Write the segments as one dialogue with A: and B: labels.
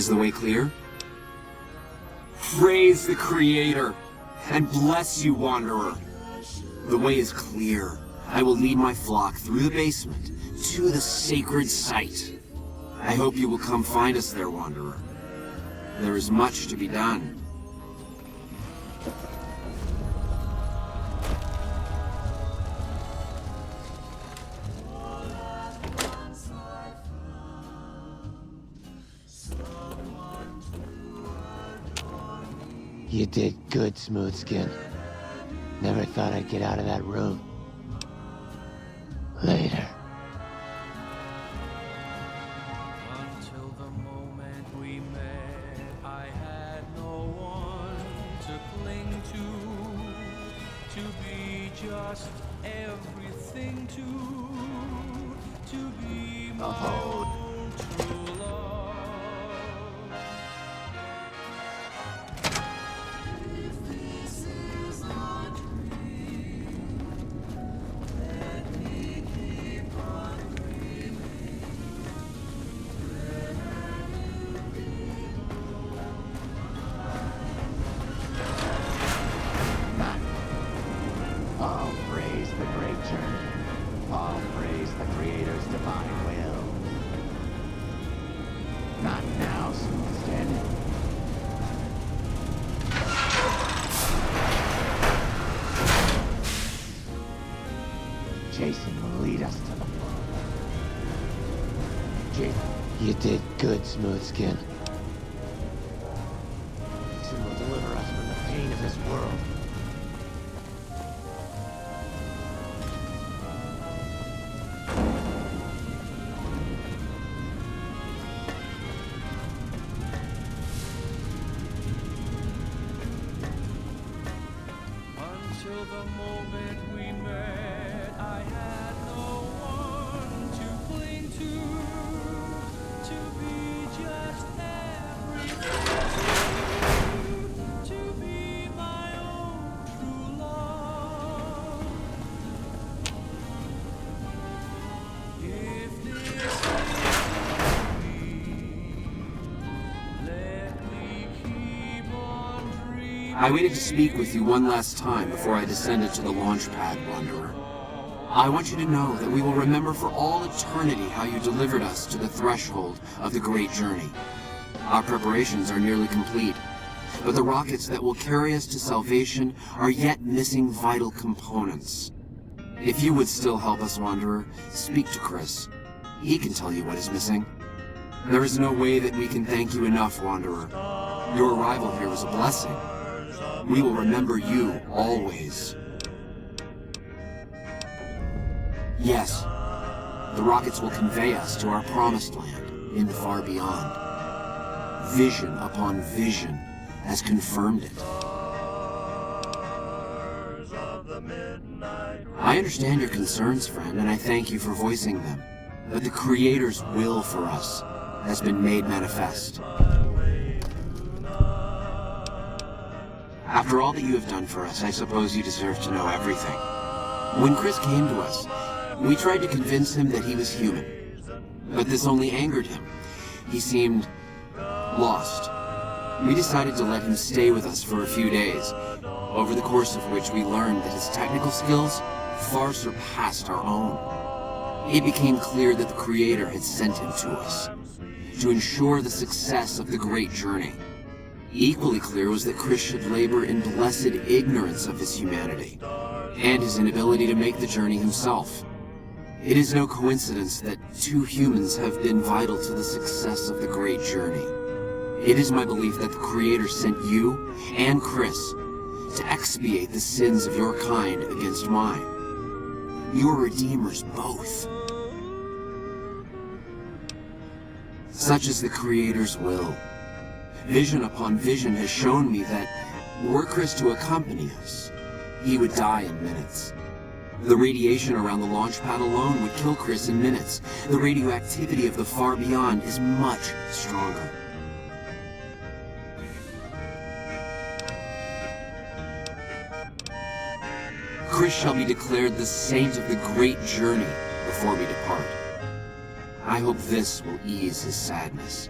A: Is the way clear? Praise the Creator, and bless you, Wanderer. The way is clear. I will lead my flock through the basement to the sacred site. I hope you will come find us there, Wanderer. There is much to be done.
B: You did good, Smoothskin. Never thought I'd get out of that room. Later.
C: Until the moment we met, I had no one to cling to be just everything to be my own true love. If this is a dream, let me keep on dreaming.
B: All praise the great journey. All praise the Creator's divine will. Not now, Smoothskin. Jason will lead us to the front. Jason, you did good, Smoothskin. Jason will deliver us from the pain of this world.
C: Until the moment we met, I had no one to cling to be just everything, to be my own true love. If this is me, let me keep on dreaming.
A: I waited to speak with you one last time before I descended to the launch pad, Wanderer. I want you to know that we will remember for all eternity how you delivered us to the threshold of the great journey. Our preparations are nearly complete, but the rockets that will carry us to salvation are yet missing vital components. If you would still help us, Wanderer, speak to Chris. He can tell you what is missing. There is no way that we can thank you enough, Wanderer. Your arrival here was a blessing. We will remember you always. Yes, the rockets will convey us to our promised land in the far beyond. Vision upon vision has confirmed it. I understand your concerns, friend, and I thank you for voicing them. But the Creator's will for us has been made manifest. After all that you have done for us, I suppose you deserve to know everything. When Chris came to us, we tried to convince him that he was human. But this only angered him. He seemed lost. We decided to let him stay with us for a few days, over the course of which we learned that his technical skills far surpassed our own. It became clear that the Creator had sent him to us to ensure the success of the great journey. Equally clear was that Chris should labor in blessed ignorance of his humanity and his inability to make the journey himself. It is no coincidence that two humans have been vital to the success of the great journey. It is my belief that the Creator sent you and Chris to expiate the sins of your kind against mine. You are redeemers both. Such is the Creator's will. Vision upon vision has shown me that were Chris to accompany us, he would die in minutes. The radiation around the launch pad alone would kill Chris in minutes. The radioactivity of the far beyond is much stronger. Chris shall be declared the saint of the great journey before we depart. I hope this will ease his sadness.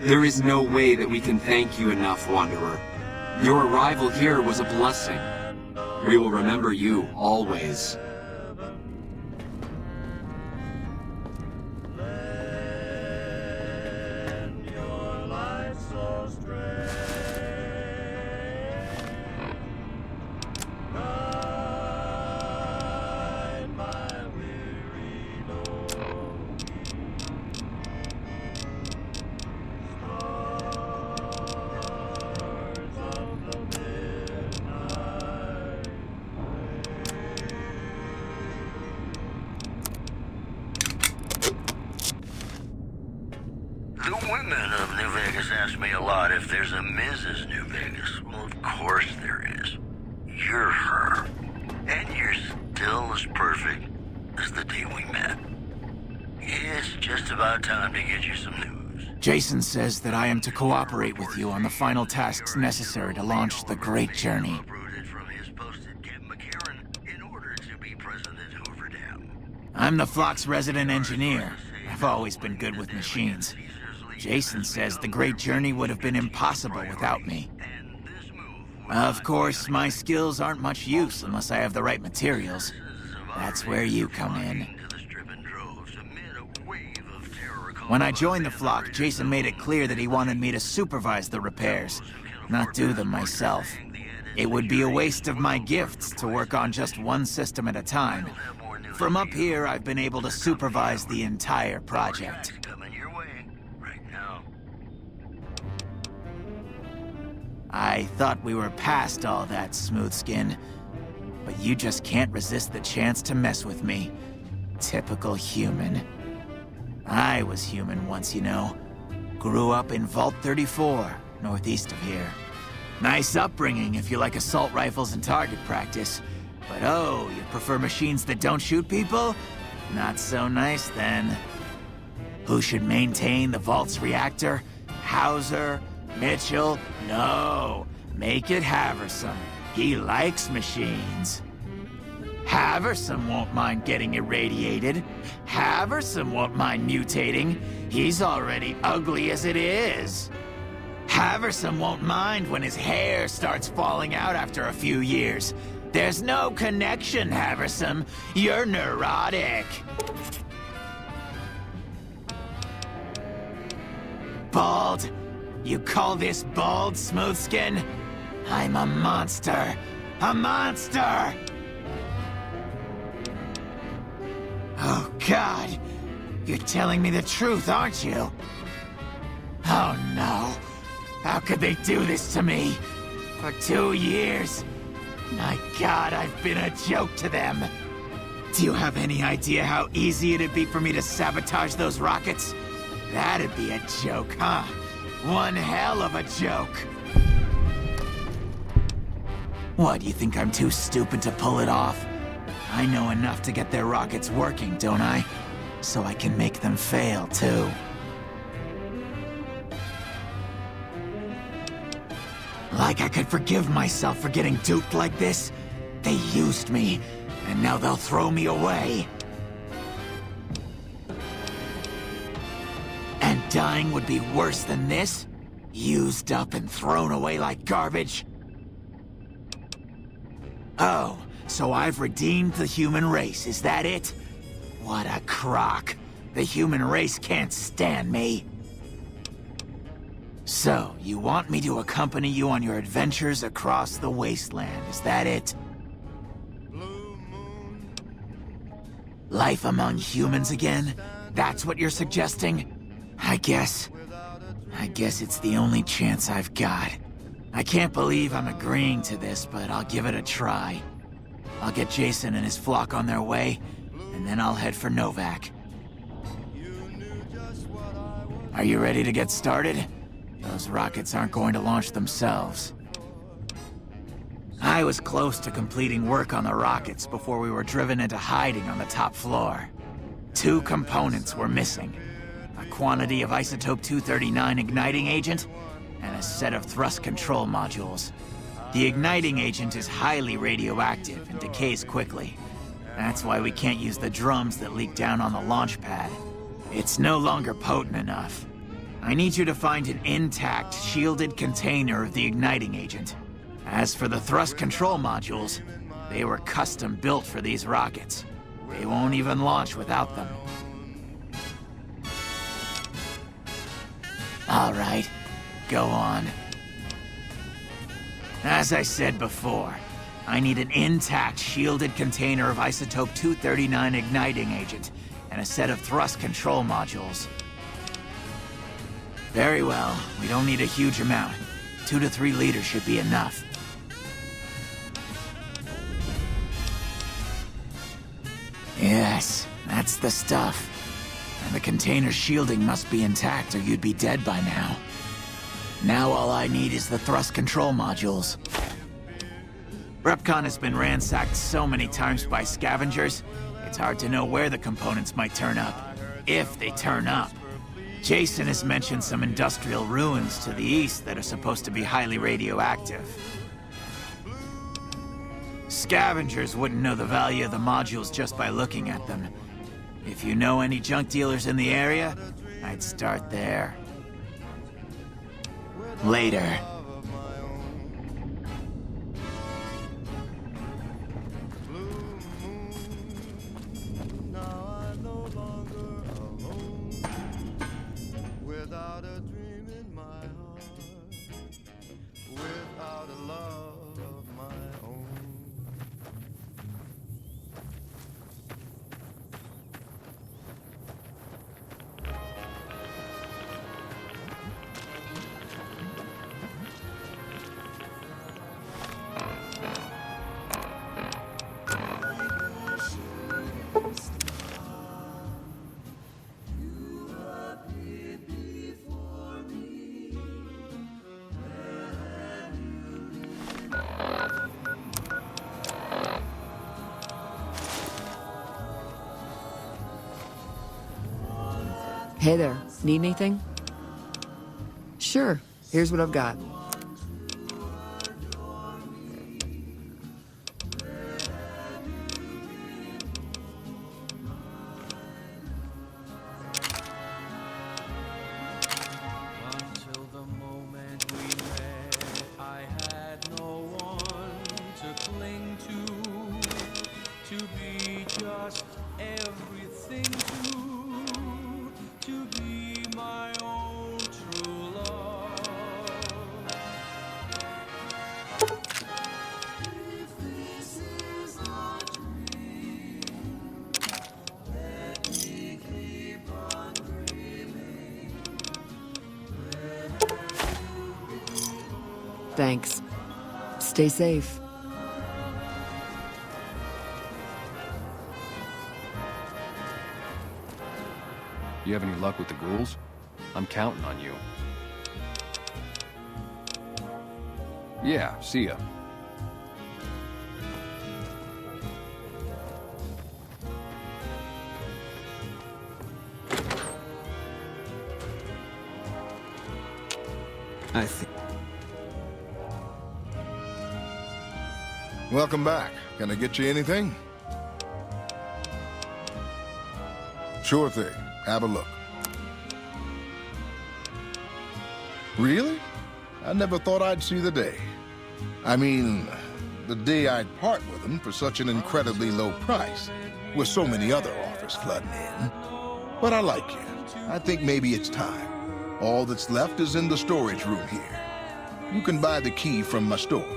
A: There is no way that we can thank you enough, Wanderer. Your arrival here was a blessing. We will remember you always.
D: The women of New Vegas ask me a lot if there's a Mrs. New Vegas. Well, of course there is. You're her. And you're still as perfect as the day we met. It's just about time to get you some news.
E: Jason says that I am to cooperate with you on the final tasks necessary to launch the Great Journey.
D: Uprooted from his post at Camp McCarran in order to be present at Hoover Dam.
E: I'm the Flock's resident engineer. I've always been good with machines. Jason says the Great Journey would have been impossible without me. Of course, my skills aren't much use unless I have the right materials. That's where you come in. When I joined the Flock, Jason made it clear that he wanted me to supervise the repairs, not do them myself. It would be a waste of my gifts to work on just one system at a time. From up here, I've been able to supervise the entire project. I thought we were past all that, Smoothskin. But you just can't resist the chance to mess with me. Typical human. I was human once, you know. Grew up in Vault 34, northeast of here. Nice upbringing if you like assault rifles and target practice. But oh, you prefer machines that don't shoot people? Not so nice then. Who should maintain the Vault's reactor? Hauser? Mitchell? No. Make it Haversam. He likes machines. Haversam won't mind getting irradiated. Haversam won't mind mutating. He's already ugly as it is. Haversam won't mind when his hair starts falling out after a few years. There's no connection, Haversam. You're neurotic. Bald? You call this bald, Smoothskin? I'm a monster. A monster! Oh, God. You're telling me the truth, aren't you? Oh, no. How could they do this to me? For 2 years. My God, I've been a joke to them. Do you have any idea how easy it'd be for me to sabotage those rockets? That'd be a joke, huh? One hell of a joke. What, you think I'm too stupid to pull it off? I know enough to get their rockets working, don't I? So I can make them fail, too. Like I could forgive myself for getting duped like this? They used me, and now they'll throw me away. And dying would be worse than this? Used up and thrown away like garbage? Oh, so I've redeemed the human race, is that it? What a crock. The human race can't stand me. So, you want me to accompany you on your adventures across the wasteland, is that it? Life among humans again? That's what you're suggesting? I guess it's the only chance I've got. I can't believe I'm agreeing to this, but I'll give it a try. I'll get Jason and his flock on their way, and then I'll head for Novak. Are you ready to get started? Those rockets aren't going to launch themselves. I was close to completing work on the rockets before we were driven into hiding on the top floor. 2 components were missing. A quantity of isotope 239 igniting agent, and a set of thrust control modules. The igniting agent is highly radioactive and decays quickly. That's why we can't use the drums that leak down on the launch pad. It's no longer potent enough. I need you to find an intact, shielded container of the igniting agent. As for the thrust control modules, they were custom built for these rockets. They won't even launch without them. All right, go on. As I said before, I need an intact, shielded container of isotope 239 igniting agent and a set of thrust control modules. Very well, we don't need a huge amount. 2 to 3 liters should be enough. Yes, that's the stuff. And the container's shielding must be intact or you'd be dead by now. Now all I need is the thrust control modules. Repcon has been ransacked so many times by scavengers, it's hard to know where the components might turn up. If they turn up. Jason has mentioned some industrial ruins to the east that are supposed to be highly radioactive. Scavengers wouldn't know the value of the modules just by looking at them. If you know any junk dealers in the area, I'd start there. Later.
F: Without a dream in my heart, without a love of my own.
G: Hey there, need anything? Sure, here's what I've got.
C: Until the moment we met, I had no one to cling to be just everything to be my own true love. If this is a dream, let me keep on dreaming.
G: Thanks. Stay safe.
H: You have any luck with the ghouls? I'm counting on you. Yeah, see ya.
A: I think...
F: Welcome back. Can I get you anything? Sure thing. Have a look. Really? I never thought I'd see the day. I mean, the day I'd part with them for such an incredibly low price, with so many other offers flooding in. But I like you. I think maybe it's time. All that's left is in the storage room here. You can buy the key from my store.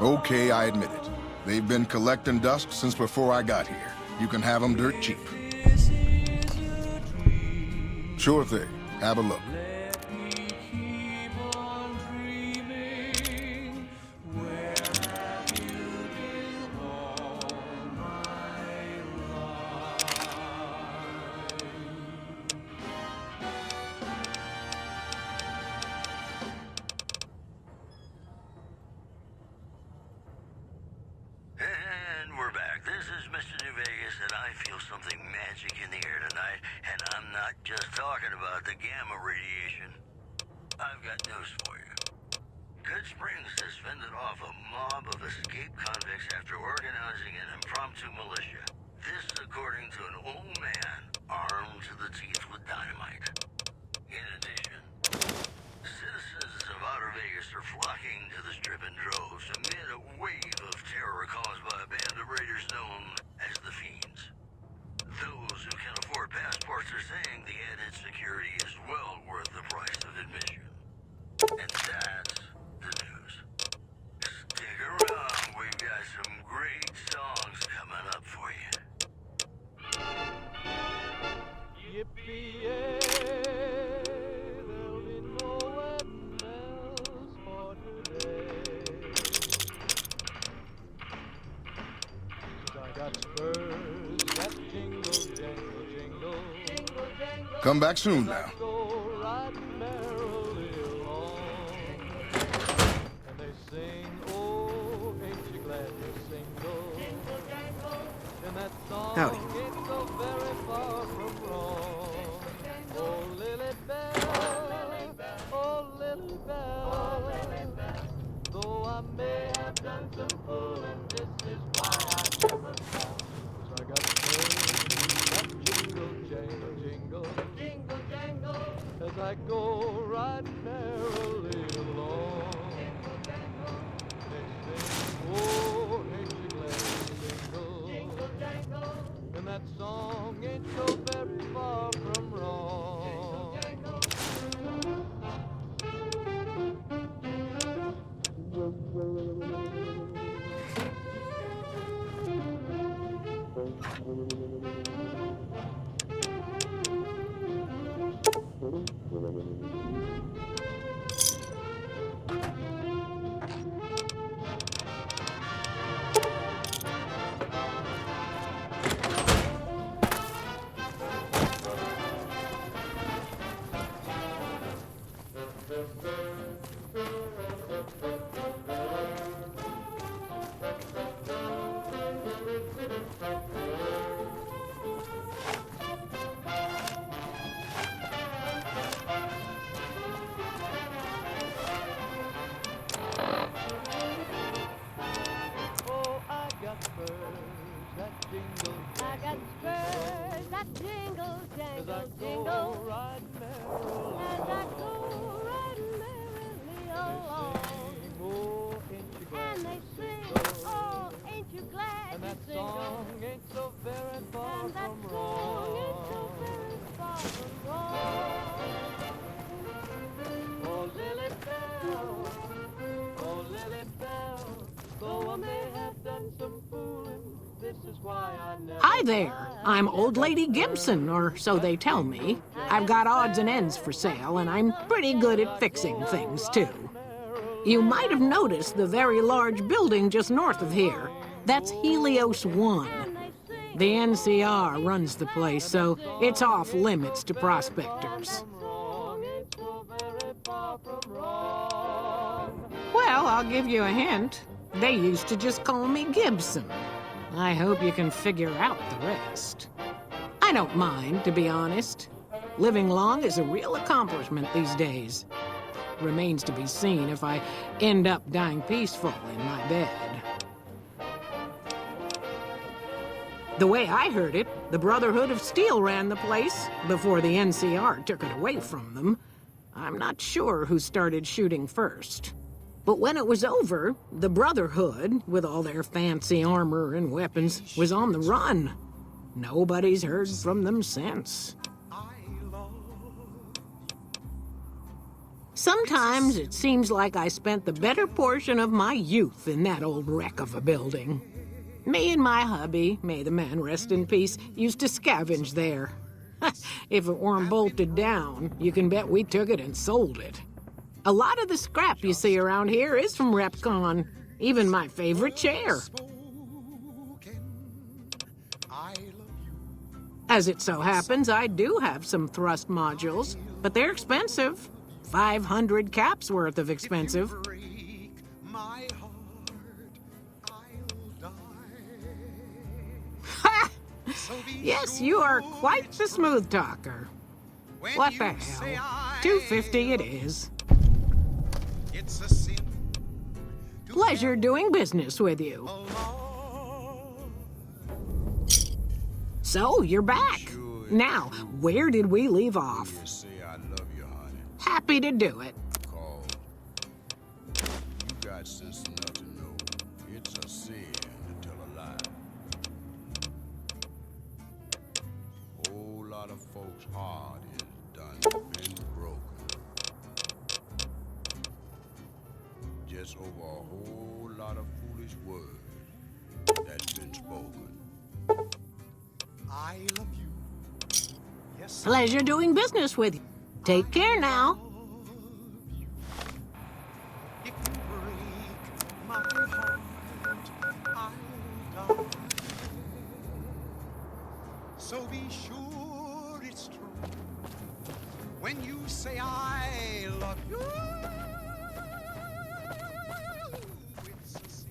F: Okay, I admit it. They've been collecting dust since before I got here. You can have them dirt cheap. Sure thing. Have a look.
D: And we're back. This is Mr. New Vegas, and I feel something magic in the air tonight, and I'm not just talking about the gamma radiation. I've got news for you. Good Springs has fended off a mob of escaped convicts after organizing an impromptu militia. This according to an old man armed to the teeth with dynamite. In addition, citizens of Outer Vegas are flocking to the strip in droves amid a wave of terror caused by a band of raiders known as the Fiends. Those who can afford passports are saying the added security is well worth the price of admission. And that's the news. Stick around, we've got some great songs coming up for you.
C: Yippee-yay, there'll be no wedding bells for today. 'Cause I got spurs that jingle, jangle, jingle. Jingle, jangle.
F: Come back soon now.
C: Go right merrily along. And they sing, oh, ain't you glad you're single? Jingle, jangle. And that song
E: Howdy.
C: ain't so very far from wrong. Oh, Lily Bell, oh, Lily Bell, though I may have done some fooling, this is why I never fall. 'Cause I got spurs that jingle, jangle, jingle, jingle, jangle, as I go right merrily along. They sing, oh, ain't you glad you're single? Jingle, jangle, and that song ain't so very far from wrong. Oh, I got spurs that jingle,
I: I got spurs that jingle,
C: as I
I: jangle,
C: go
I: jingle,
C: right merrily
I: as I go right merrily along.
C: oh, ain't you glad
I: And they
C: you're
I: sing,
C: single?
I: oh, ain't you glad
C: And
I: you're
C: that
I: single?
C: song ain't so very far
I: And that
C: from
I: song ain't so
C: wrong.
I: very far from wrong.
C: Oh, Lily Bell, oh, Lily Bell, though I may have done some fooling, this is why I never.
J: Hi there. I'm Old Lady Gibson, or so they tell me. I've got odds and ends for sale, and I'm pretty good at fixing things, too. You might have noticed the very large building just north of here. That's Helios 1. The NCR runs the place, so it's off limits to prospectors.
C: Wrong ain't so very far from wrong.
J: Well, I'll give you a hint. They used to just call me Gibson. I hope you can figure out the rest. I don't mind, to be honest. Living long is a real accomplishment these days. Remains to be seen if I end up dying peaceful in my bed. The way I heard it, the Brotherhood of Steel ran the place before the NCR took it away from them. I'm not sure who started shooting first. But when it was over, the Brotherhood, with all their fancy armor and weapons, was on the run. Nobody's heard from them since. Sometimes it seems like I spent the better portion of my youth in that old wreck of a building. Me and my hubby, may the man rest in peace, used to scavenge there. If it weren't bolted down, you can bet we took it and sold it. A lot of the scrap you see around here is from RepCon, even my favorite chair. As it so happens, I do have some thrust modules, but they're expensive. 500 caps worth of expensive. Ha! Yes, you are quite the smooth talker. What the hell? $250 it is.
K: It's a sin.
J: Pleasure doing business with you. So, you're back. Now, where did we leave off?
K: Say I love you, honey.
J: Happy to do it.
K: Cause you got sense enough to know it's a sin to tell a lie. Whole lot of folks' heart is done been broken. Just over a whole lot of foolish words that's been spoken. I love you. Yes.
J: Pleasure doing business with you. Take care now.
K: If you break my heart, I'll die. So be sure it's true when you say I love you. It's a sin.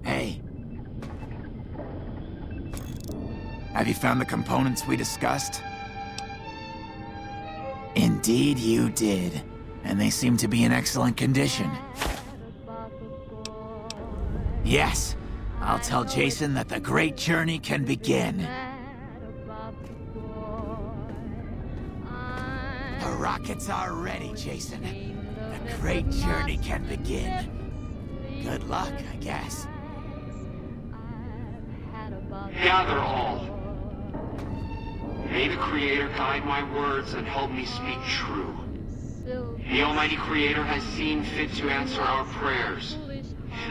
E: Hey. Have you found the components we discussed? Indeed you did. And they seem to be in excellent condition. Yes. I'll tell Jason that the great journey can begin. The rockets are ready, Jason. The great journey can begin. Good luck, I guess.
A: Gather all. May the Creator guide my words and help me speak true. The Almighty Creator has seen fit to answer our prayers.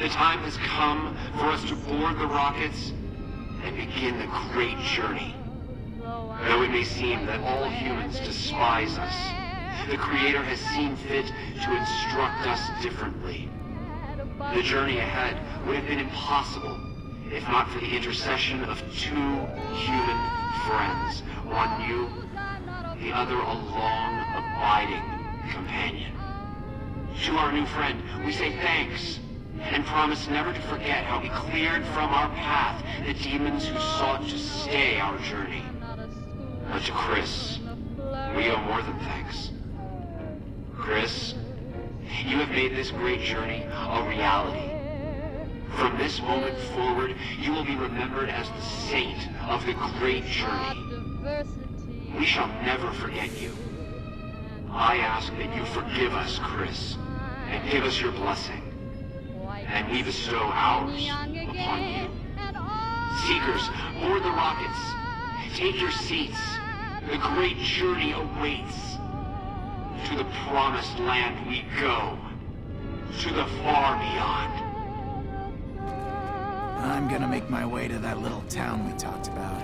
A: The time has come for us to board the rockets and begin the great journey. Though it may seem that all humans despise us, the Creator has seen fit to instruct us differently. The journey ahead would have been impossible if not for the intercession of two human friends, one new, the other a long, abiding companion. To our new friend, we say thanks, and promise never to forget how we cleared from our path the demons who sought to stay our journey. But to Chris, we owe more than thanks. Chris, you have made this great journey a reality. From this moment forward, you will be remembered as the saint of the great journey. We shall never forget you. I ask that you forgive us, Chris, and give us your blessing. And we bestow ours upon you. Seekers, board the rockets. Take your seats. The great journey awaits. To the promised land we go. To the far beyond.
E: I'm gonna make my way to that little town we talked about.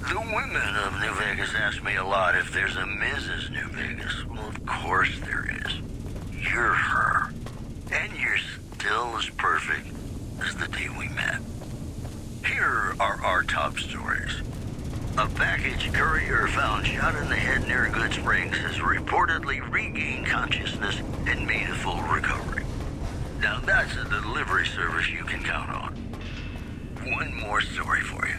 D: The women of New Vegas ask me a lot if there's a Mrs. New Vegas. Well, of course there is. You're her. And you're still as perfect as the day we met. Here are our top stories. A package courier found shot in the head near Good Springs has reportedly regained consciousness and made a full recovery. Now that's a delivery service you can count on. One more story for you.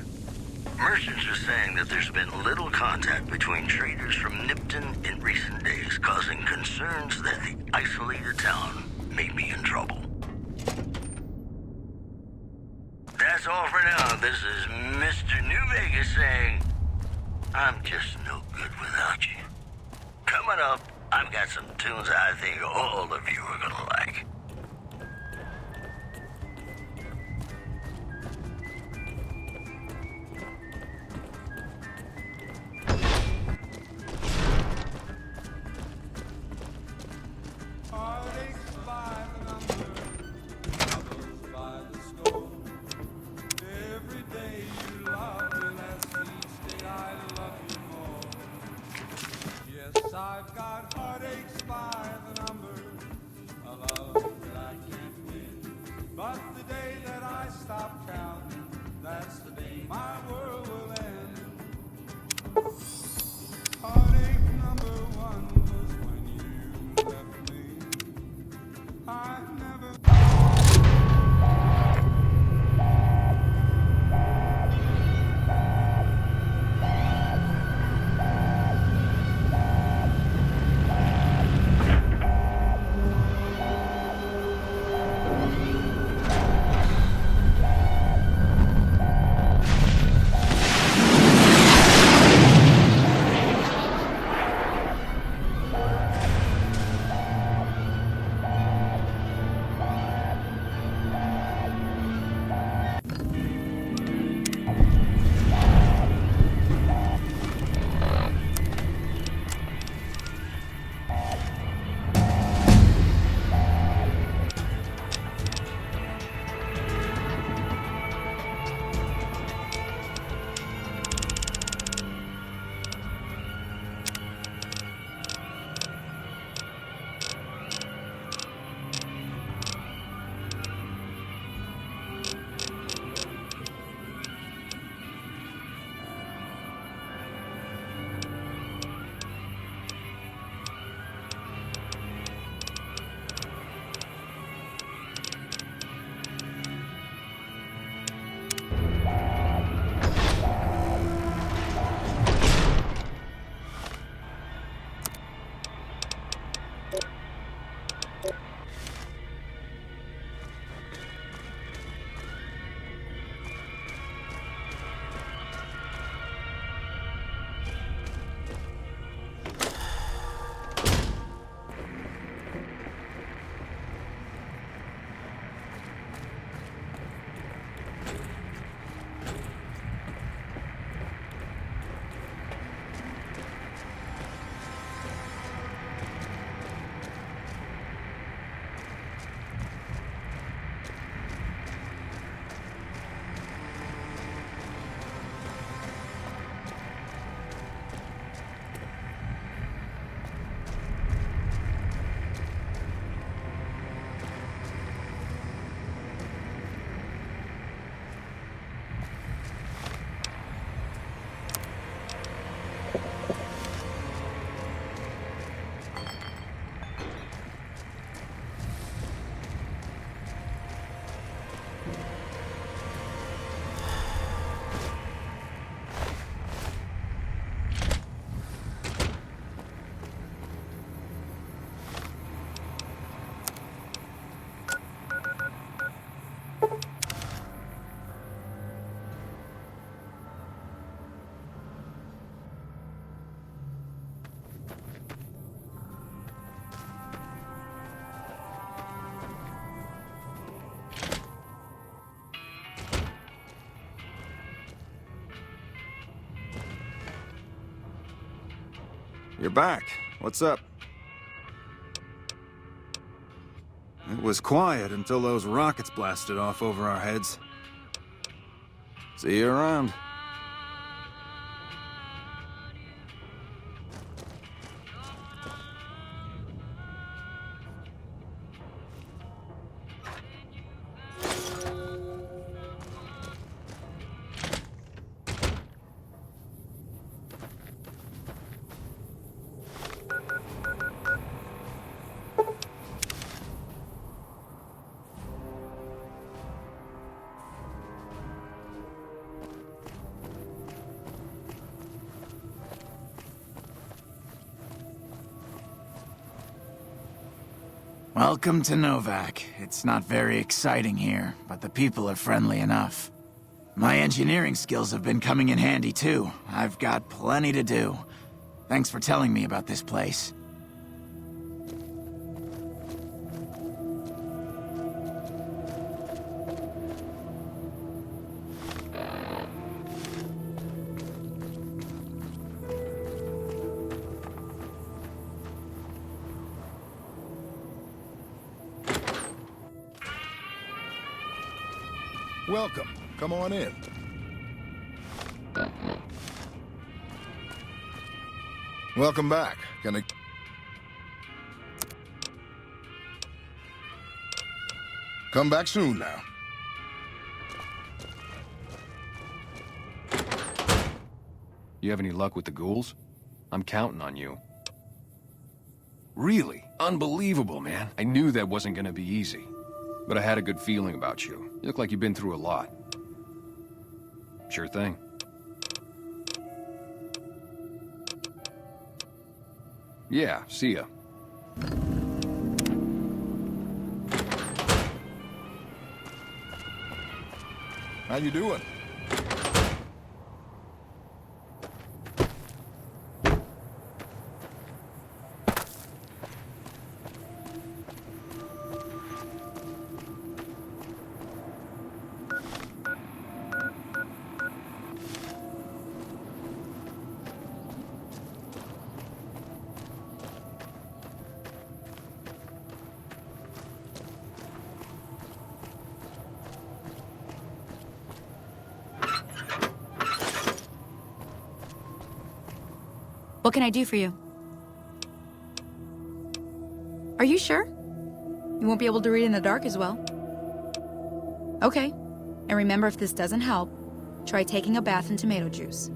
D: Merchants are saying that there's been little contact between traders from Nipton in recent days, causing concerns that the isolated town may be in trouble. That's all for now. This is Mr. New Vegas saying, I'm just no good without you. Coming up, I've got some tunes I think all of you are gonna like.
C: I've got heartaches by the number. I love
L: You're back. What's up? It was quiet until those rockets blasted off over our heads. See you around.
E: Welcome to Novak. It's not very exciting here, but the people are friendly enough. My engineering skills have been coming in handy too. I've got plenty to do. Thanks for telling me about this place.
F: Welcome. Come on in. Welcome back. Can I... Come back soon now.
H: You have any luck with the ghouls? I'm counting on you. Really? Unbelievable, man. I knew that wasn't gonna be easy. But I had a good feeling about you. You look like you've been through a lot. Sure thing. Yeah, see ya.
F: How you doing?
M: What can I do for you? Are you sure? You won't be able to read in the dark as well. Okay. And remember, if this doesn't help, try taking a bath in tomato juice.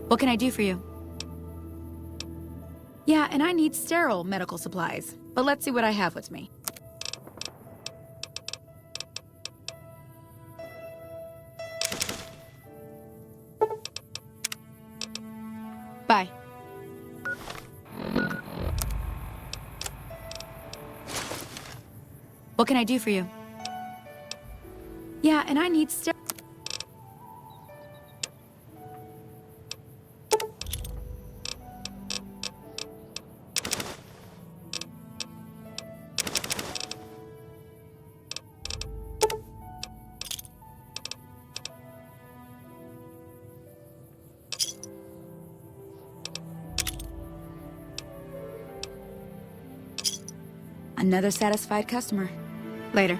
M: What can I do for you? Yeah, and I need sterile medical supplies. But let's see what I have with me. Bye. What can I do for you? Yeah, and I need Another satisfied customer. Later.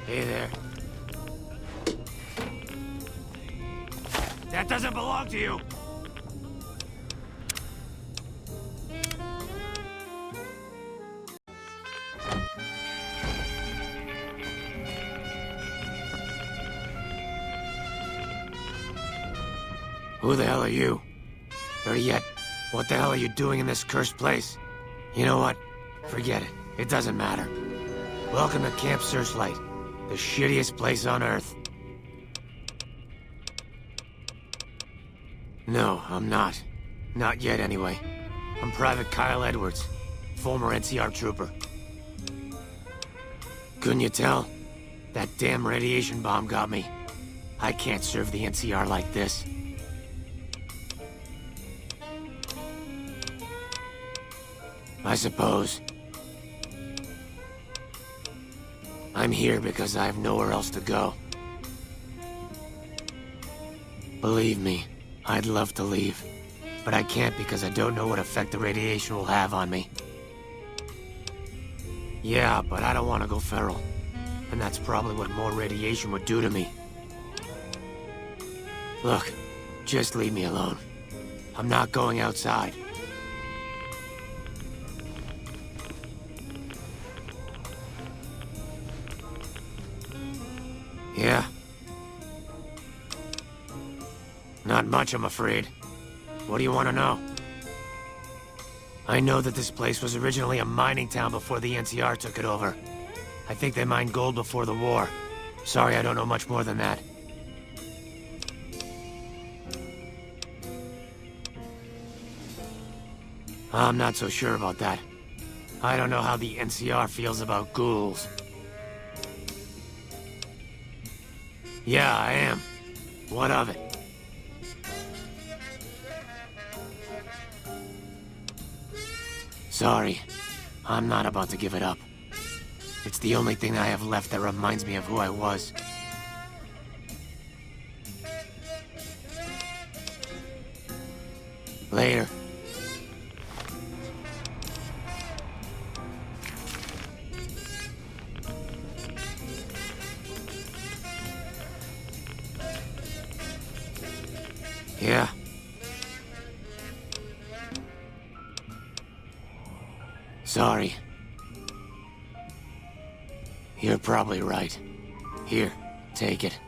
B: Hey there. That doesn't belong to you! Who the hell are you? Better yet, what the hell are you doing in this cursed place? You know what? Forget it. It doesn't matter. Welcome to Camp Searchlight, the shittiest place on Earth. No, I'm not. Not yet, anyway. I'm Private Kyle Edwards, former NCR trooper. Couldn't you tell? That damn radiation bomb got me. I can't serve the NCR like this. I suppose. I'm here because I have nowhere else to go. Believe me, I'd love to leave, but I can't because I don't know what effect the radiation will have on me. Yeah, but I don't want to go feral, and that's probably what more radiation would do to me. Look, just leave me alone. I'm not going outside. Yeah. Not much, I'm afraid. What do you want to know? I know that this place was originally a mining town before the NCR took it over. I think they mined gold before the war. Sorry, I don't know much more than that. I'm not so sure about that. I don't know how the NCR feels about ghouls. Yeah, I am. What of it? Sorry. I'm not about to give it up. It's the only thing I have left that reminds me of who I was. Later. Yeah. Sorry. You're probably right. Here, take it.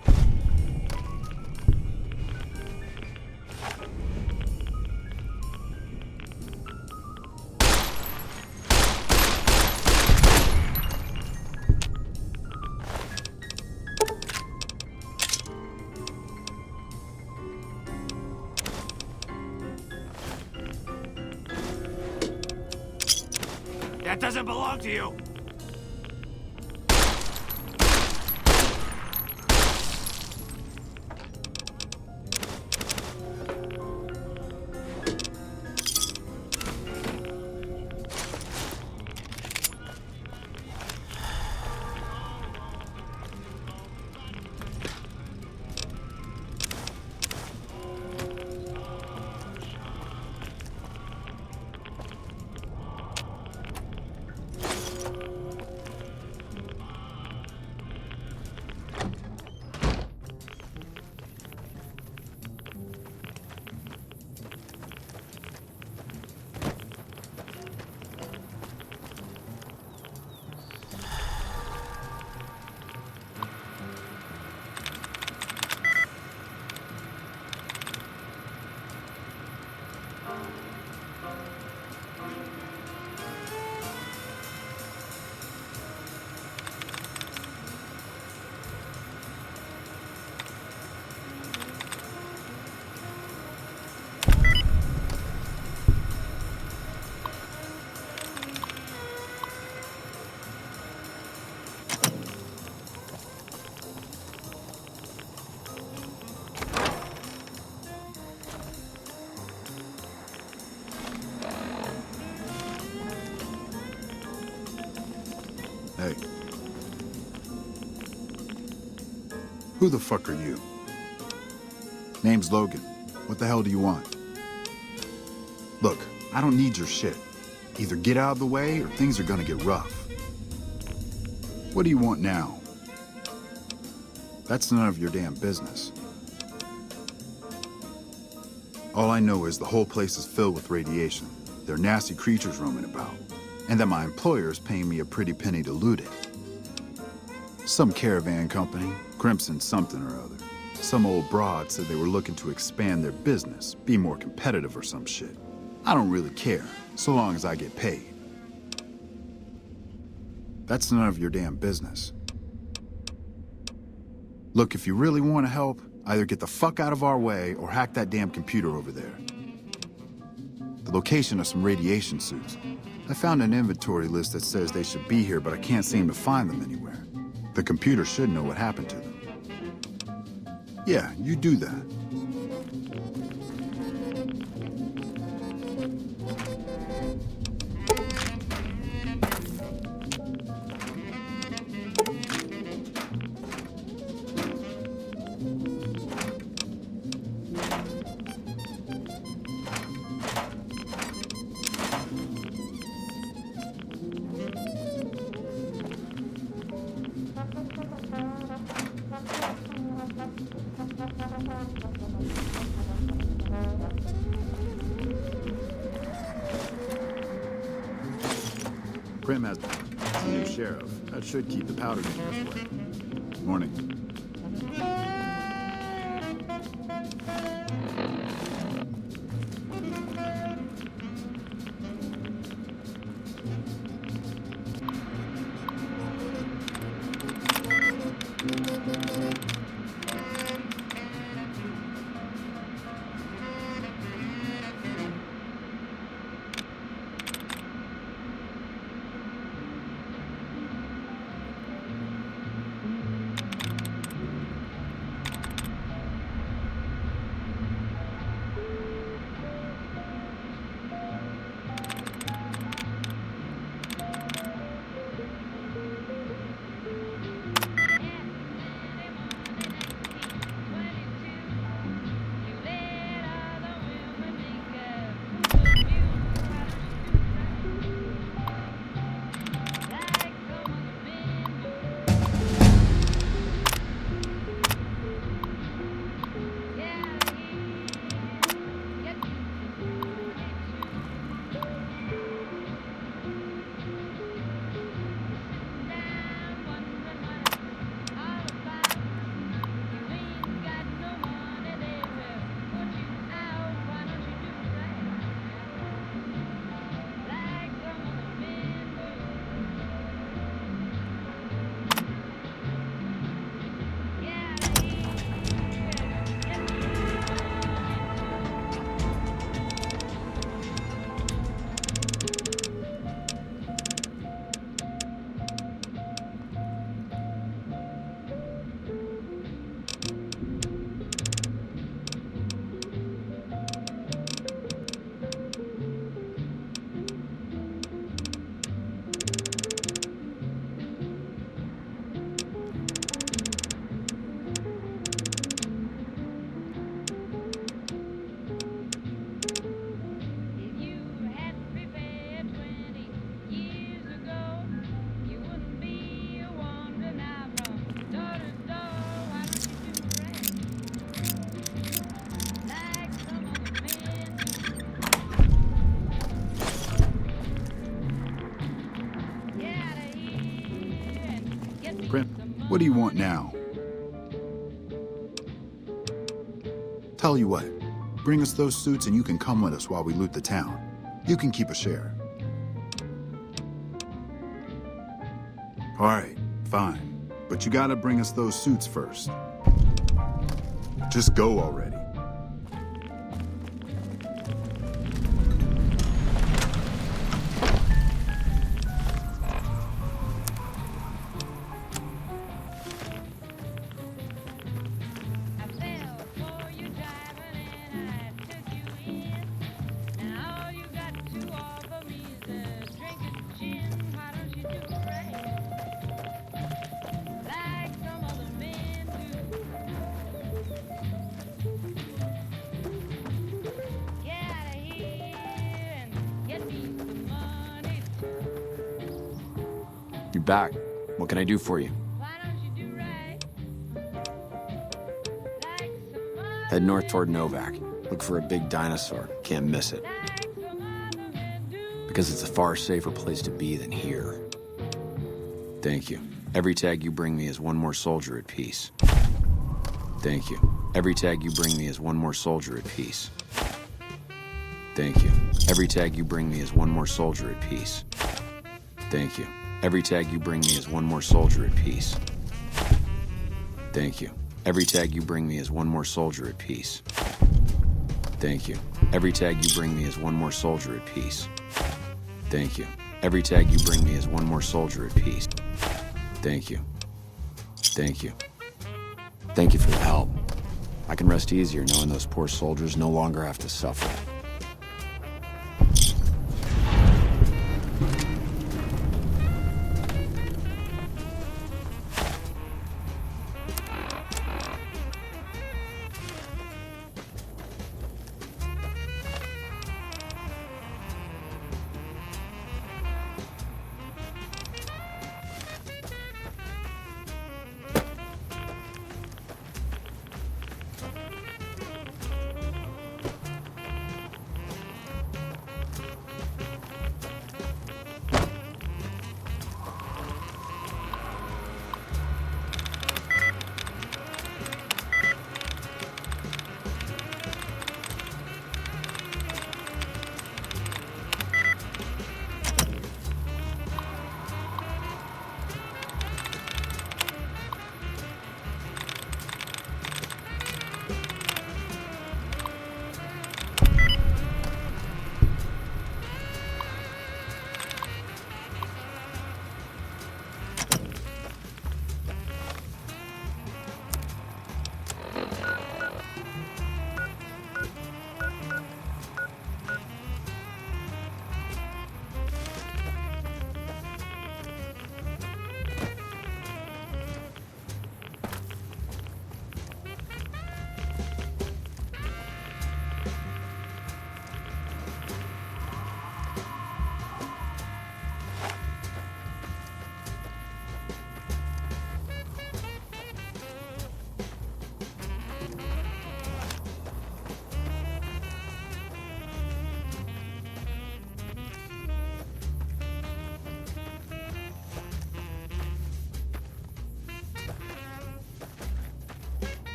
B: That doesn't belong to you!
N: Hey. Who the fuck are you? Name's Logan. What the hell do you want? Look, I don't need your shit. Either get out of the way or things are gonna get rough. What do you want now? That's none of your damn business. All I know is the whole place is filled with radiation. There are nasty creatures roaming about. And that my employer is paying me a pretty penny to loot it. Some caravan company, Crimson something or other. Some old broad said they were looking to expand their business, be more competitive or some shit. I don't really care, so long as I get paid. That's none of your damn business. Look, if you really want to help, either get the fuck out of our way or hack that damn computer over there. The location of some radiation suits. I found an inventory list that says they should be here, but I can't seem to find them anywhere. The computer should know what happened to them. Yeah, you do that. Prim has a new sheriff. That should keep the powder gangs away. Morning. What do you want now? Tell you what, bring us those suits and you can come with us while we loot the town. You can keep a share. All right, fine. But you gotta bring us those suits first. Just go already.
H: You're back. What can I do for you? Head north toward Novak. Look for a big dinosaur. Can't miss it. Because it's a far safer place to be than here. Thank you. Every tag you bring me is one more soldier at peace. Thank you. Every tag you bring me is one more soldier at peace. Thank you. Every tag you bring me is one more soldier at peace. Thank you. Every tag you bring me is one more soldier at peace. Thank you. Every tag you bring me is one more soldier at peace. Thank you. Every tag you bring me is one more soldier at peace. Thank you. Every tag you bring me is one more soldier at peace. Thank you. Thank you. Thank you for the help. I can rest easier knowing those poor soldiers no longer have to suffer.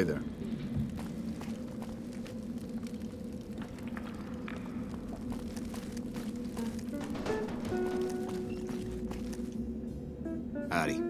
N: Hey there.
H: Howdy.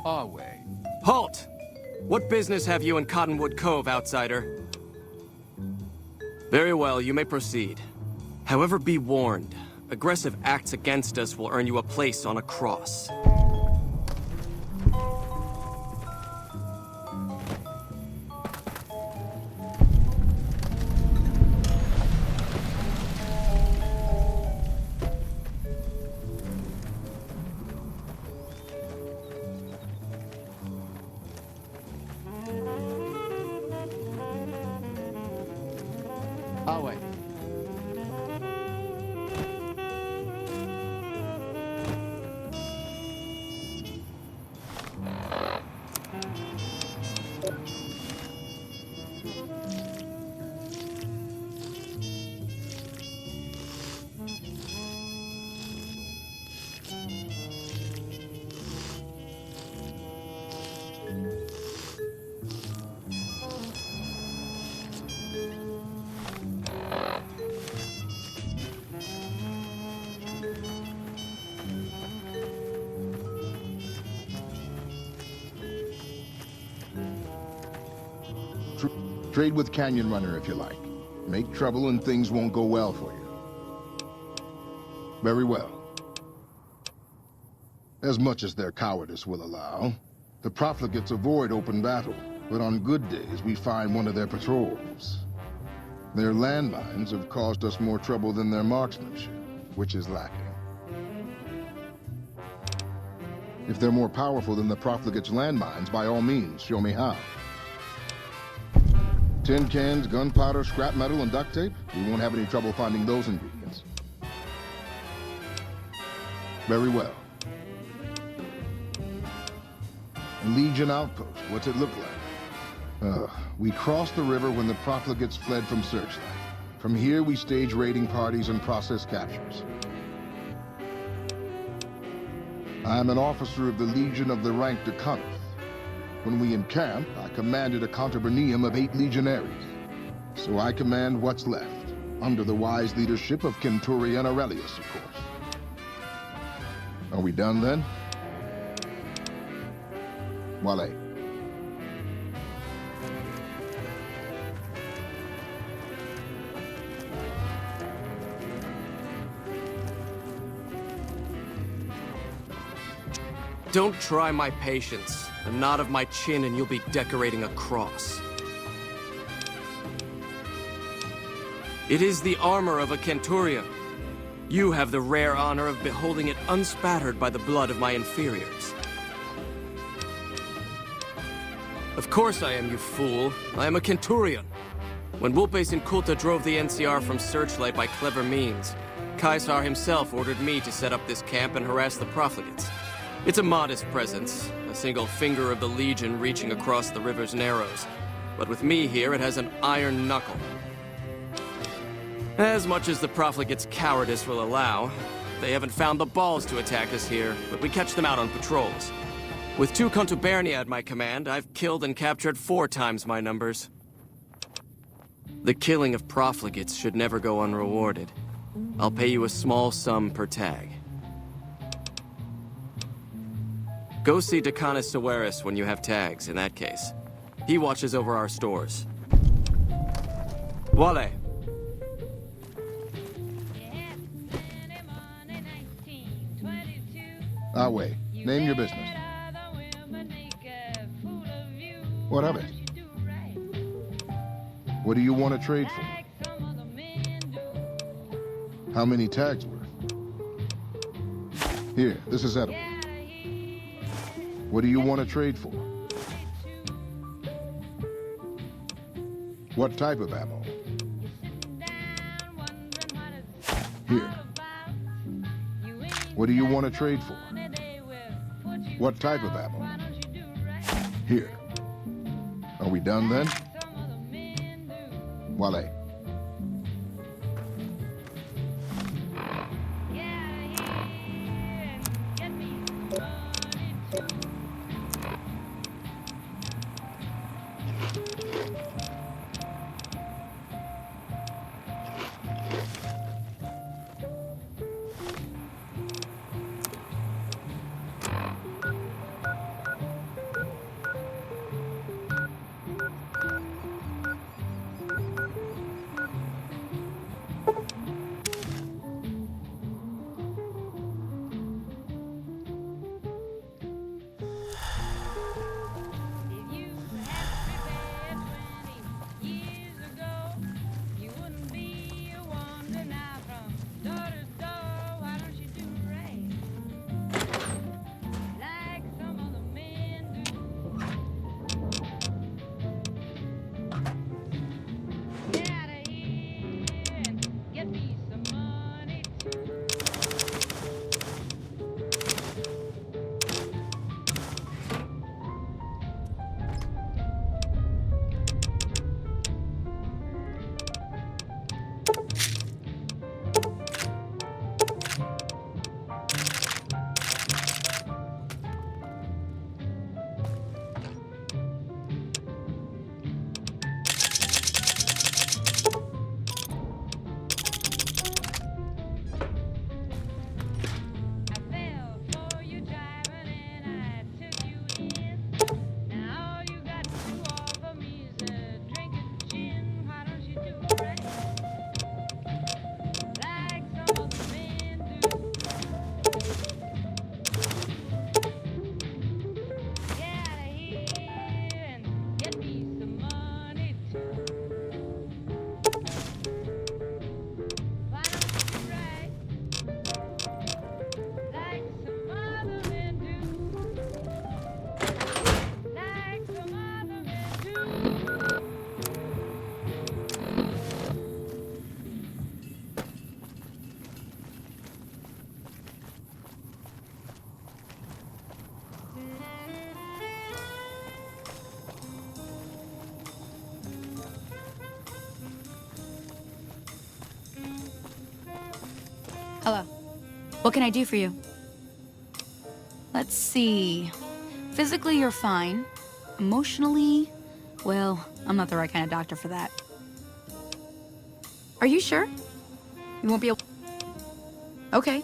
O: Our way. Halt! What business have you in Cottonwood Cove, outsider? Very well, you may proceed. However, be warned. Aggressive acts against us will earn you a place on a cross.
C: Our way.
F: Trade with Canyon Runner if you like. Make trouble and things won't go well for you. Very well. As much as their cowardice will allow, the profligates avoid open battle. but on good days we find one of their patrols. Their landmines have caused us more trouble than their marksmanship, which is lacking. If they're more powerful than the profligates' landmines, by all means, show me how. Tin cans, gunpowder, scrap metal, and duct tape? We won't have any trouble finding those ingredients. Very well. Legion outpost, what's it look like? We crossed the river when the profligates fled from Searchlight. From here, we stage raiding parties and process captures. I am an officer of the Legion of the rank Decanus. When we encamp, I commanded a contubernium of 8 legionaries. So I command what's left, under the wise leadership of Centurion Aurelius, of course. Are we done then? Wale.
O: Don't try my patience. A nod of my chin and you'll be decorating a cross. It is the armor of a Centurion. You have the rare honor of beholding it unspattered by the blood of my inferiors. Of course I am, you fool. I am a Centurion. When Vulpes and Kulta drove the NCR from Searchlight by clever means, Caesar himself ordered me to set up this camp and harass the profligates. It's a modest presence, a single finger of the Legion reaching across the river's narrows. But with me here, it has an iron knuckle. As much as the profligates' cowardice will allow, they haven't found the balls to attack us here, but we catch them out on patrols. With 2 contubernia at my command, I've killed and captured 4 times my numbers. The killing of profligates should never go unrewarded. I'll pay you a small sum per tag. Go see Decanus Severus when you have tags, in that case. He watches over our stores. Wale.
F: Awe, name your business. What of it? What do you want to trade for? How many tags worth? Here, this is edible. What do you want to trade for? What type of ammo? Here. What do you want to trade for? What type of ammo? Here. Are we done then? Wale.
M: Hello. What can I do for you? Let's see. Physically, you're fine. Emotionally, well, I'm not the right kind of doctor for that. Are you sure? You won't be able... Okay.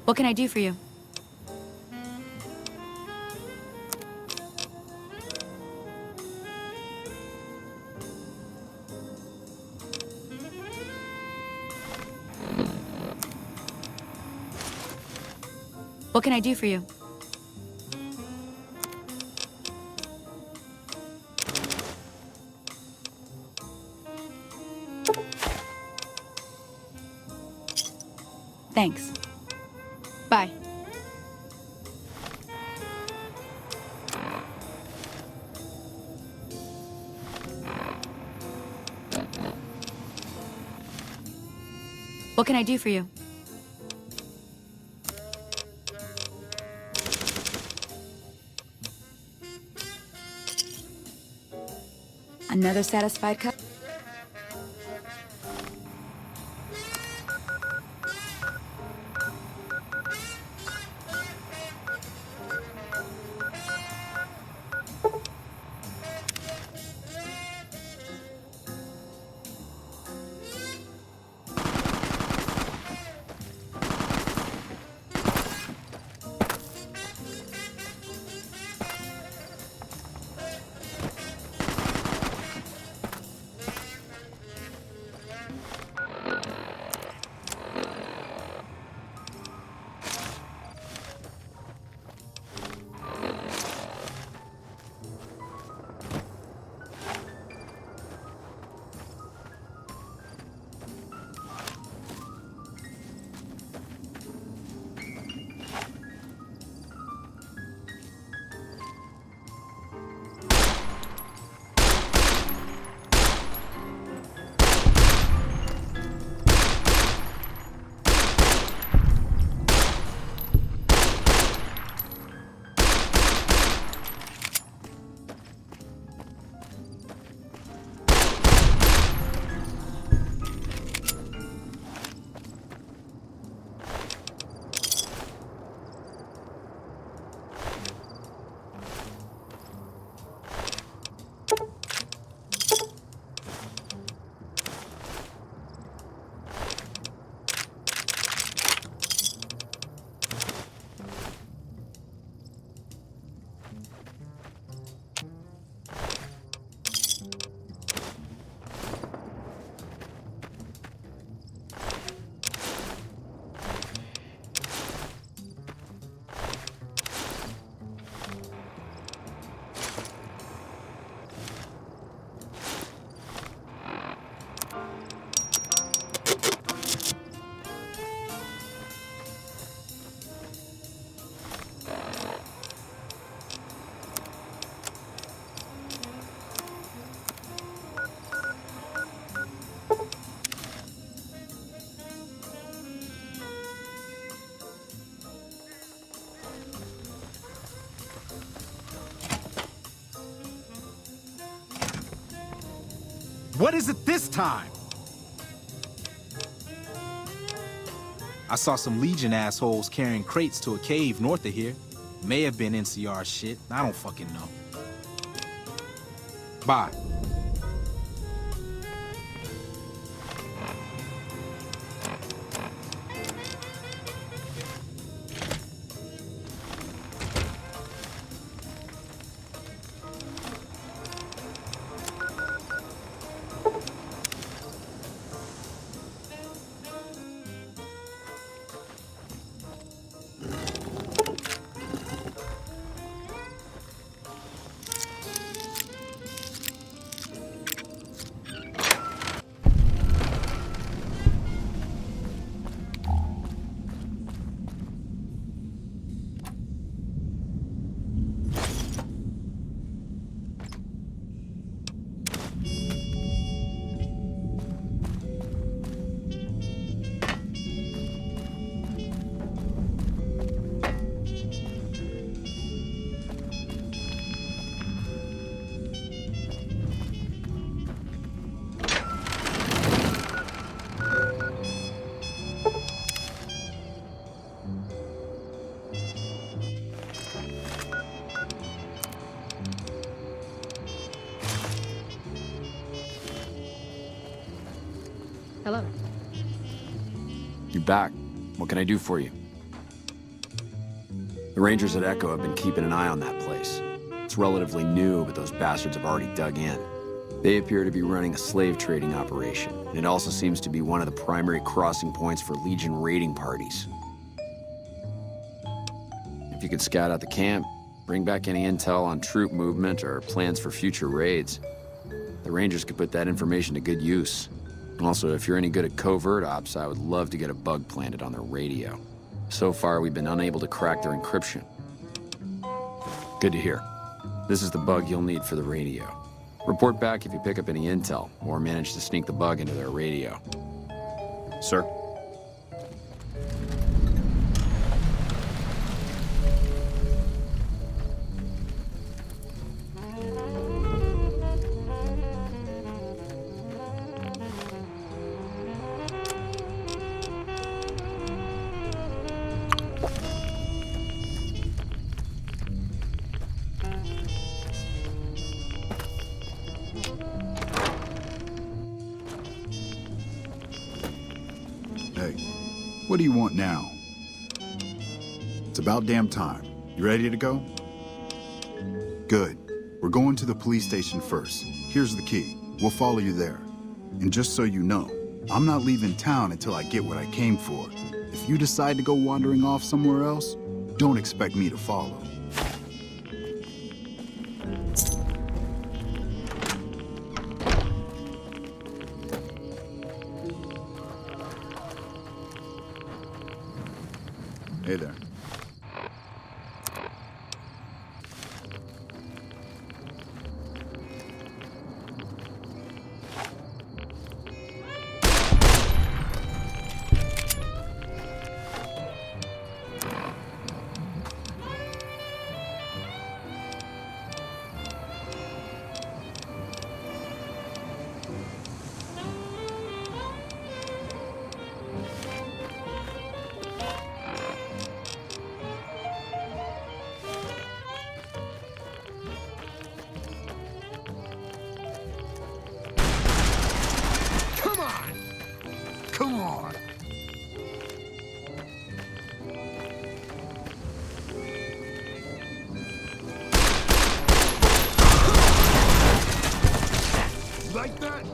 M: What can I do for you? What can I do for you? Thanks. Bye. What can I do for you? Another satisfied cup?
P: What is it this time? I saw some Legion assholes carrying crates to a cave north of here. May have been NCR shit. I don't fucking know. Bye.
G: Hello.
H: You're back. What can I do for you? The Rangers at Echo have been keeping an eye on that place. It's relatively new, but those bastards have already dug in. They appear to be running a slave trading operation, and it also seems to be one of the primary crossing points for Legion raiding parties. If you could scout out the camp, bring back any intel on troop movement or plans for future raids, the Rangers could put that information to good use. And also, if you're any good at covert ops, I would love to get a bug planted on their radio. So far, we've been unable to crack their encryption. Good to hear. This is the bug you'll need for the radio. Report back if you pick up any intel, or manage to sneak the bug into their radio. Sir?
N: Hey, what do you want now? It's about damn time. You ready to go? Good. We're going to the police station first. Here's the key. We'll follow you there. And just so you know, I'm not leaving town until I get what I came for. If you decide to go wandering off somewhere else, don't expect me to follow. Hey there.
F: Come on! Like that?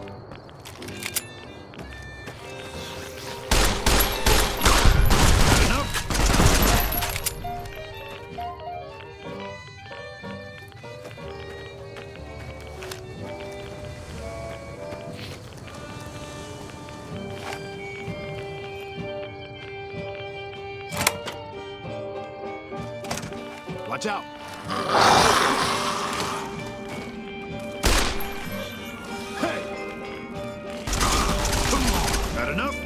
N: Watch out!
F: Hey! Come on! Got enough?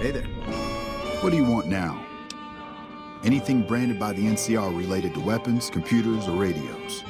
N: Hey there. What do you want now? Anything branded by the NCR related to weapons, computers, or radios?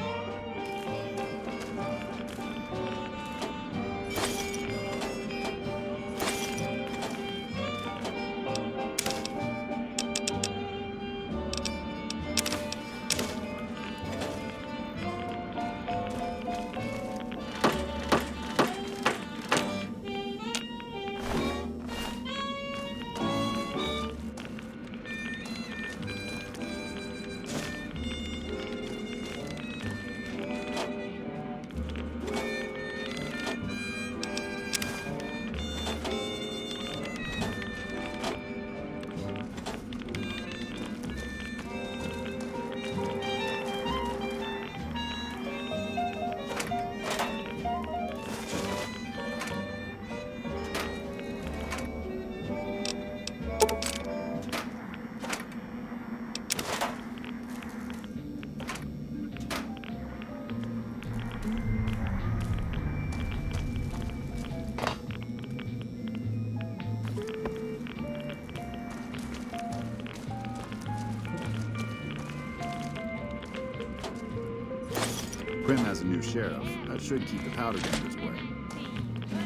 N: Prim has a new sheriff. That should keep the powder gangs away.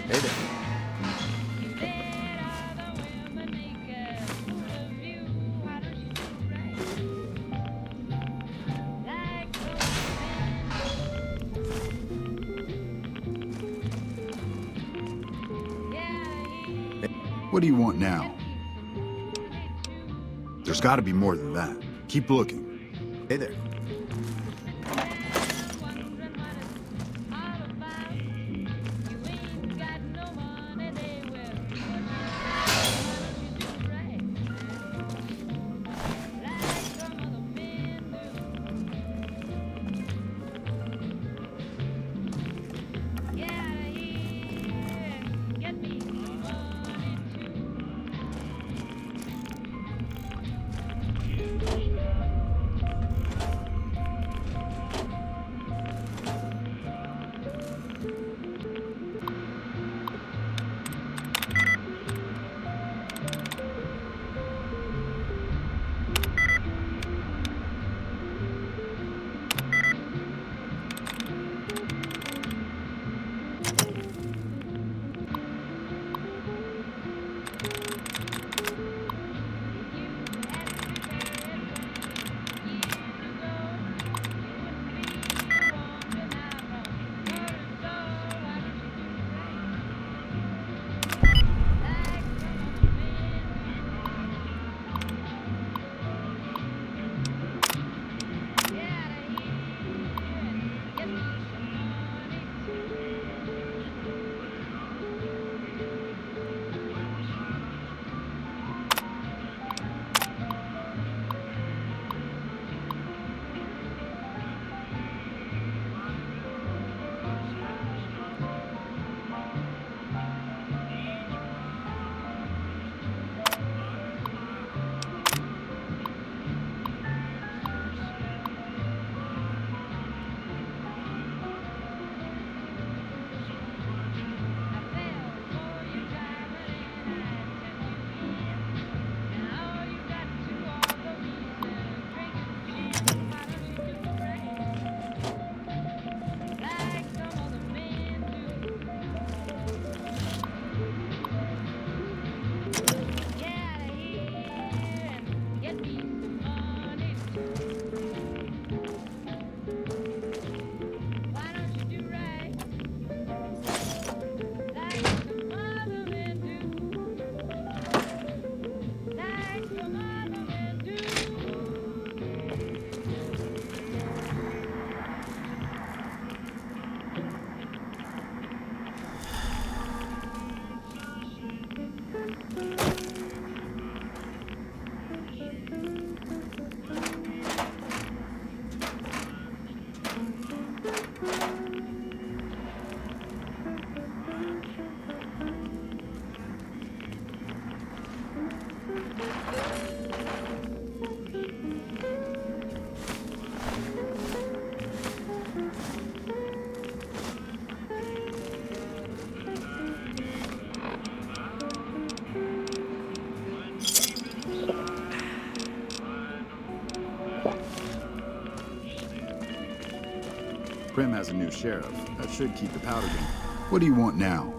N: Hey there. What do you want now? There's got to be more than that. Keep looking.
L: Hey there.
N: Primm has a new sheriff. That should keep the powder game. What do you want now?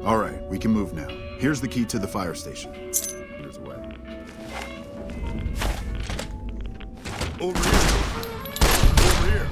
N: All right, we can move now. Here's the key to the fire station. Here's the way.
F: Over here. Over here.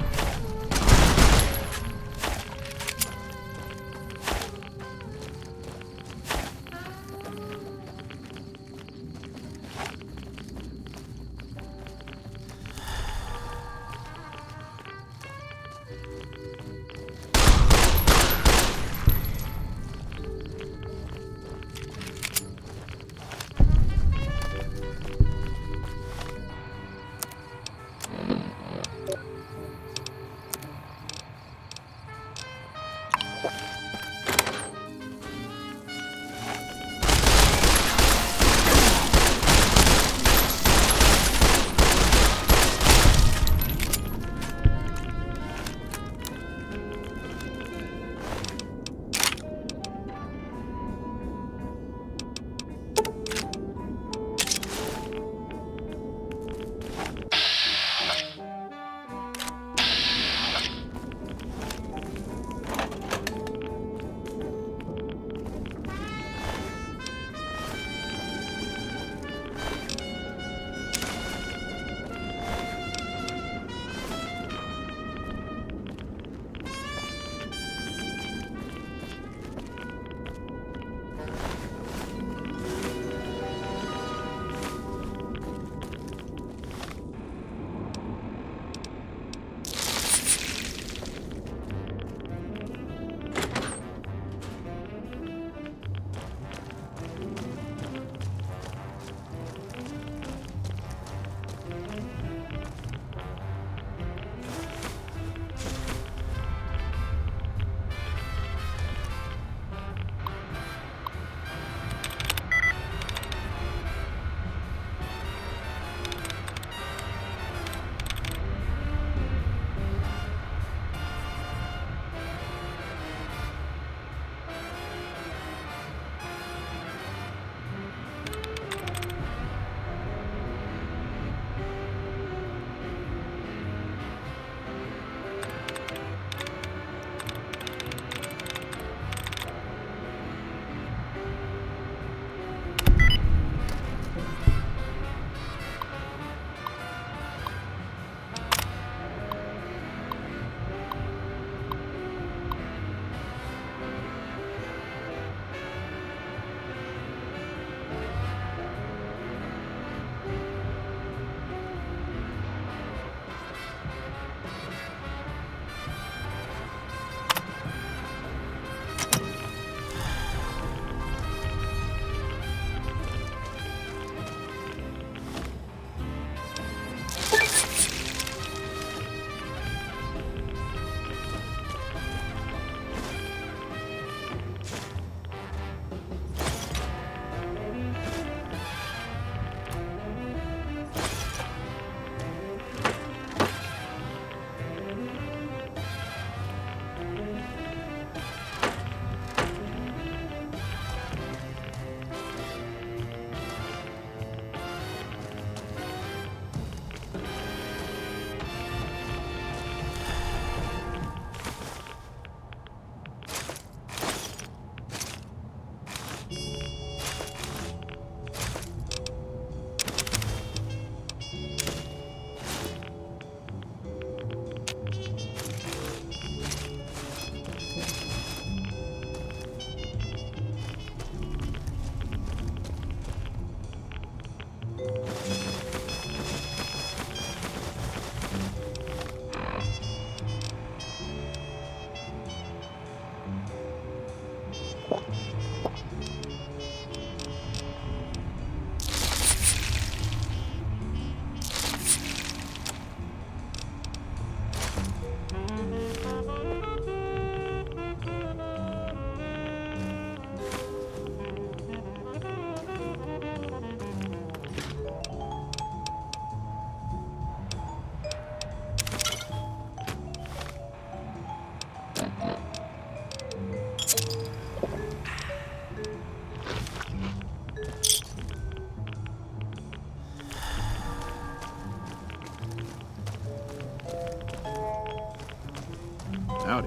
N: Howdy.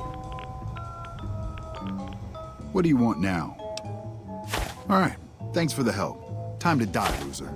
N: What do you want now? All right, thanks for the help. Time to die, loser.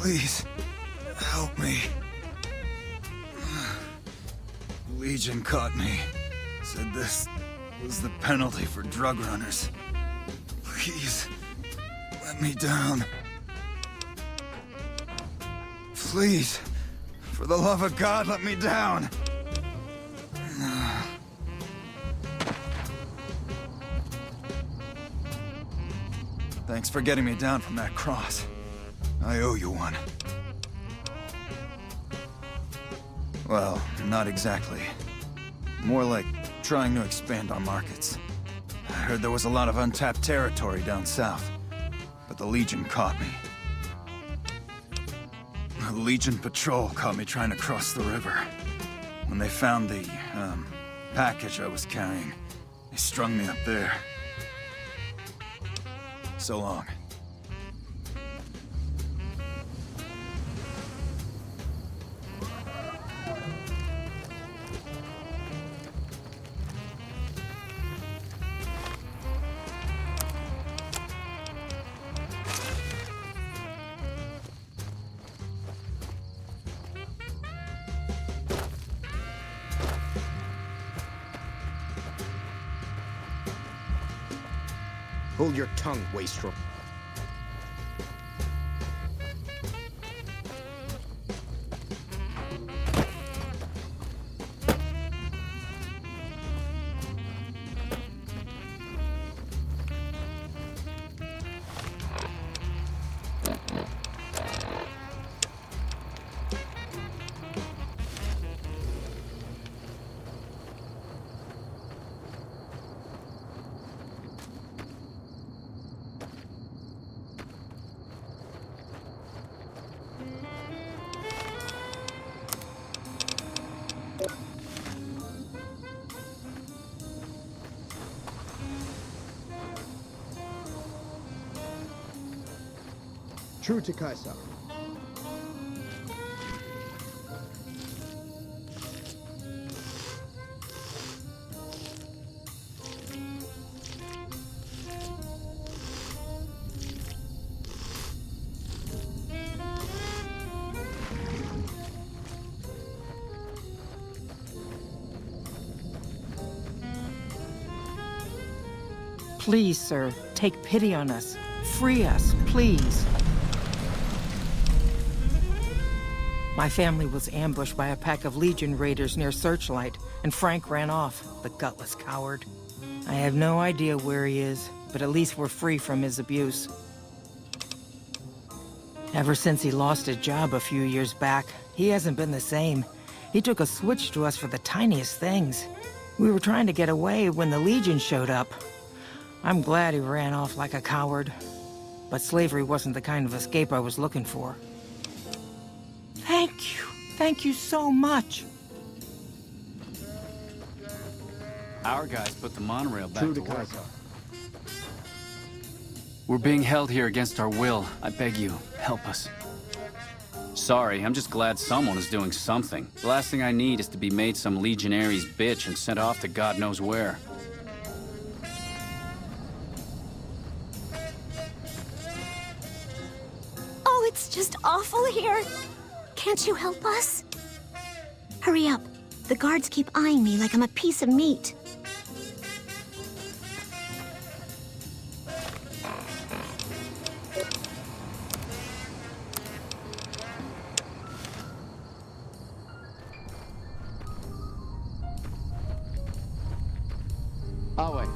L: Please, help me. Legion caught me. Said this was the penalty for drug runners. Please, let me down. Please, for the love of God, let me down. Thanks for getting me down from that cross. I owe you one. Well, not exactly. More like trying to expand our markets. I heard there was a lot of untapped territory down south, but the Legion caught me. The Legion patrol caught me trying to cross the river. When they found the, package I was carrying, they strung me up there. So long.
Q: Hold your tongue, wastrel.
R: True to Caesar.
S: Please, sir, take pity on us. Free us, please. My family was ambushed by a pack of Legion raiders near Searchlight, and Frank ran off, the gutless coward. I have no idea where he is, but at least we're free from his abuse. Ever since he lost his job a few years back, he hasn't been the same. He took a switch to us for the tiniest things. We were trying to get away when the Legion showed up. I'm glad he ran off like a coward, but slavery wasn't the kind of escape I was looking for. Thank you. Thank you so much.
T: Our guys put the monorail back
R: True
T: to
R: to
T: work.
R: Caesar.
T: We're being held here against our will. I beg you, help us. Sorry, I'm just glad someone is doing something. The last thing I need is to be made some legionary's bitch and sent off to God knows where.
I: Oh, it's just awful here. Can't you help us? Hurry up. The guards keep eyeing me like I'm a piece of meat.
R: Our way.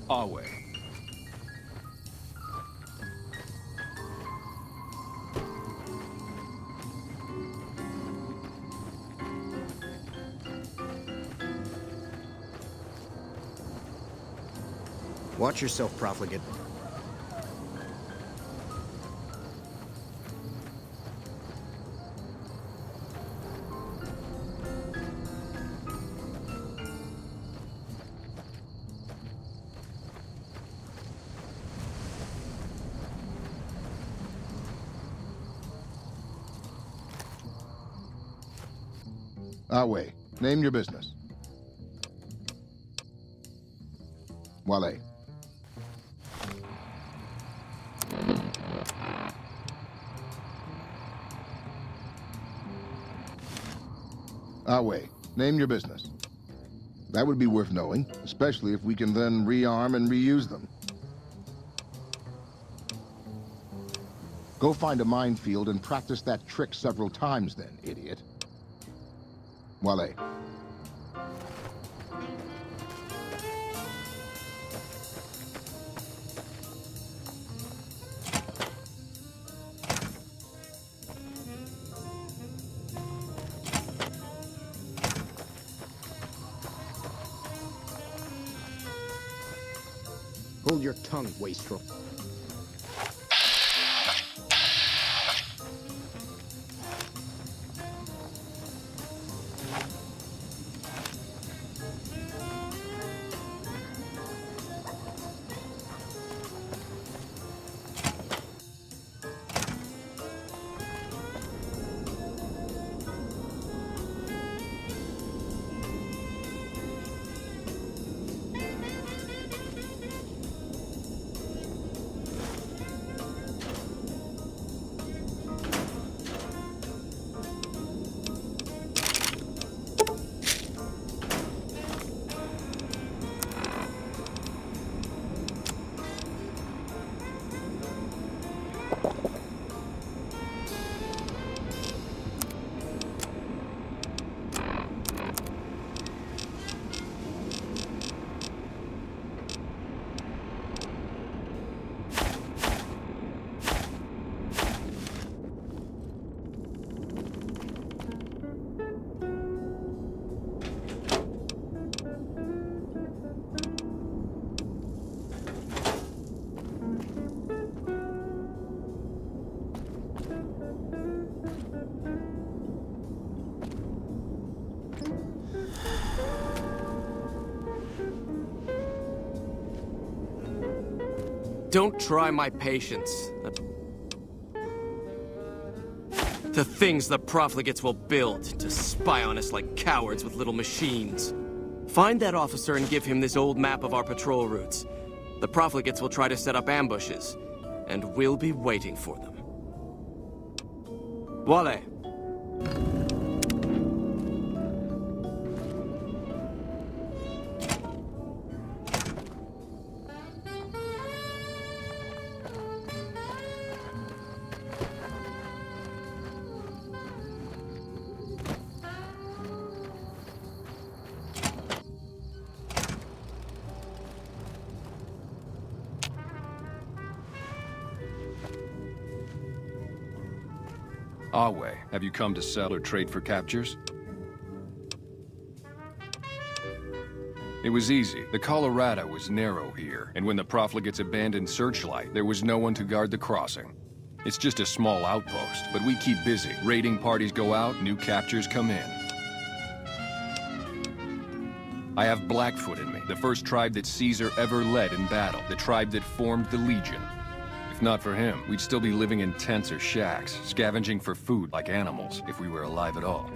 T: Our way.
Q: Watch yourself, profligate.
F: Awe, name your business. Wale. Awe, name your business. That would be worth knowing, especially if we can then rearm and reuse them. Go find a minefield and practice that trick several times then, idiot. Wale.
Q: Hold your tongue, wastrel.
O: Don't try my patience. The things the profligates will build to spy on us like cowards with little machines. Find that officer and give him this old map of our patrol routes. The profligates will try to set up ambushes, and we'll be waiting for them. Wale.
B: Awe, have you come to sell or trade for captures? It was easy. The Colorado was narrow here, and when the profligates abandoned Searchlight, there was no one to guard the crossing. It's just a small outpost, but we keep busy. Raiding parties go out, new captures come in. I have Blackfoot in me, the first tribe that Caesar ever led in battle, the tribe that formed the Legion. If not for him, we'd still be living in tents or shacks, scavenging for food like animals, if we were alive at all.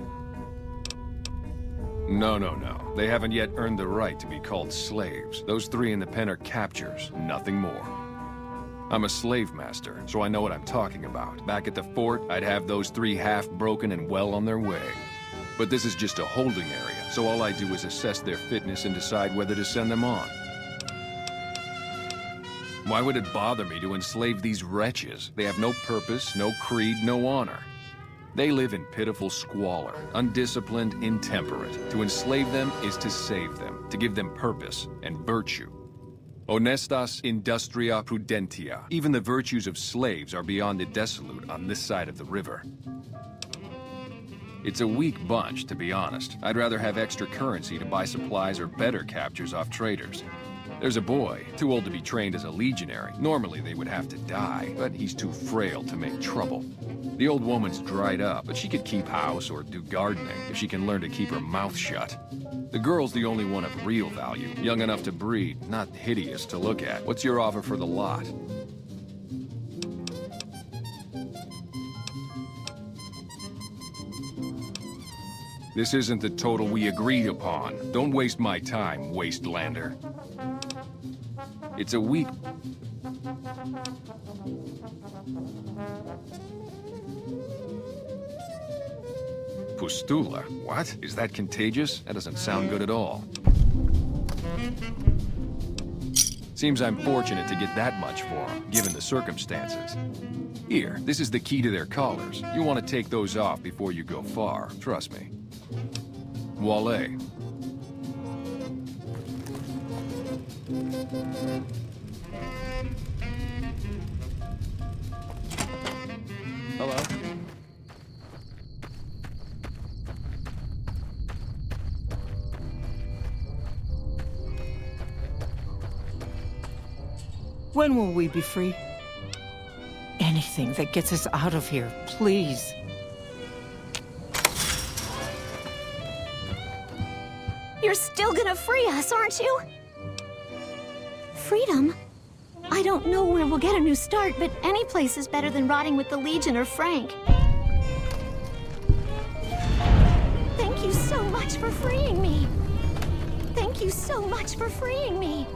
B: No. They haven't yet earned the right to be called slaves. Those three in the pen are captures, nothing more. I'm a slave master, so I know what I'm talking about. Back at the fort, I'd have those three half-broken and well on their way. But this is just a holding area, so all I do is assess their fitness and decide whether to send them on. Why would it bother me to enslave these wretches? They have no purpose, no creed, no honor. They live in pitiful squalor, undisciplined, intemperate. To enslave them is to save them, to give them purpose and virtue. Honestas industria prudentia. Even the virtues of slaves are beyond the dissolute on this side of the river. It's a weak bunch, to be honest. I'd rather have extra currency to buy supplies or better captures off traders. There's a boy, too old to be trained as a legionary. Normally they would have to die, but he's too frail to make trouble. The old woman's dried up, but she could keep house or do gardening if she can learn to keep her mouth shut. The girl's the only one of real value, young enough to breed, not hideous to look at. What's your offer for the lot? This isn't the total we agreed upon. Don't waste my time, Wastelander. It's a weak... Pustula? What? Is that contagious? That doesn't sound good at all. Seems I'm fortunate to get that much for them, given the circumstances. Here, this is the key to their collars. You want to take those off before you go far, trust me. Wale.
O: Hello?
S: When will we be free? Anything that gets us out of here, please.
I: You're still gonna free us, aren't you? Freedom? I don't know where we'll get a new start, but any place is better than rotting with the Legion or Frank. Thank you so much for freeing me. Thank you so much for freeing me.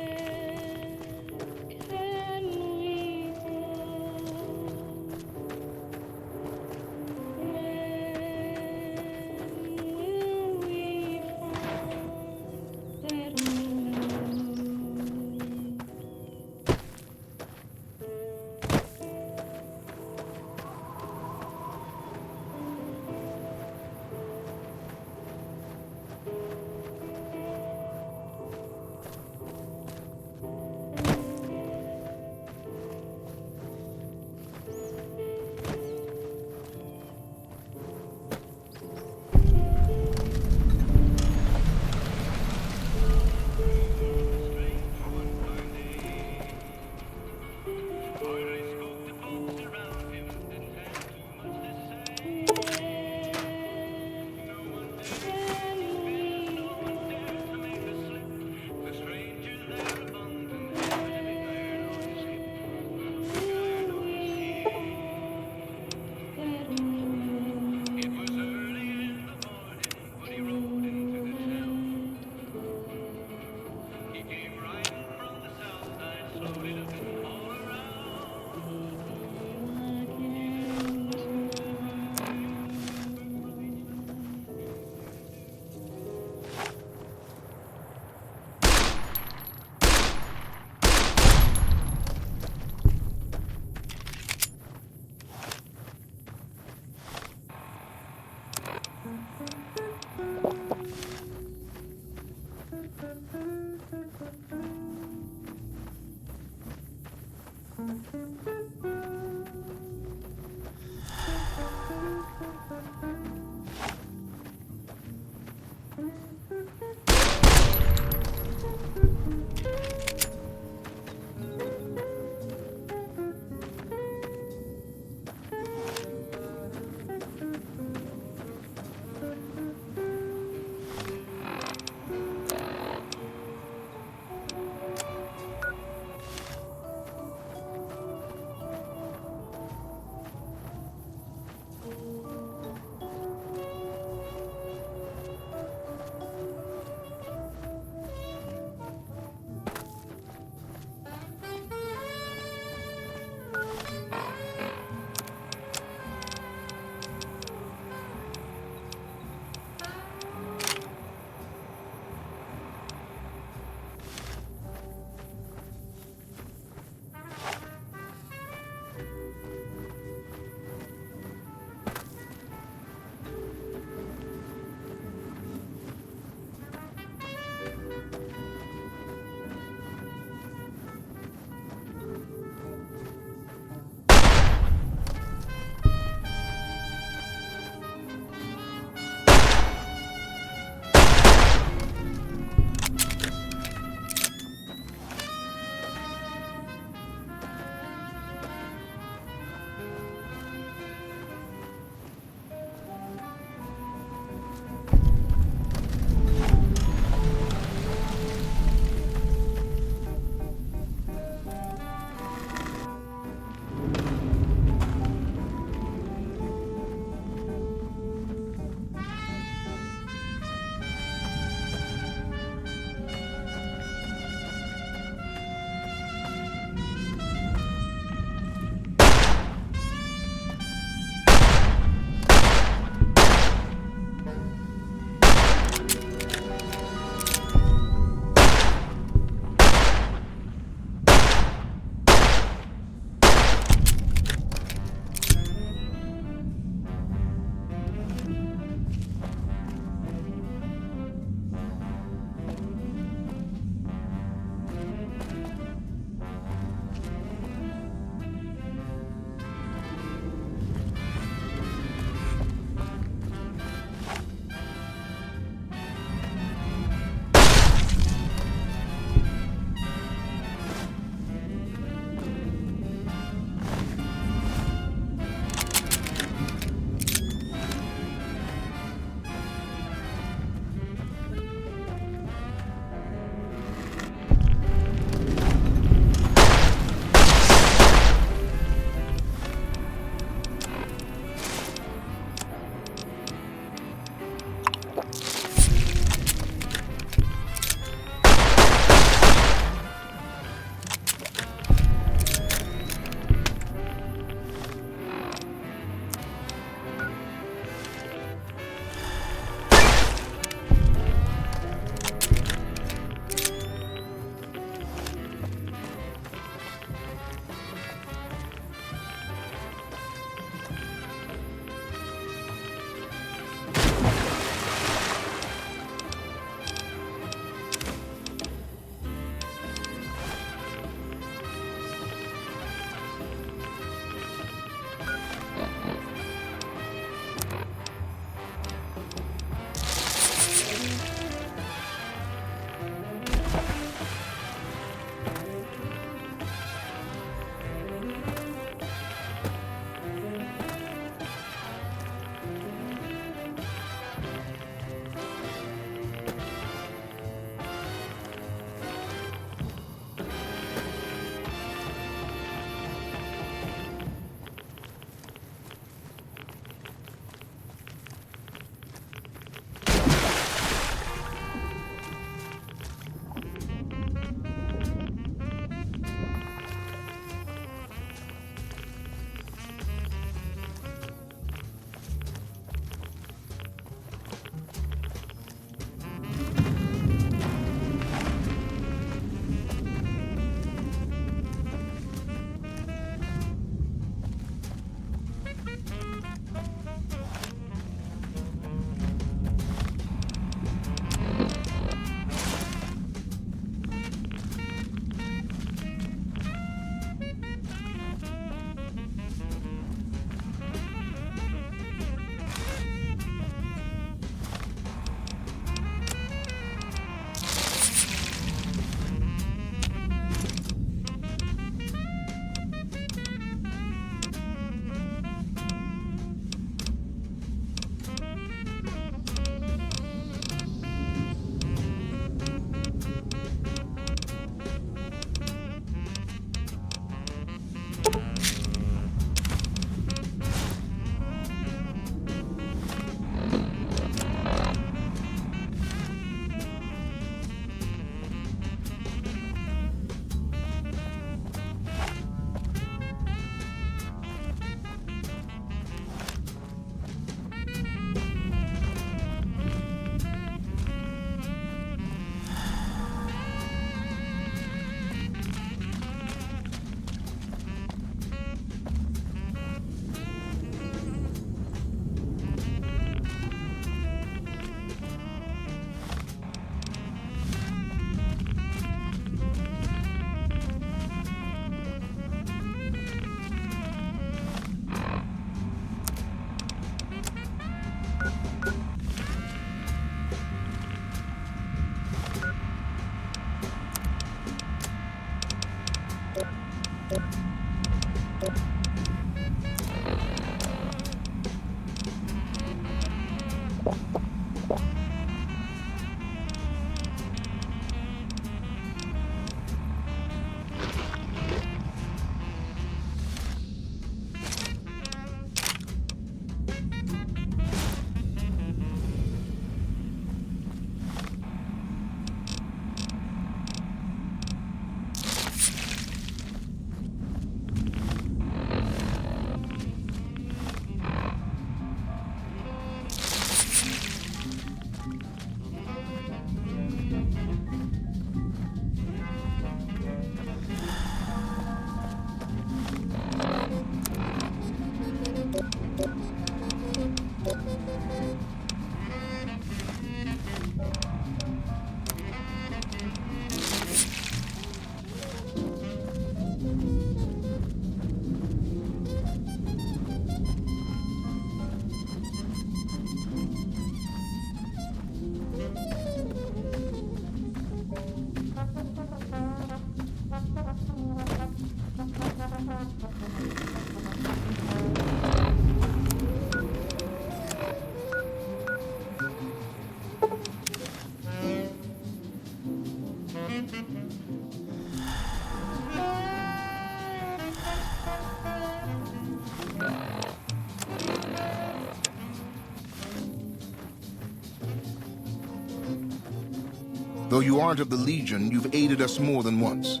F: Though you aren't of the Legion, you've aided us more than once.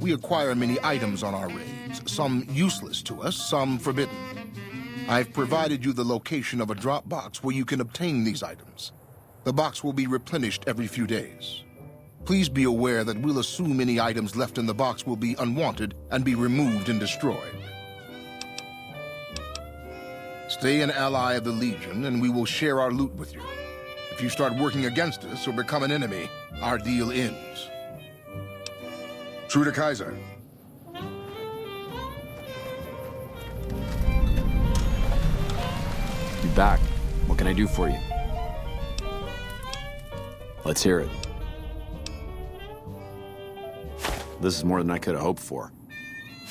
F: We acquire many items on our raids, some useless to us, some forbidden. I've provided you the location of a drop box where you can obtain these items. The box will be replenished every few days. Please be aware that we'll assume any items left in the box will be unwanted and be removed and destroyed. Stay an ally of the Legion, and we will share our loot with you. If you start working against us or become an enemy, our deal ends. True to Kaiser.
H: You back. What can I do for you? Let's hear it. This is more than I could have hoped for.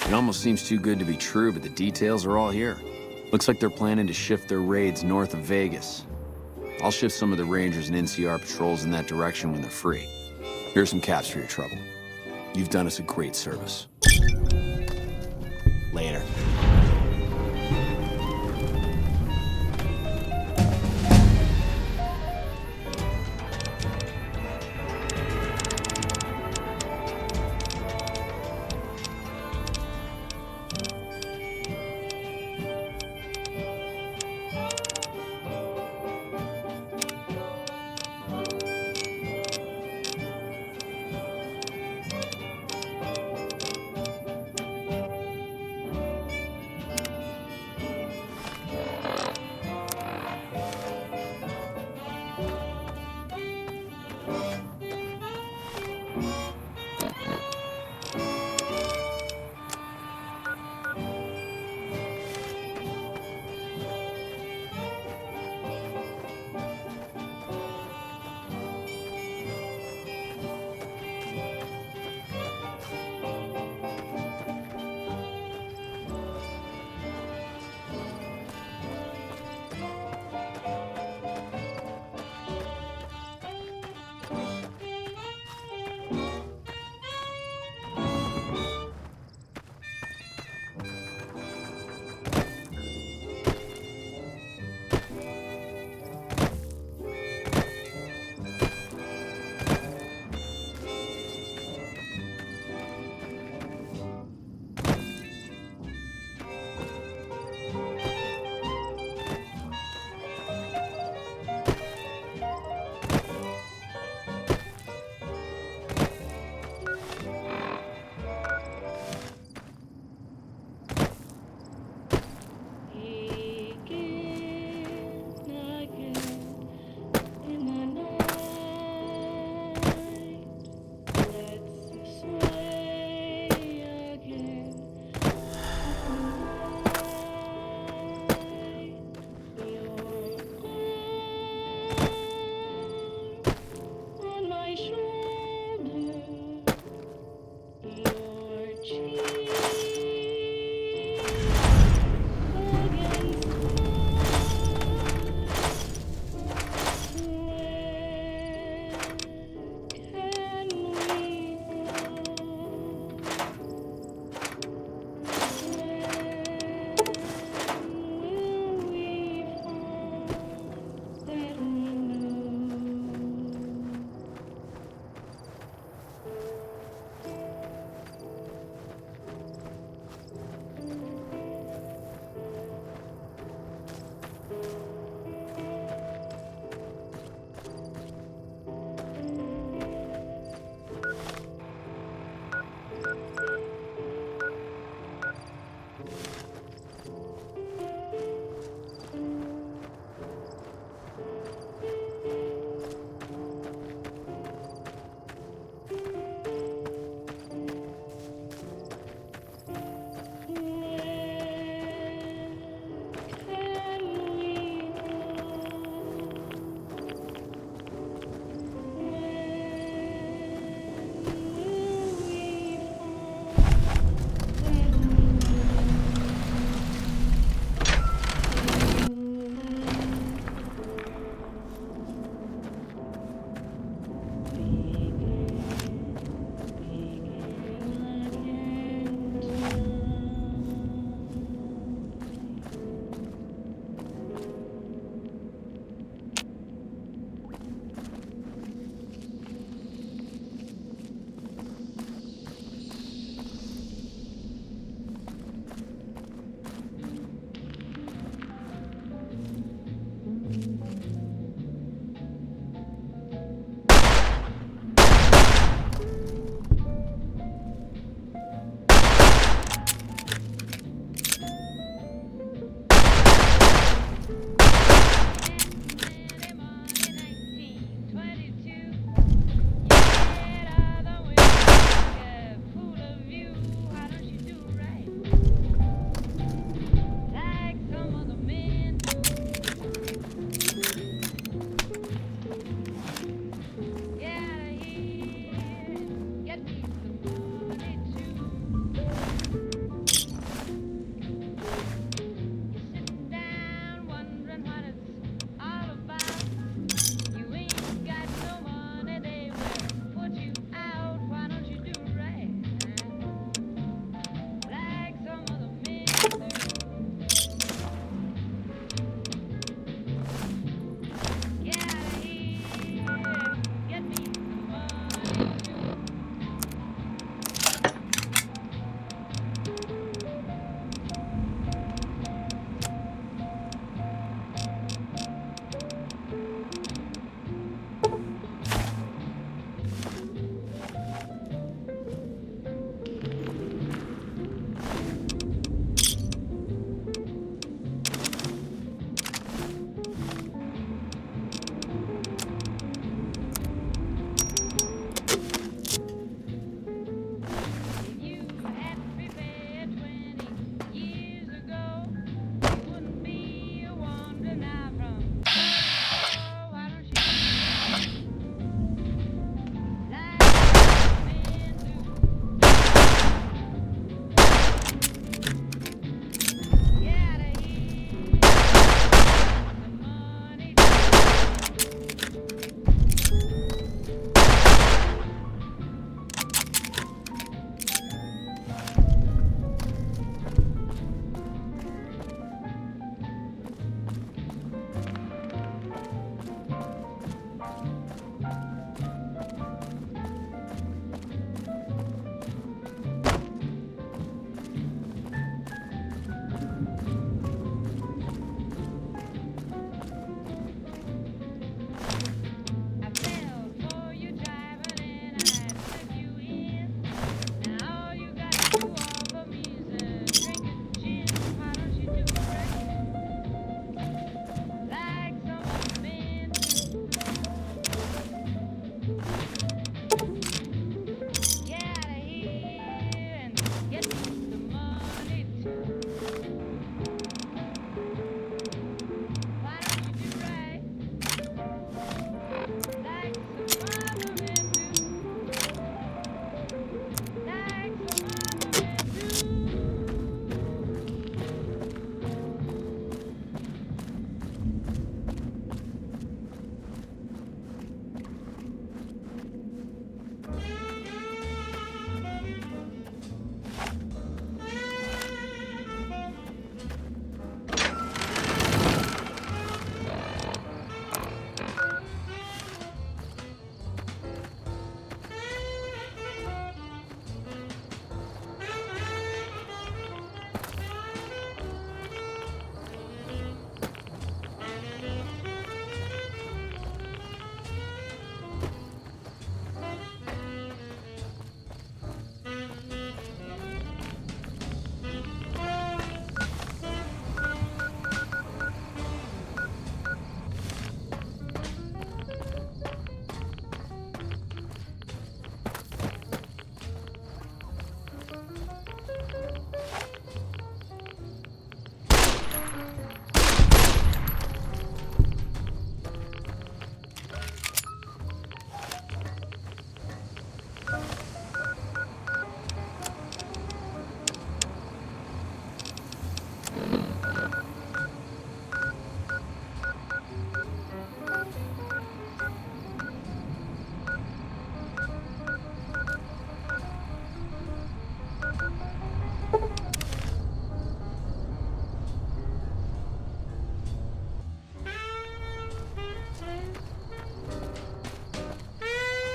H: It almost seems too good to be true, but the details are all here. Looks like they're planning to shift their raids north of Vegas. I'll shift some of the Rangers and NCR patrols in that direction when they're free. Here's some caps for your trouble. You've done us a great service. Later.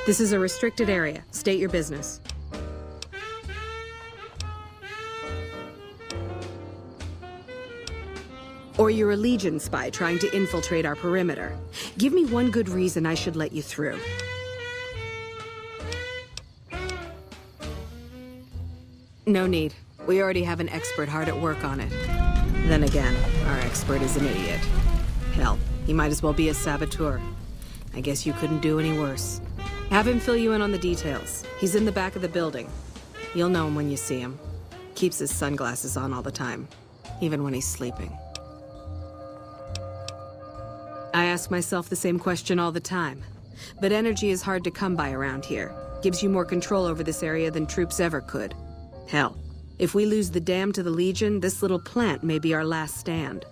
U: This is a restricted area. State your business. Or you're a Legion spy trying to infiltrate our perimeter. Give me one good reason I should let you through. No need. We already have an expert hard at work on it. Then again, Our expert is an idiot. Hell, he might as well be a saboteur. I guess you couldn't do any worse. Have him fill you in on the details. He's in the back of the building. You'll know him when you see him. Keeps his sunglasses on all the time, even when he's sleeping. I ask myself the same question all the time. But energy is hard to come by around here. Gives you more control over this area than troops ever could. Hell, if we lose the dam to the Legion, this little plant may be our last stand.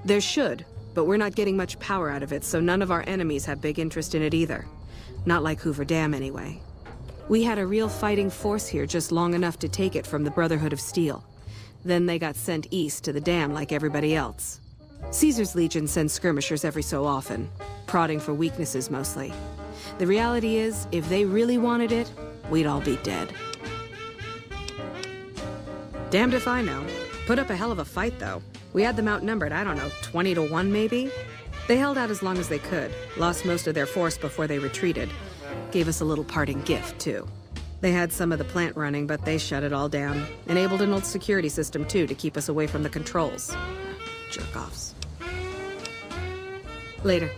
U: There should, but we're not getting much power out of it, so none of our enemies have big interest in it either. Not like Hoover Dam, anyway. We had a real fighting force here just long enough to take it from the Brotherhood of Steel. Then they got sent east to the dam like everybody else. Caesar's Legion sends skirmishers every so often, prodding for weaknesses mostly. The reality is, if they really wanted it, we'd all be dead. Damned if I know. Put up a hell of a fight, though. We had them outnumbered, I don't know, 20 to 1 maybe? They held out as long as they could, lost most of their force before they retreated. Gave us a little parting gift, too. They had some of the plant running, but they shut it all down. Enabled an old security system, too, to keep us away from the controls. Jerk-offs. Later.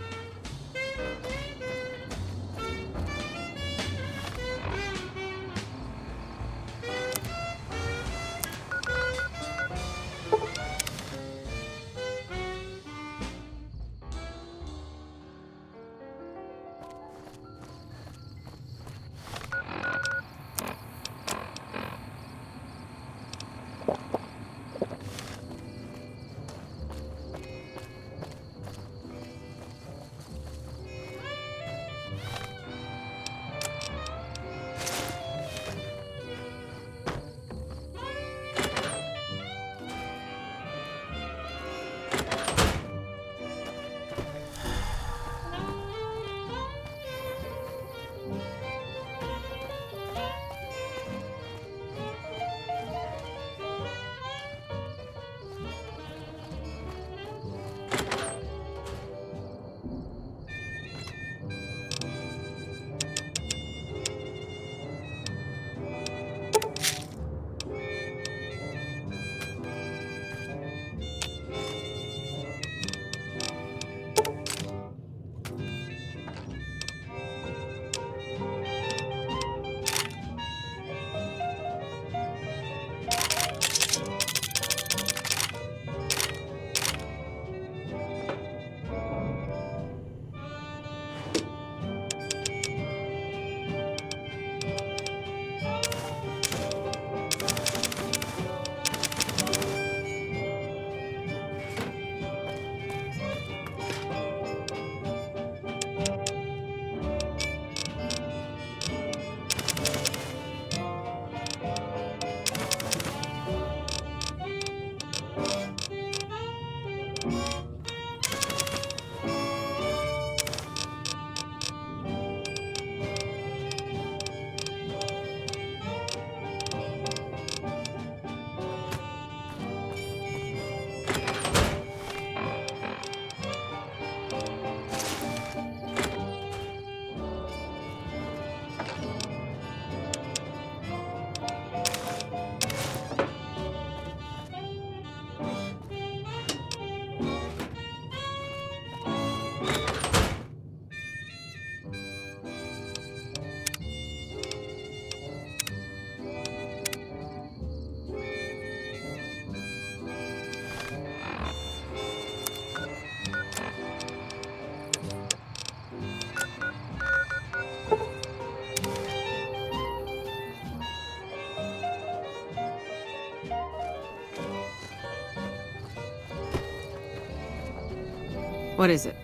U: What is it?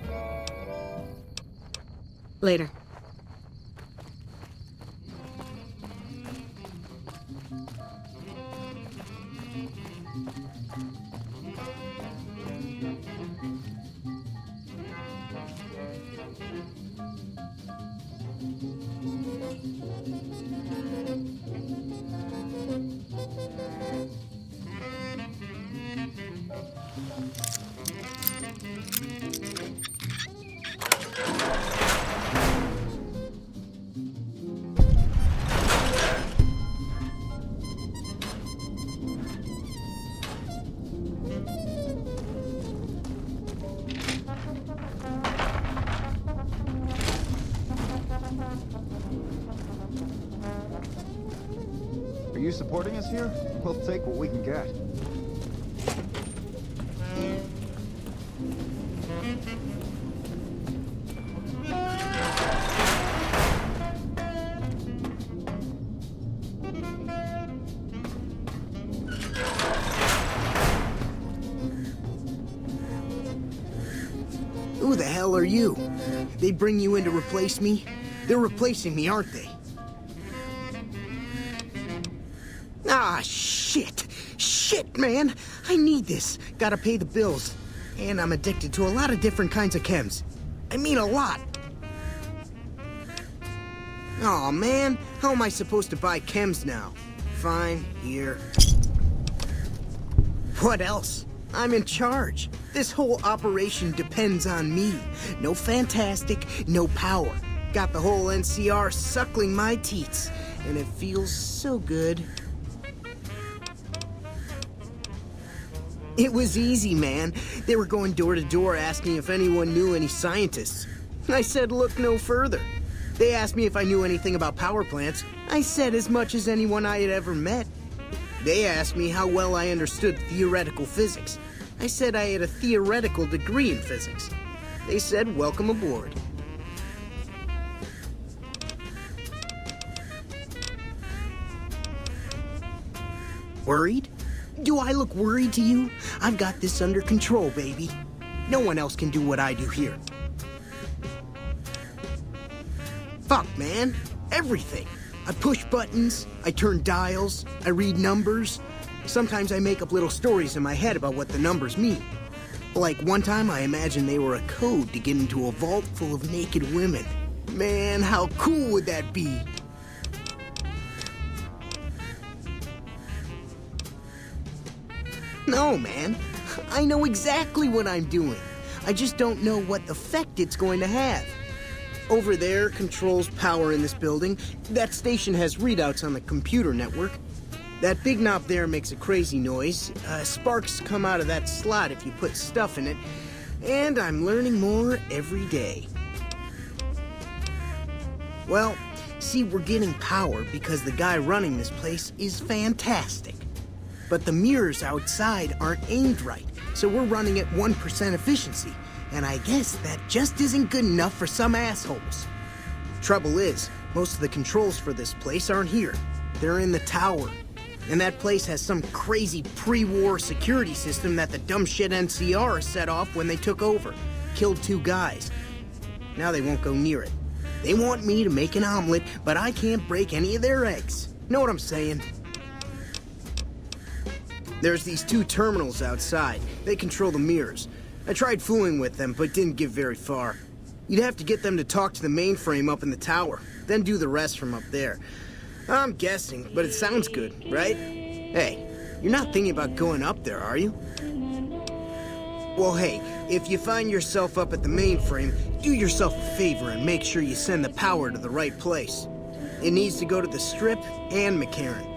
U: Later.
R: you supporting us here? We'll take what we can get.
Q: Who the hell are you? They bring you in to replace me? They're replacing me, aren't they? Ah, shit. Shit, man. I need this. Gotta pay the bills. And I'm addicted to a lot of different kinds of chems. I mean a lot. Aw, man. How am I supposed to buy chems now? Fine, here. What else? I'm in charge. This whole operation depends on me. No fantastic, no power. Got the whole NCR suckling my teats, and it feels so good. It was easy, man. They were going door to door asking if anyone knew any scientists. I said look no further. They asked me if I knew anything about power plants. I said as much as anyone I had ever met. They asked me how well I understood theoretical physics. I said I had a theoretical degree in physics. They said welcome aboard. Worried? Do I look worried to you? I've got this under control, baby. No one else can do what I do here. Fuck, man. Everything. I push buttons, I turn dials, I read numbers. Sometimes I make up little stories in my head about what the numbers mean. Like one time I imagined they were a code to get into a vault full of naked women. Man, how cool would that be? No, man. I know exactly what I'm doing. I just don't know what effect it's going to have. Over there controls power in this building. That station has readouts on the computer network. That big knob there makes a crazy noise. Sparks come out of that slot if you put stuff in it. And I'm learning more every day. Well, see, we're getting power because the guy running this place is fantastic. But the mirrors outside aren't aimed right, so we're running at 1% efficiency. And I guess that just isn't good enough for some assholes. Trouble is, most of the controls for this place aren't here. They're in the tower. And that place has some crazy pre-war security system that the dumb shit NCR set off when they took over. Killed 2 guys. Now they won't go near it. They want me to make an omelet, but I can't break any of their eggs. Know what I'm saying? There's these 2 terminals outside. They control the mirrors. I tried fooling with them, but didn't get very far. You'd have to get them to talk to the mainframe up in the tower, then do the rest from up there. I'm guessing, but it sounds good, right? Hey, you're not thinking about going up there, are you? Well, hey, if you find yourself up at the mainframe, do yourself a favor and make sure you send the power to the right place. It needs to go to the Strip and McCarran.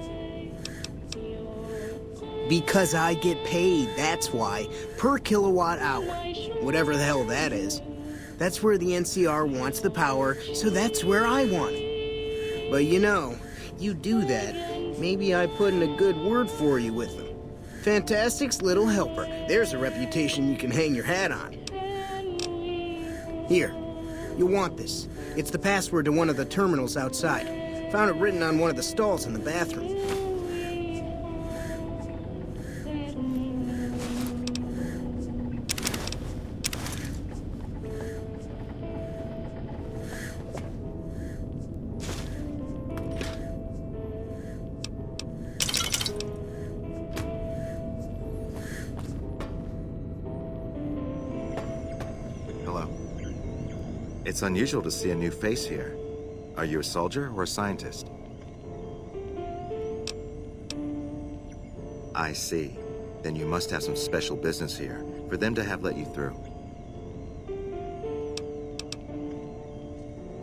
Q: Because I get paid, that's why. Per kilowatt hour. Whatever the hell that is. That's where the NCR wants the power, so that's where I want it. But you know, you do that, maybe I put in a good word for you with them. Fantastic's little helper. There's a reputation you can hang your hat on. Here, you'll want this. It's the password to one of the terminals outside. Found it written on one of the stalls in the bathroom.
J: It's unusual to see a new face here. Are you a soldier or a scientist? I see. Then you must have some special business here for them to have let you through.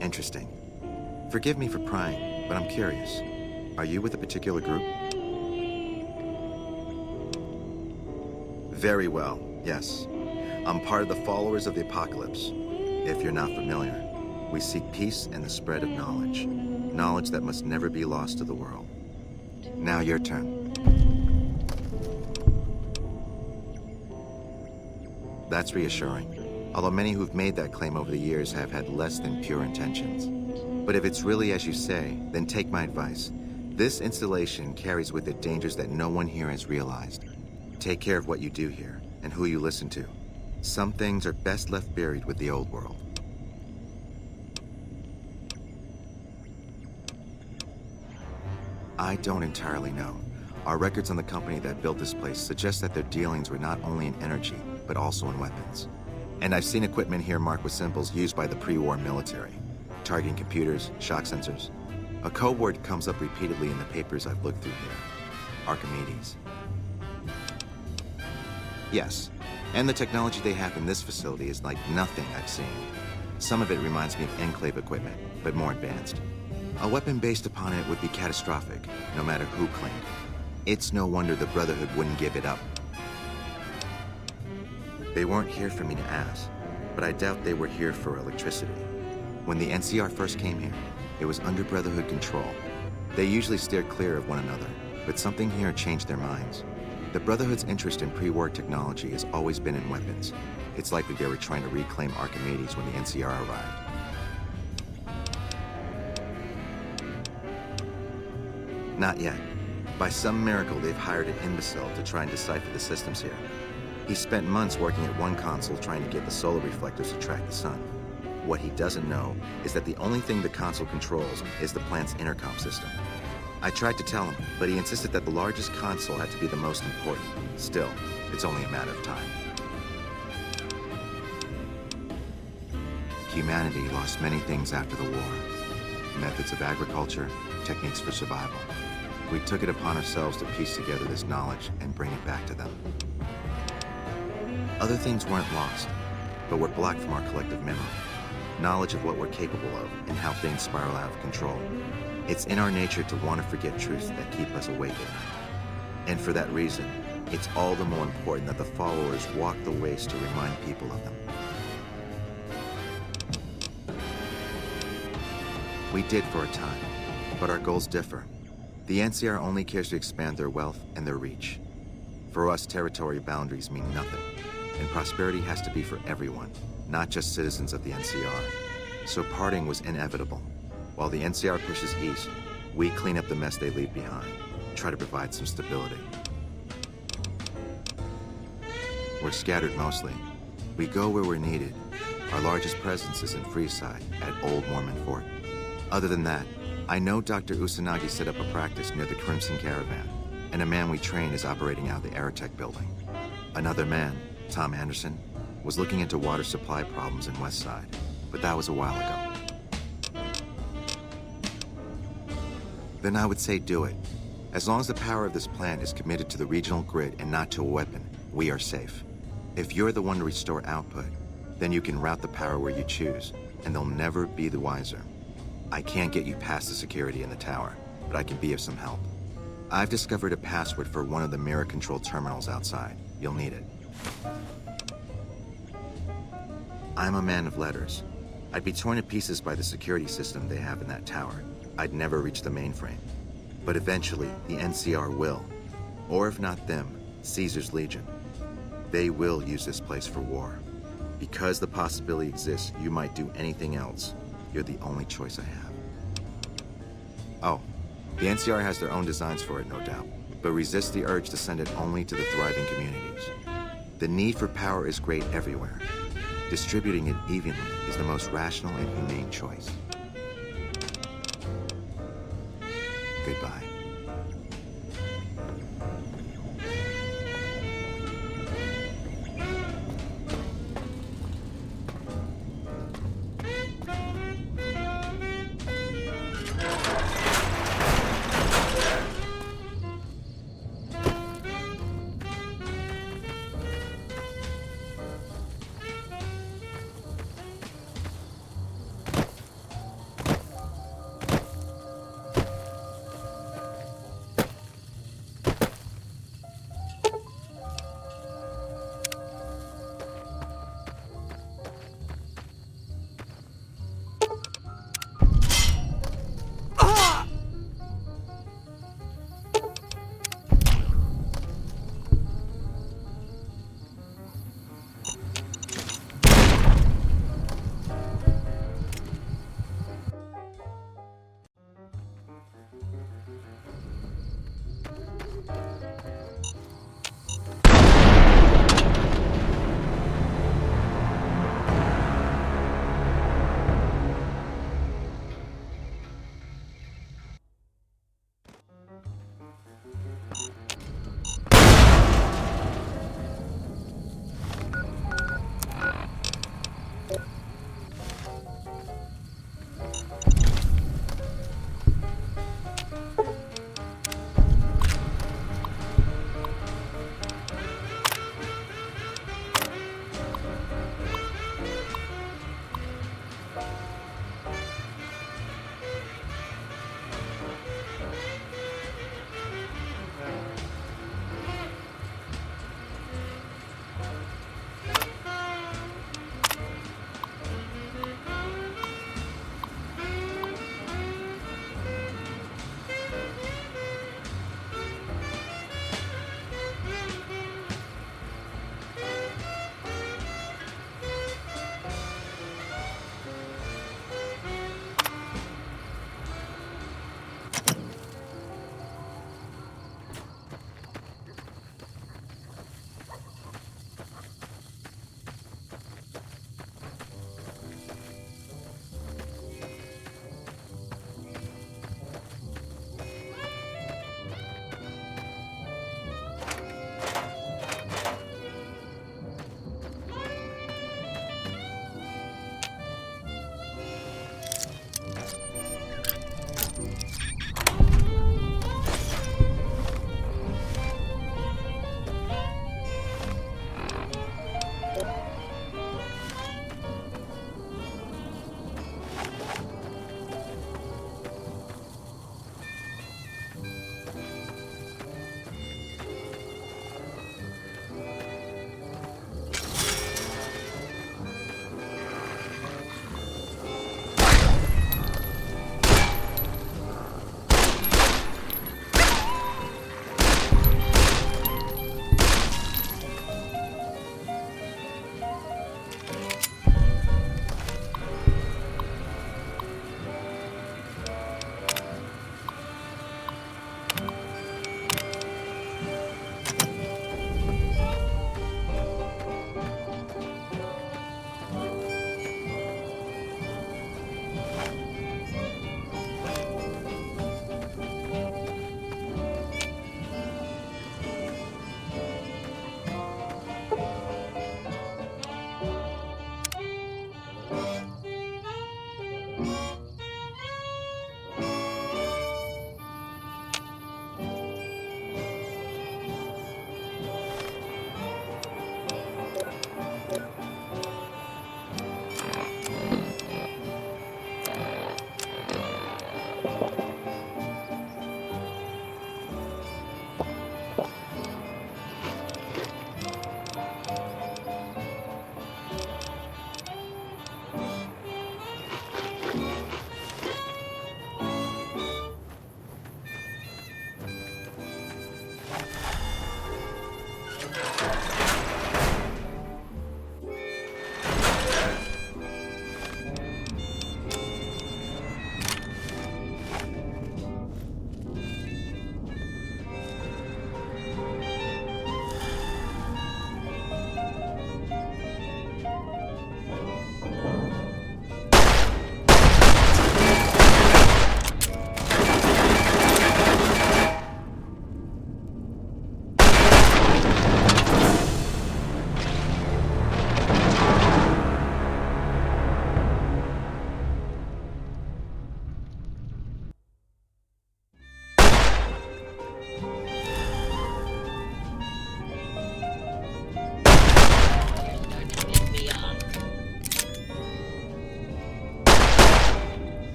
J: Interesting. Forgive me for prying, but I'm curious. Are you with a particular group? Very well, yes. I'm part of the Followers of the Apocalypse. If you're not familiar, we seek peace and the spread of knowledge. Knowledge that must never be lost to the world. Now your turn. That's reassuring. Although many who've made that claim over the years have had less than pure intentions. But if it's really as you say, then take my advice. This installation carries with it dangers that no one here has realized. Take care of what you do here, and who you listen to. Some things are best left buried with the old world. I don't entirely know. Our records on the company that built this place suggest that their dealings were not only in energy, but also in weapons. And I've seen equipment here marked with symbols used by the pre-war military. Targeting computers, shock sensors. A code word comes up repeatedly in the papers I've looked through here. Archimedes. Yes, and the technology they have in this facility is like nothing I've seen. Some of it reminds me of Enclave equipment, but more advanced. A weapon based upon it would be catastrophic, no matter who claimed it. It's no wonder the Brotherhood wouldn't give it up. They weren't here for me to ask, but I doubt they were here for electricity. When the NCR first came here, it was under Brotherhood control. They usually steered clear of one another, but something here changed their minds. The Brotherhood's interest in pre-war technology has always been in weapons. It's likely they were trying to reclaim Archimedes when the NCR arrived. Not yet. By some miracle, they've hired an imbecile to try and decipher the systems here. He spent months working at one console trying to get the solar reflectors to track the sun. What he doesn't know is that the only thing the console controls is the plant's intercom system. I tried to tell him, but he insisted that the largest console had to be the most important. Still, it's only a matter of time. Humanity lost many things after the war. Methods of agriculture, techniques for survival. We took it upon ourselves to piece together this knowledge and bring it back to them. Other things weren't lost, but were blocked from our collective memory. Knowledge of what we're capable of and how things spiral out of control. It's in our nature to want to forget truths that keep us awake at night. And for that reason, it's all the more important that the followers walk the ways to remind people of them. We did for a time, but our goals differ. The NCR only cares to expand their wealth and their reach. For us, territory boundaries mean nothing. And prosperity has to be for everyone, not just citizens of the NCR. So parting was inevitable. While the NCR pushes east, we clean up the mess they leave behind, try to provide some stability. We're scattered mostly. We go where we're needed. Our largest presence is in Freeside, at Old Mormon Fort. Other than that, I know Dr. Usanagi set up a practice near the Crimson Caravan, and a man we train is operating out of the Aerotech building. Another man, Tom Anderson, was looking into water supply problems in Westside, but that was a while ago. Then I would say do it. As long as the power of this plant is committed to the regional grid and not to a weapon, we are safe. If you're the one to restore output, then you can route the power where you choose, and they'll never be the wiser. I can't get you past the security in the tower, but I can be of some help. I've discovered a password for one of the mirror control terminals outside. You'll need it. I'm a man of letters. I'd be torn to pieces by the security system they have in that tower. I'd never reach the mainframe. But eventually, the NCR will. Or if not them, Caesar's Legion. They will use this place for war. Because the possibility exists you might do anything else, you're the only choice I have. Oh, the NCR has their own designs for it, no doubt, but resist the urge to send it only to the thriving communities. The need for power is great everywhere. Distributing it evenly is the most rational and humane choice. Goodbye.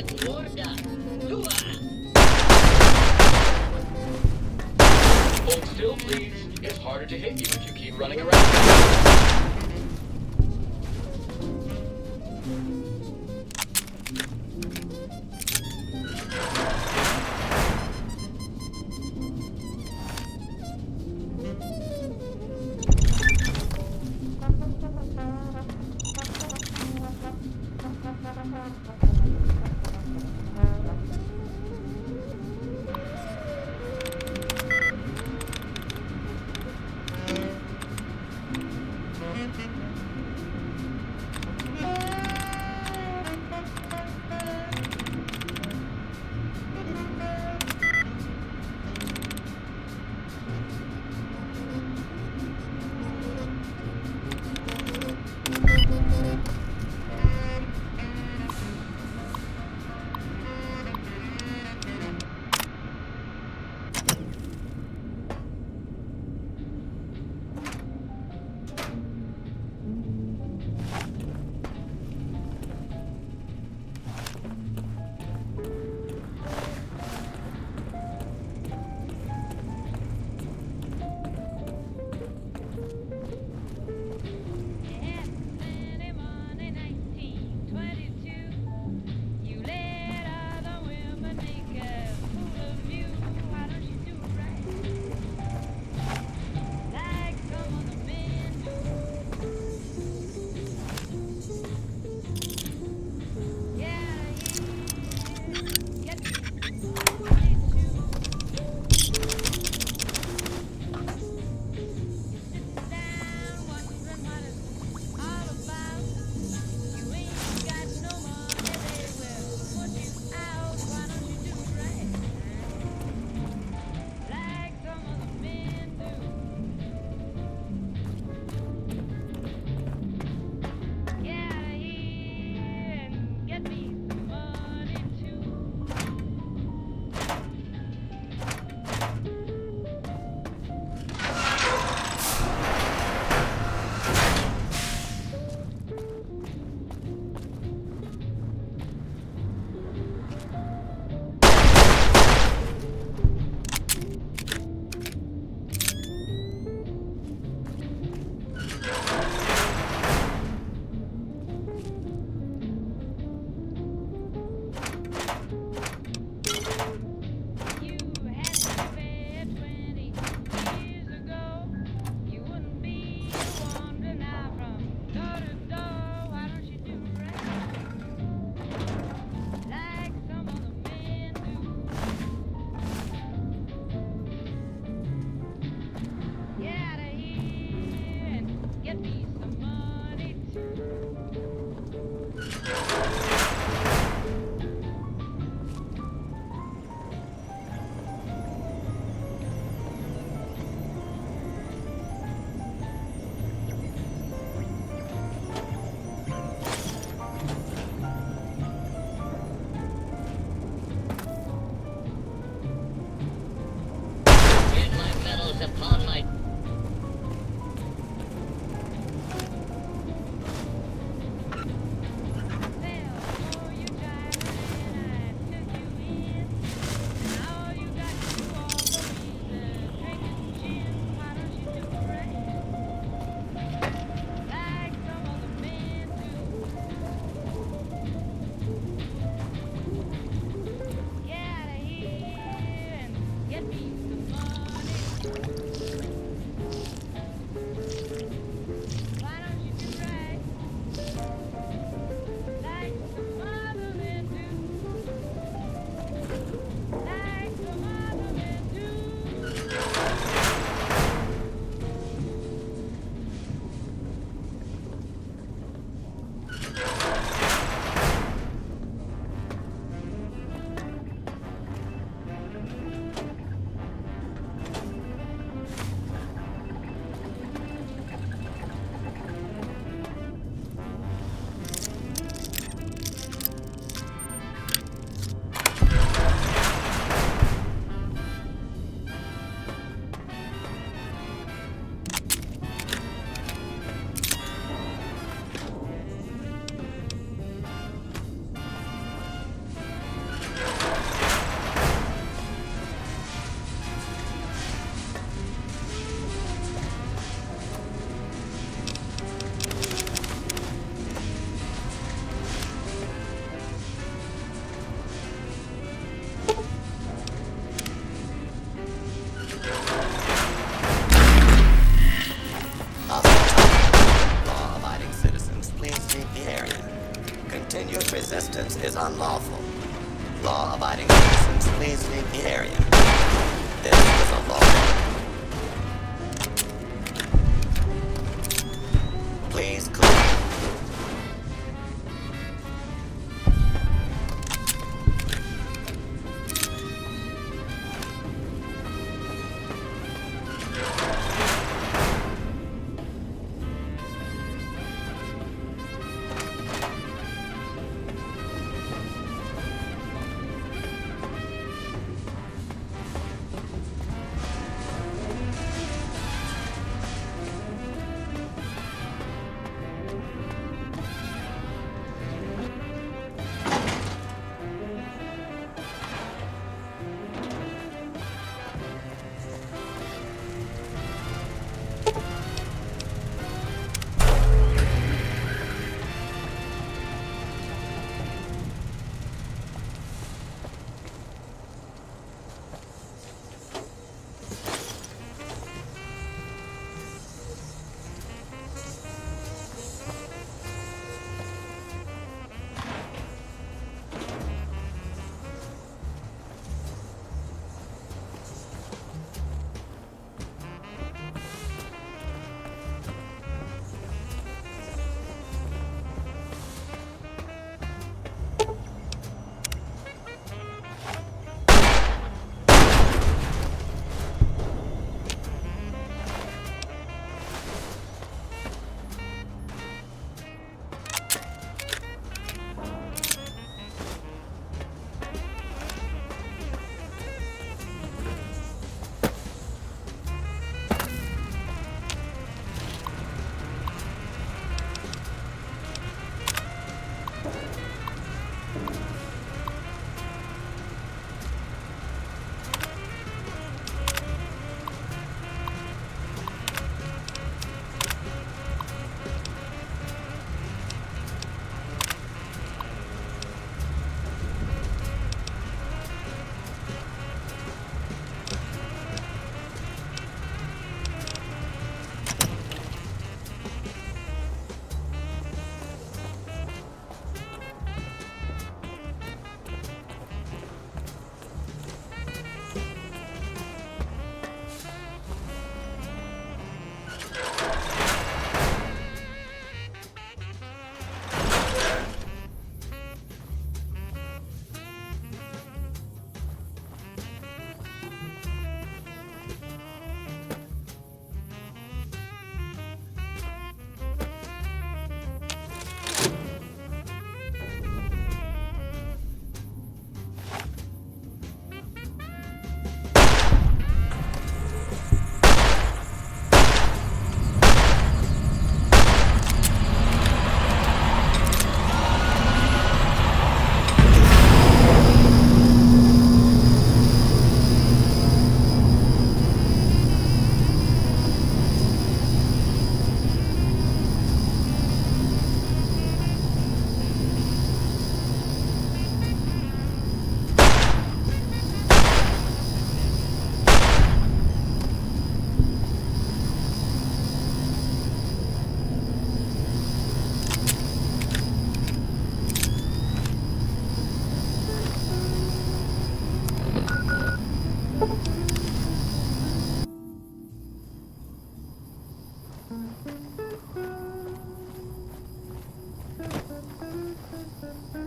K: getting warmed up. Hold still, please. It's harder to hit you if you keep running around.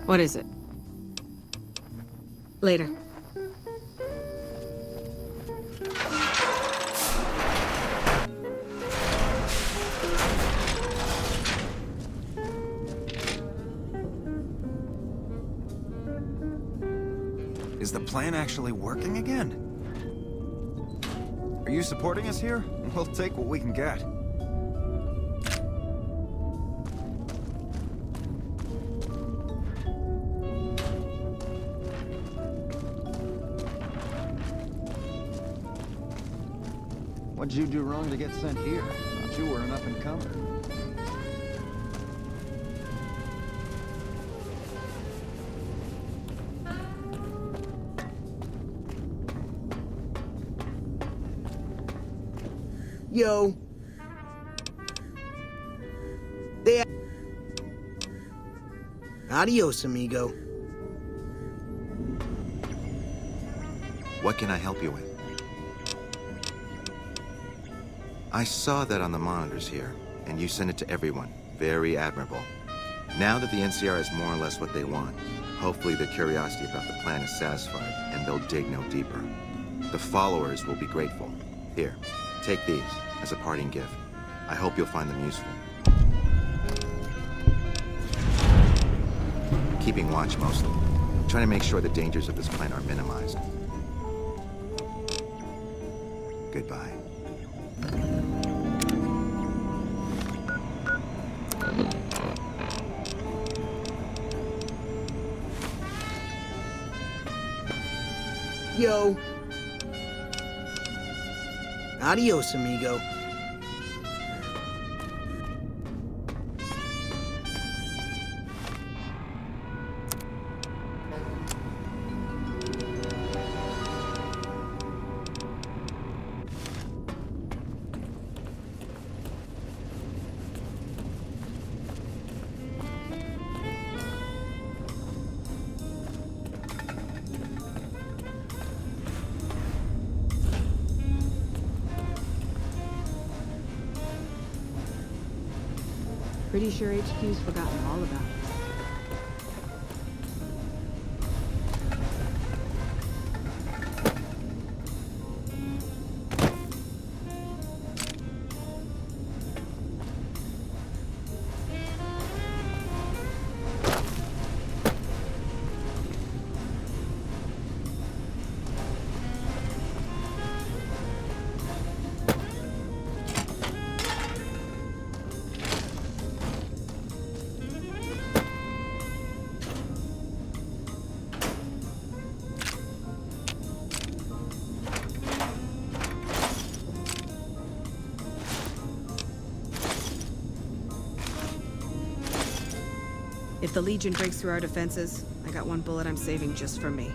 U: What is it? Later.
L: Is the plan actually working again? Are you supporting us here? We'll take what we can get.
R: What'd you do wrong to get sent here? Thought you were an up-and-comer.
Q: Yo. Adios, amigo.
J: What can I help you with? I saw that on the monitors here, and you sent it to everyone. Very admirable. Now that the NCR is more or less what they want, hopefully their curiosity about the plan is satisfied, and they'll dig no deeper. The followers will be grateful. Here, take these as a parting gift. I hope you'll find them useful. Keeping watch mostly. Trying to make sure the dangers of this plan are minimized. Goodbye.
Q: Yo. Adios, amigo.
U: Pretty sure HQ's forgotten all about it. If the Legion breaks through our defenses, I got one bullet I'm saving just for me.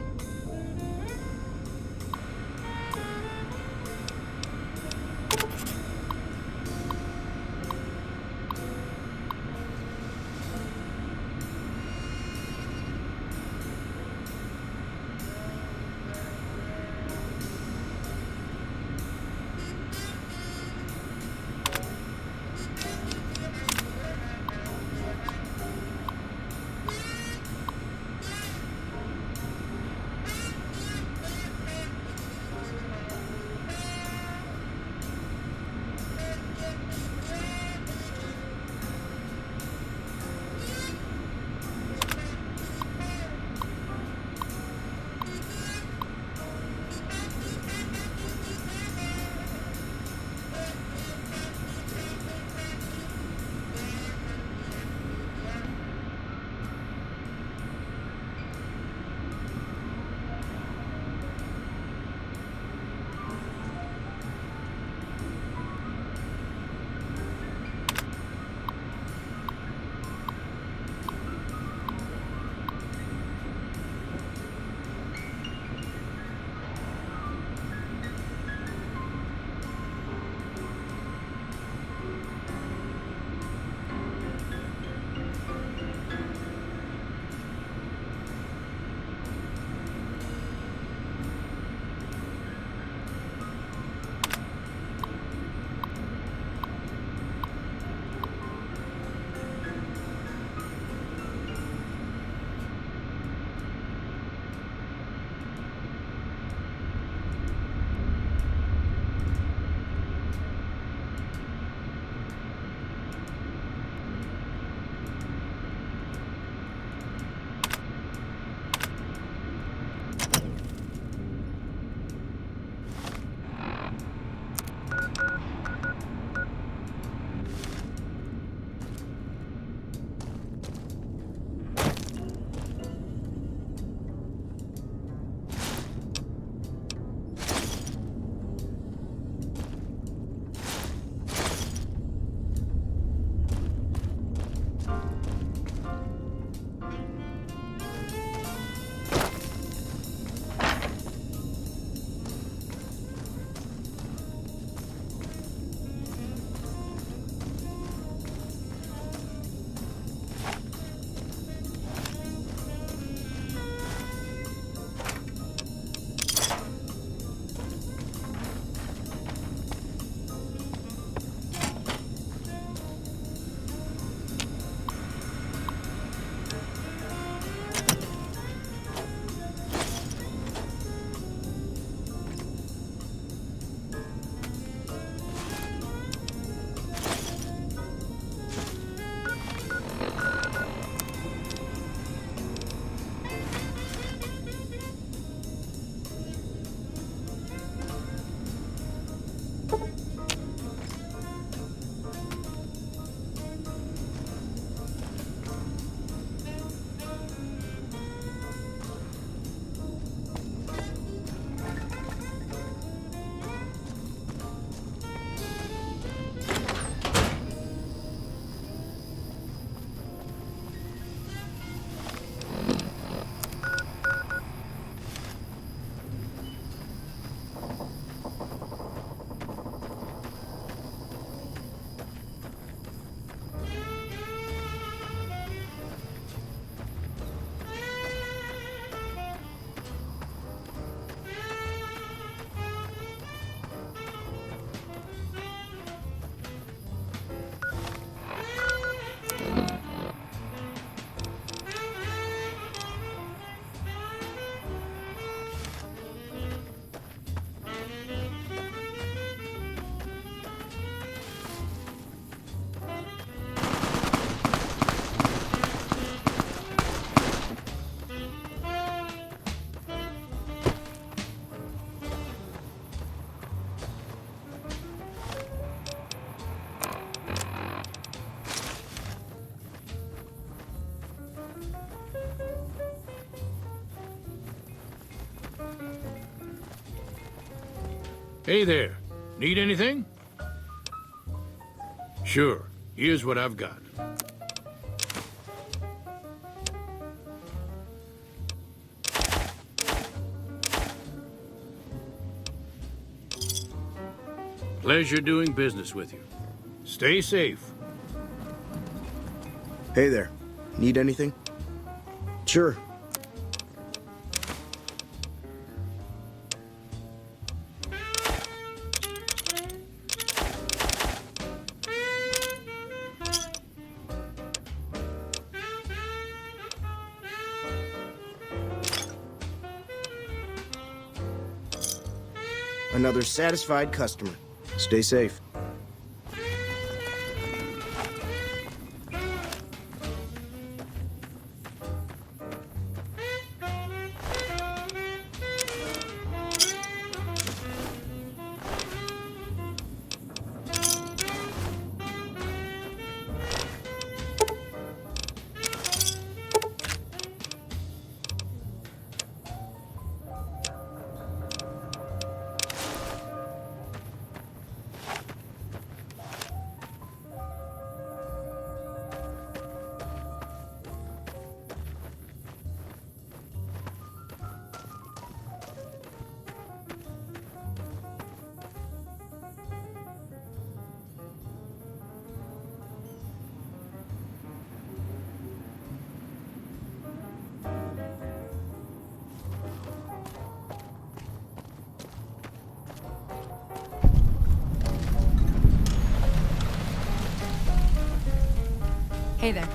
A: Hey there. Need anything? Sure. Here's what I've got. Pleasure doing business with you. Stay safe.
V: Hey there. Need anything? Sure. Another satisfied customer. Stay safe.
M: Hey there.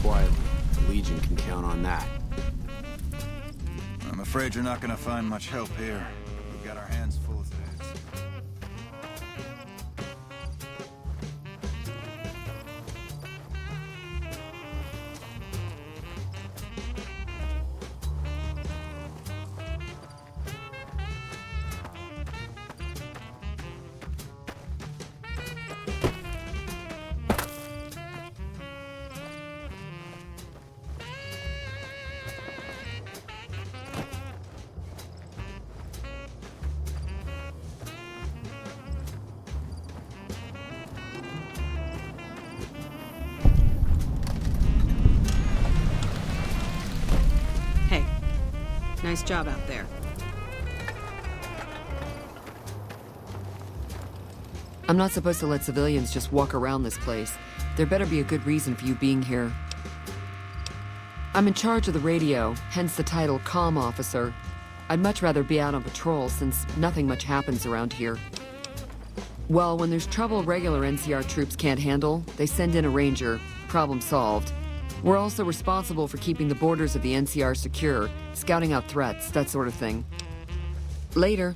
H: quietly. The Legion can count on that.
L: I'm afraid you're not gonna find much help here. We've got our hands full as it is.
U: Hey, nice job out there.
G: I'm not supposed to let civilians just walk around this place. There better be a good reason for you being here. I'm in charge of the radio, hence the title Comm Officer. I'd much rather be out on patrol since nothing much happens around here. Well, when there's trouble regular NCR troops can't handle, they send in a ranger. Problem solved. We're also responsible for keeping the borders of the NCR secure, scouting out threats, that sort of thing. Later.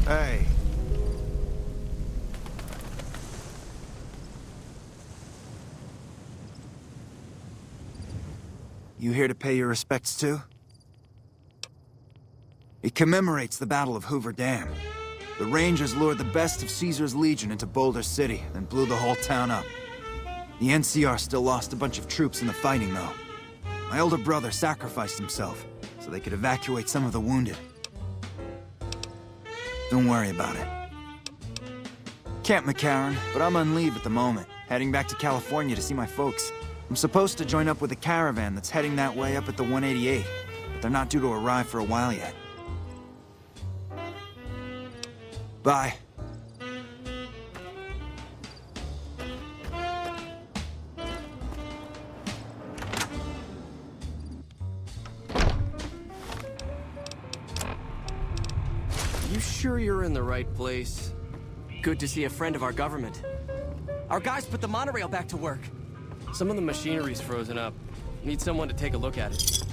L: Hey. You here to pay your respects too? It commemorates the Battle of Hoover Dam. The Rangers lured the best of Caesar's Legion into Boulder City, then blew the whole town up. The NCR still lost a bunch of troops in the fighting, though. My older brother sacrificed himself, so they could evacuate some of the wounded. Don't worry about it. Camp McCarran, but I'm on leave at the moment, heading back to California to see my folks. I'm supposed to join up with a caravan that's heading that way up at the 188, but they're not due to arrive for a while yet. Bye.
O: You sure you're in the right place? Good to see a friend of our government. Our guys put the monorail back to work. Some of the machinery's frozen up. Need someone to take a look at it.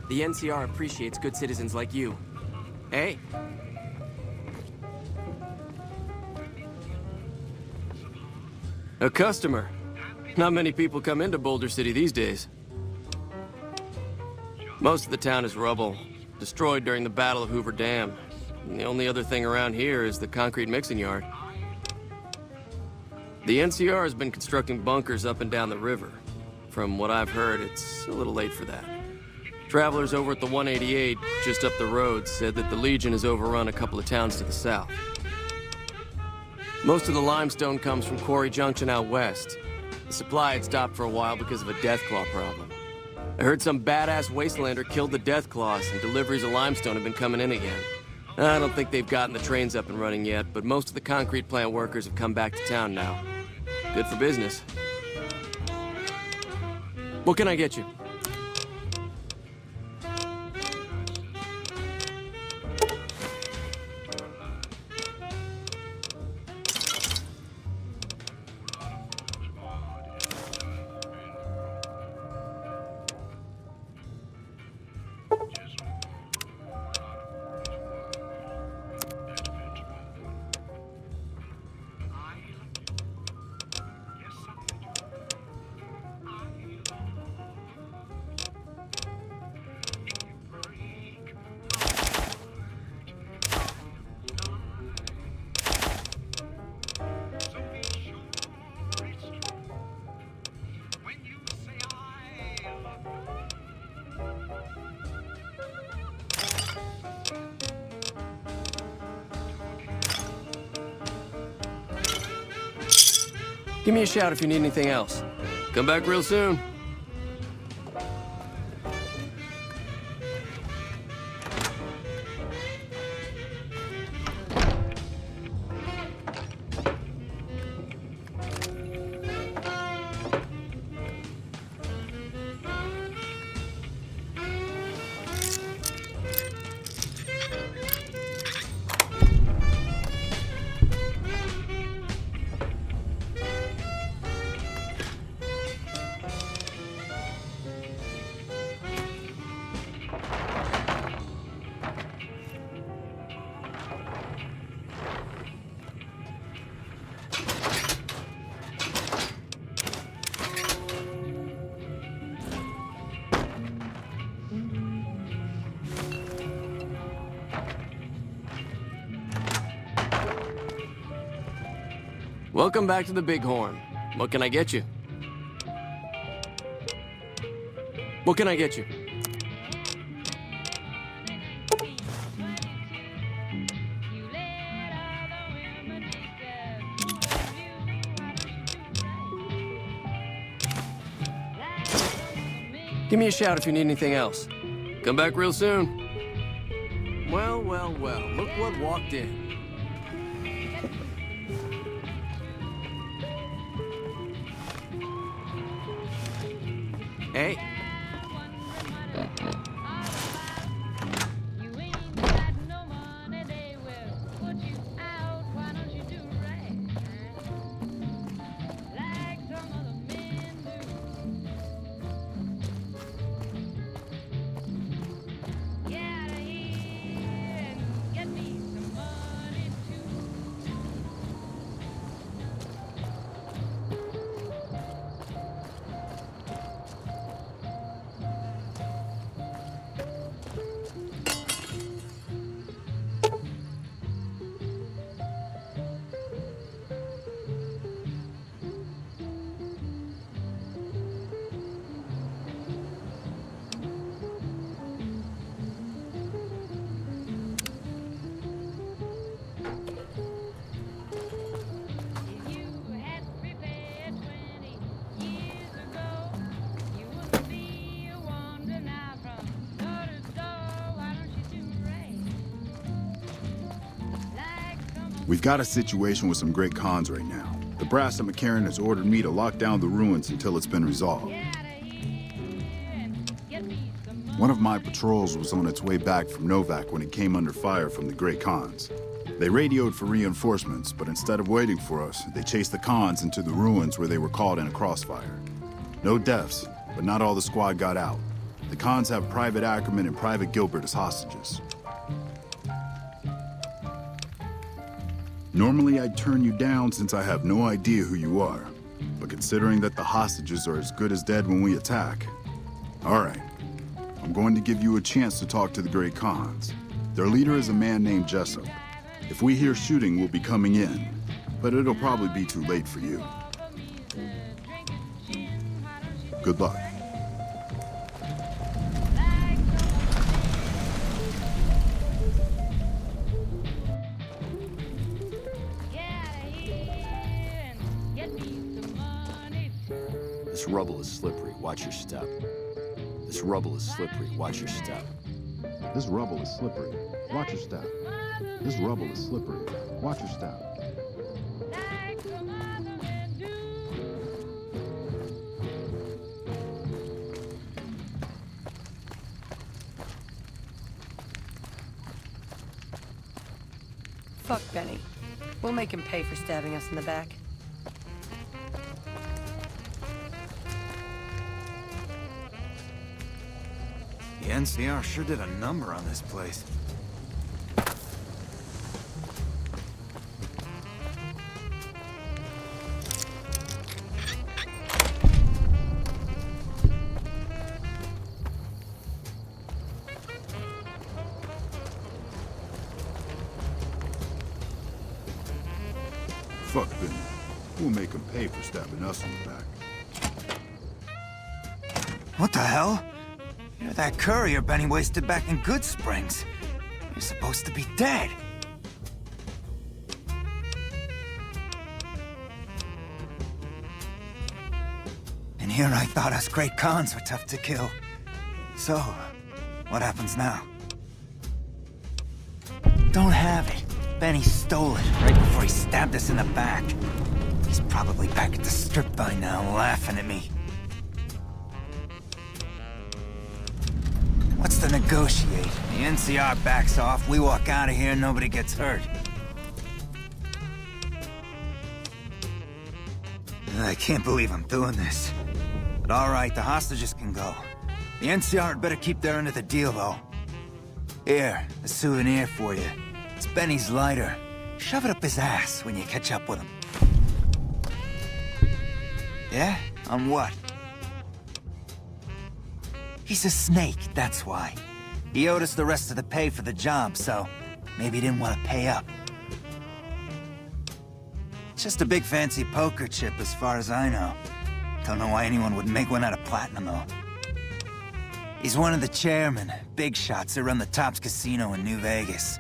O: The NCR appreciates good citizens like you. Hey. A customer. Not many people come into Boulder City these days. Most of the town is rubble, destroyed during the Battle of Hoover Dam. And the only other thing around here is the concrete mixing yard. The NCR has been constructing bunkers up and down the river. From what I've heard, it's a little late for that. Travelers over at the 188, just up the road, said that the Legion has overrun a couple of towns to the south. Most of the limestone comes from Quarry Junction out west. The supply had stopped for a while because of a Deathclaw problem. I heard some badass wastelander killed the Deathclaws, and deliveries of limestone have been coming in again. I don't think they've gotten the trains up and running yet, but most of the concrete plant workers have come back to town now. Good for business. What can I get you? Give me a shout if you need anything else. Come back real soon. Welcome back to the Bighorn. What can I get you? What can I get you? Give me a shout if you need anything else. Come back real soon. Well, well, well, look what walked in. Hey.
N: We've got a situation with some great cons right now. The brass at McCarran has ordered me to lock down the ruins until it's been resolved. One of my patrols was on its way back from Novak when it came under fire from the Great Khans. They radioed for reinforcements, but instead of waiting for us, they chased the Khans into the ruins where they were caught in a crossfire. No deaths, but not all the squad got out. The Khans have Private Ackerman and Private Gilbert as hostages. Normally I'd turn you down since I have no idea who you are, but considering that the hostages are as good as dead when we attack... All right. I'm going to give you a chance to talk to the Great Khans. Their leader is a man named Jessup. If we hear shooting, we'll be coming in, but it'll probably be too late for you. Good luck.
H: This rubble is slippery. Watch your step. This rubble is slippery. Watch your step.
N: This rubble is slippery. Watch your step. This rubble is slippery. Watch your step.
D: Fuck Benny. We'll make him pay for stabbing us in the back.
L: The NCR sure did a number on this place.
N: Fuck Benny. We'll make him pay for stabbing us in the back.
L: What the hell? You're that courier Benny wasted back in Good Springs. You're supposed to be dead. And here I thought us Great Khans were tough to kill. So, what happens now? Don't have it. Benny stole it right before he stabbed us in the back. He's probably back at the strip by now, laughing at me. What's to negotiate? The NCR backs off, we walk out of here, nobody gets hurt. I can't believe I'm doing this. But alright, the hostages can go. The NCR had better keep their end of the deal, though. Here, a souvenir for you. It's Benny's lighter. Shove it up his ass when you catch up with him. Yeah? On what? He's a snake, that's why. He owed us the rest of the pay for the job, so maybe he didn't want to pay up. It's just a big fancy poker chip as far as I know. Don't know why anyone would make one out of platinum, though. He's one of the chairmen, big shots that run the Tops Casino in New Vegas.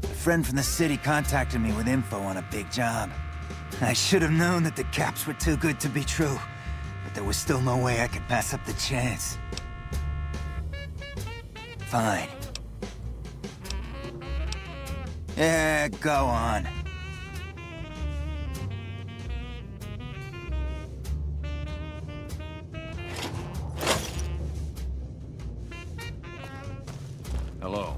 L: A friend from the city contacted me with info on a big job. I should have known that the caps were too good to be true, but there was still no way I could pass up the chance. Fine. Yeah, go on.
H: Hello.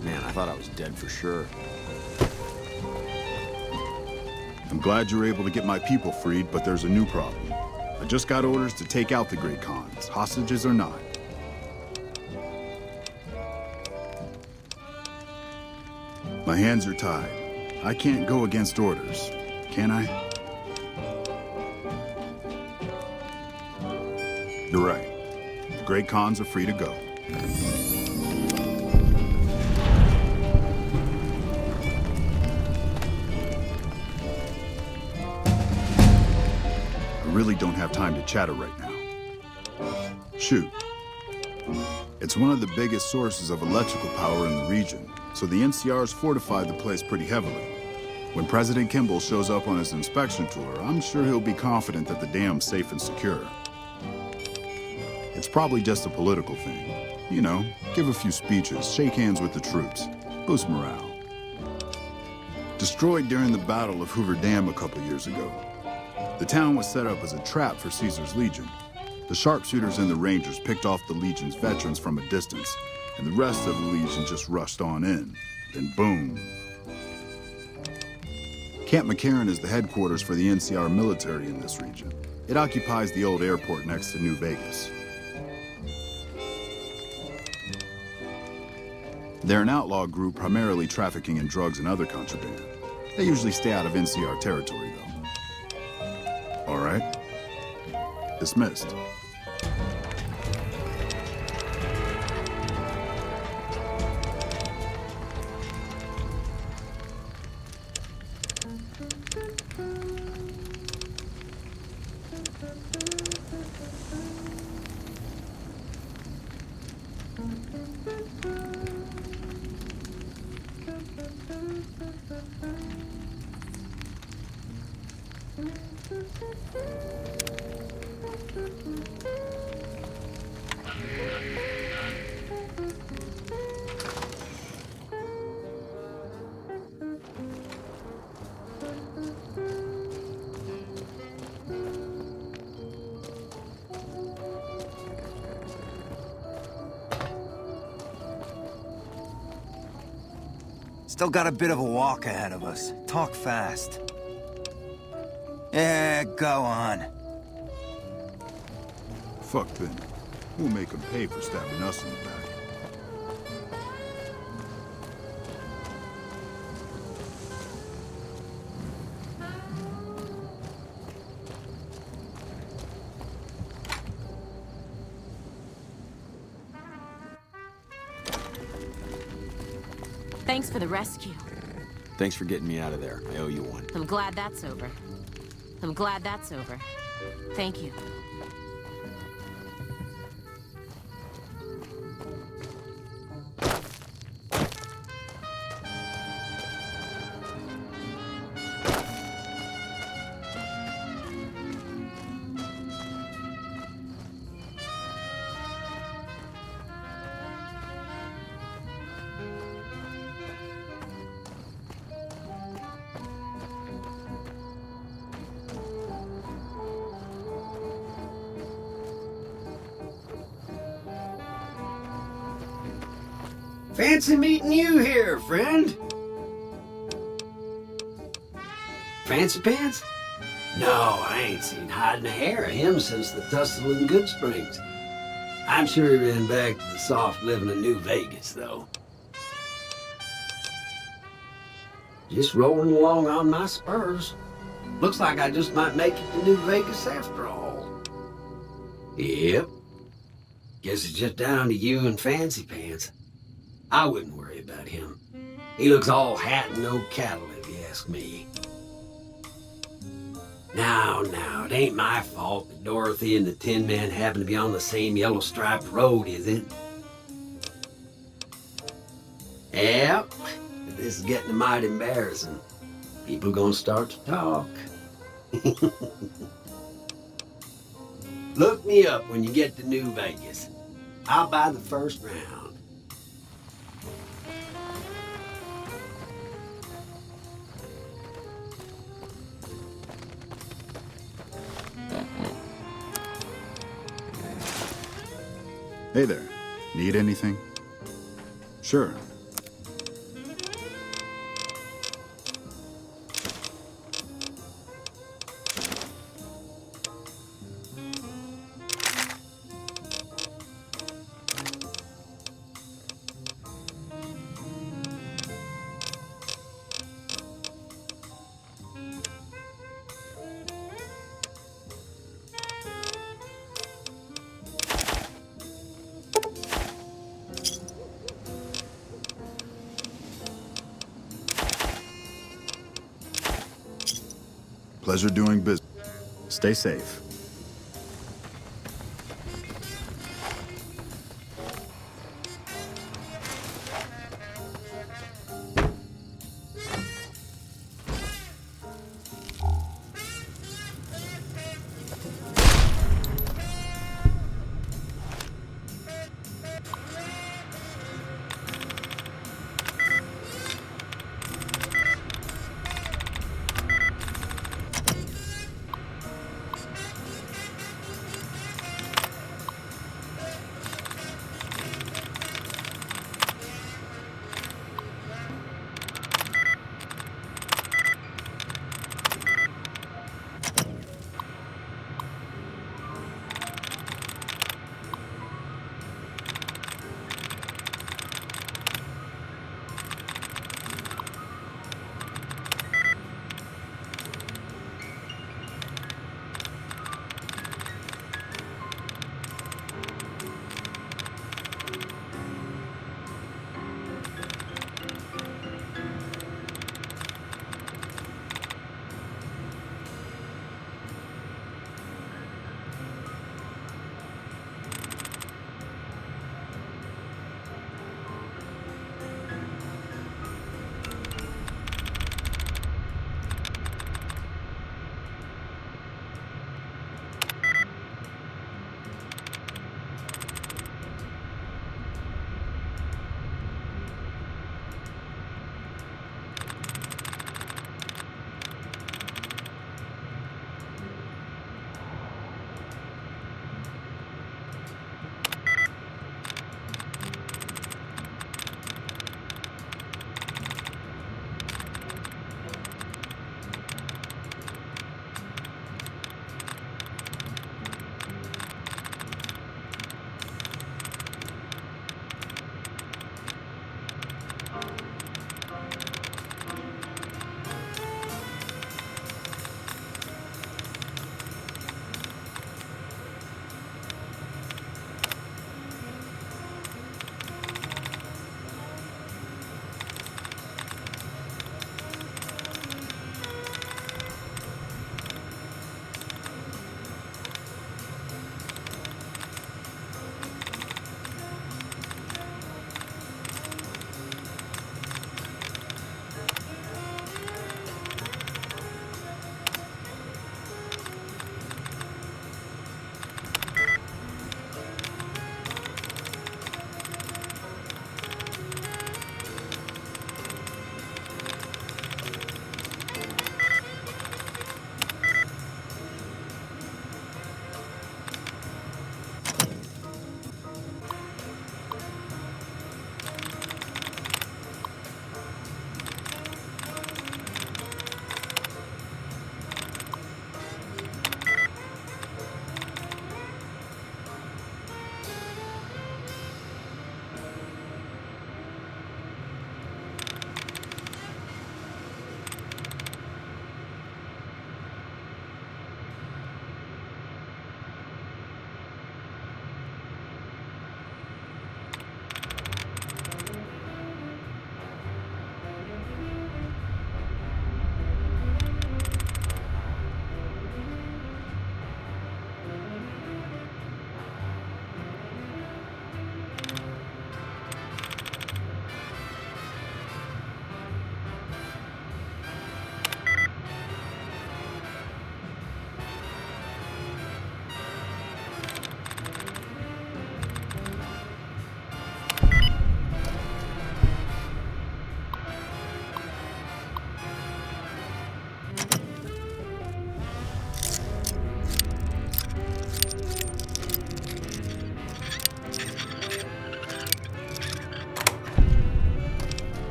H: I thought I was dead for sure.
N: I'm glad you were able to get my people freed, but there's a new problem. I just got orders to take out the Great Khans, hostages or not. My hands are tied. I can't go against orders, can I? You're right. The Great Khans are free to go. I really don't have time to chatter right now. Shoot. It's one of the biggest sources of electrical power in the region, so the NCR's fortified the place pretty heavily. When President Kimball shows up on his inspection tour, I'm sure he'll be confident that the dam's safe and secure. It's probably just a political thing. You know, give a few speeches, shake hands with the troops, boost morale. Destroyed during the Battle of Hoover Dam a couple years ago, the town was set up as a trap for Caesar's Legion. The sharpshooters and the Rangers picked off the Legion's veterans from a distance, and the rest of the Legion just rushed on in. Then boom. Camp McCarran is the headquarters for the NCR military in this region. It occupies the old airport next to New Vegas. They're an outlaw group primarily trafficking in drugs and other contraband. They usually stay out of NCR territory, though. All right. Dismissed.
L: Still got a bit of a walk ahead of us. Talk fast. Yeah, go on.
N: Fuck Benny. We'll make him pay for stabbing us in the back.
C: Thanks for the rescue.
H: Thanks for getting me out of there. I owe you one.
C: I'm glad that's over. I'm glad that's over. Thank you.
E: Fancy meeting you here, friend. Fancy Pants? No, I ain't seen hide nor hair of him since the tussle in Good Springs. I'm sure he ran back to the soft living of New Vegas, though. Just rolling along on my spurs. Looks like I just might make it to New Vegas after all. Yep. Guess it's just down to you and Fancy Pants. I wouldn't worry about him. He looks all hat and no cattle, if you ask me. Now, it ain't my fault that Dorothy and the Tin Man happen to be on the same yellow-striped road, is it? Yep, but this is getting mighty embarrassing. People gonna start to talk. Look me up when you get to New Vegas. I'll buy the first round.
N: Hey there. Need anything? Sure. Pleasure doing business. Stay safe.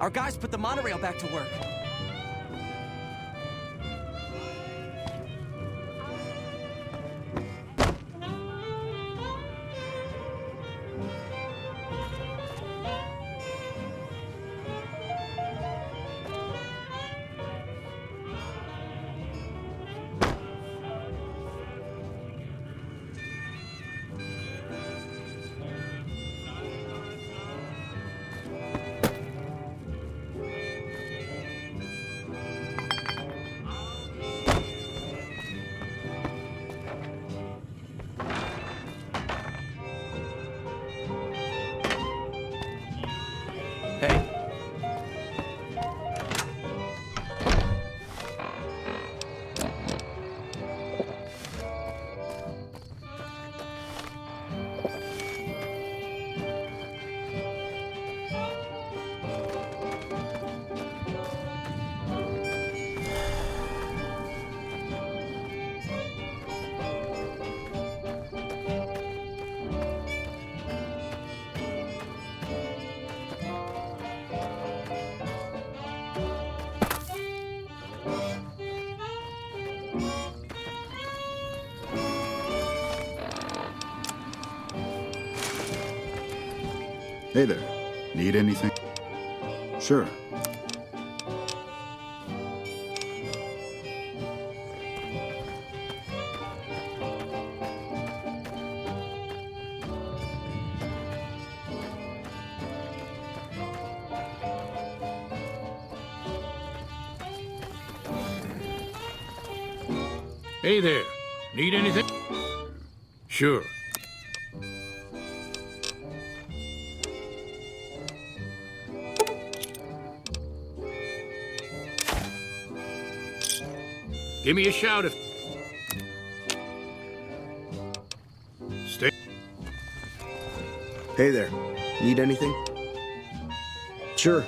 O: Our guys put the monorail back to work.
N: Hey there. Need anything? Sure.
A: Hey there. Need anything? Sure. Give me a shout if... Stay...
V: Hey there. Need anything? Sure.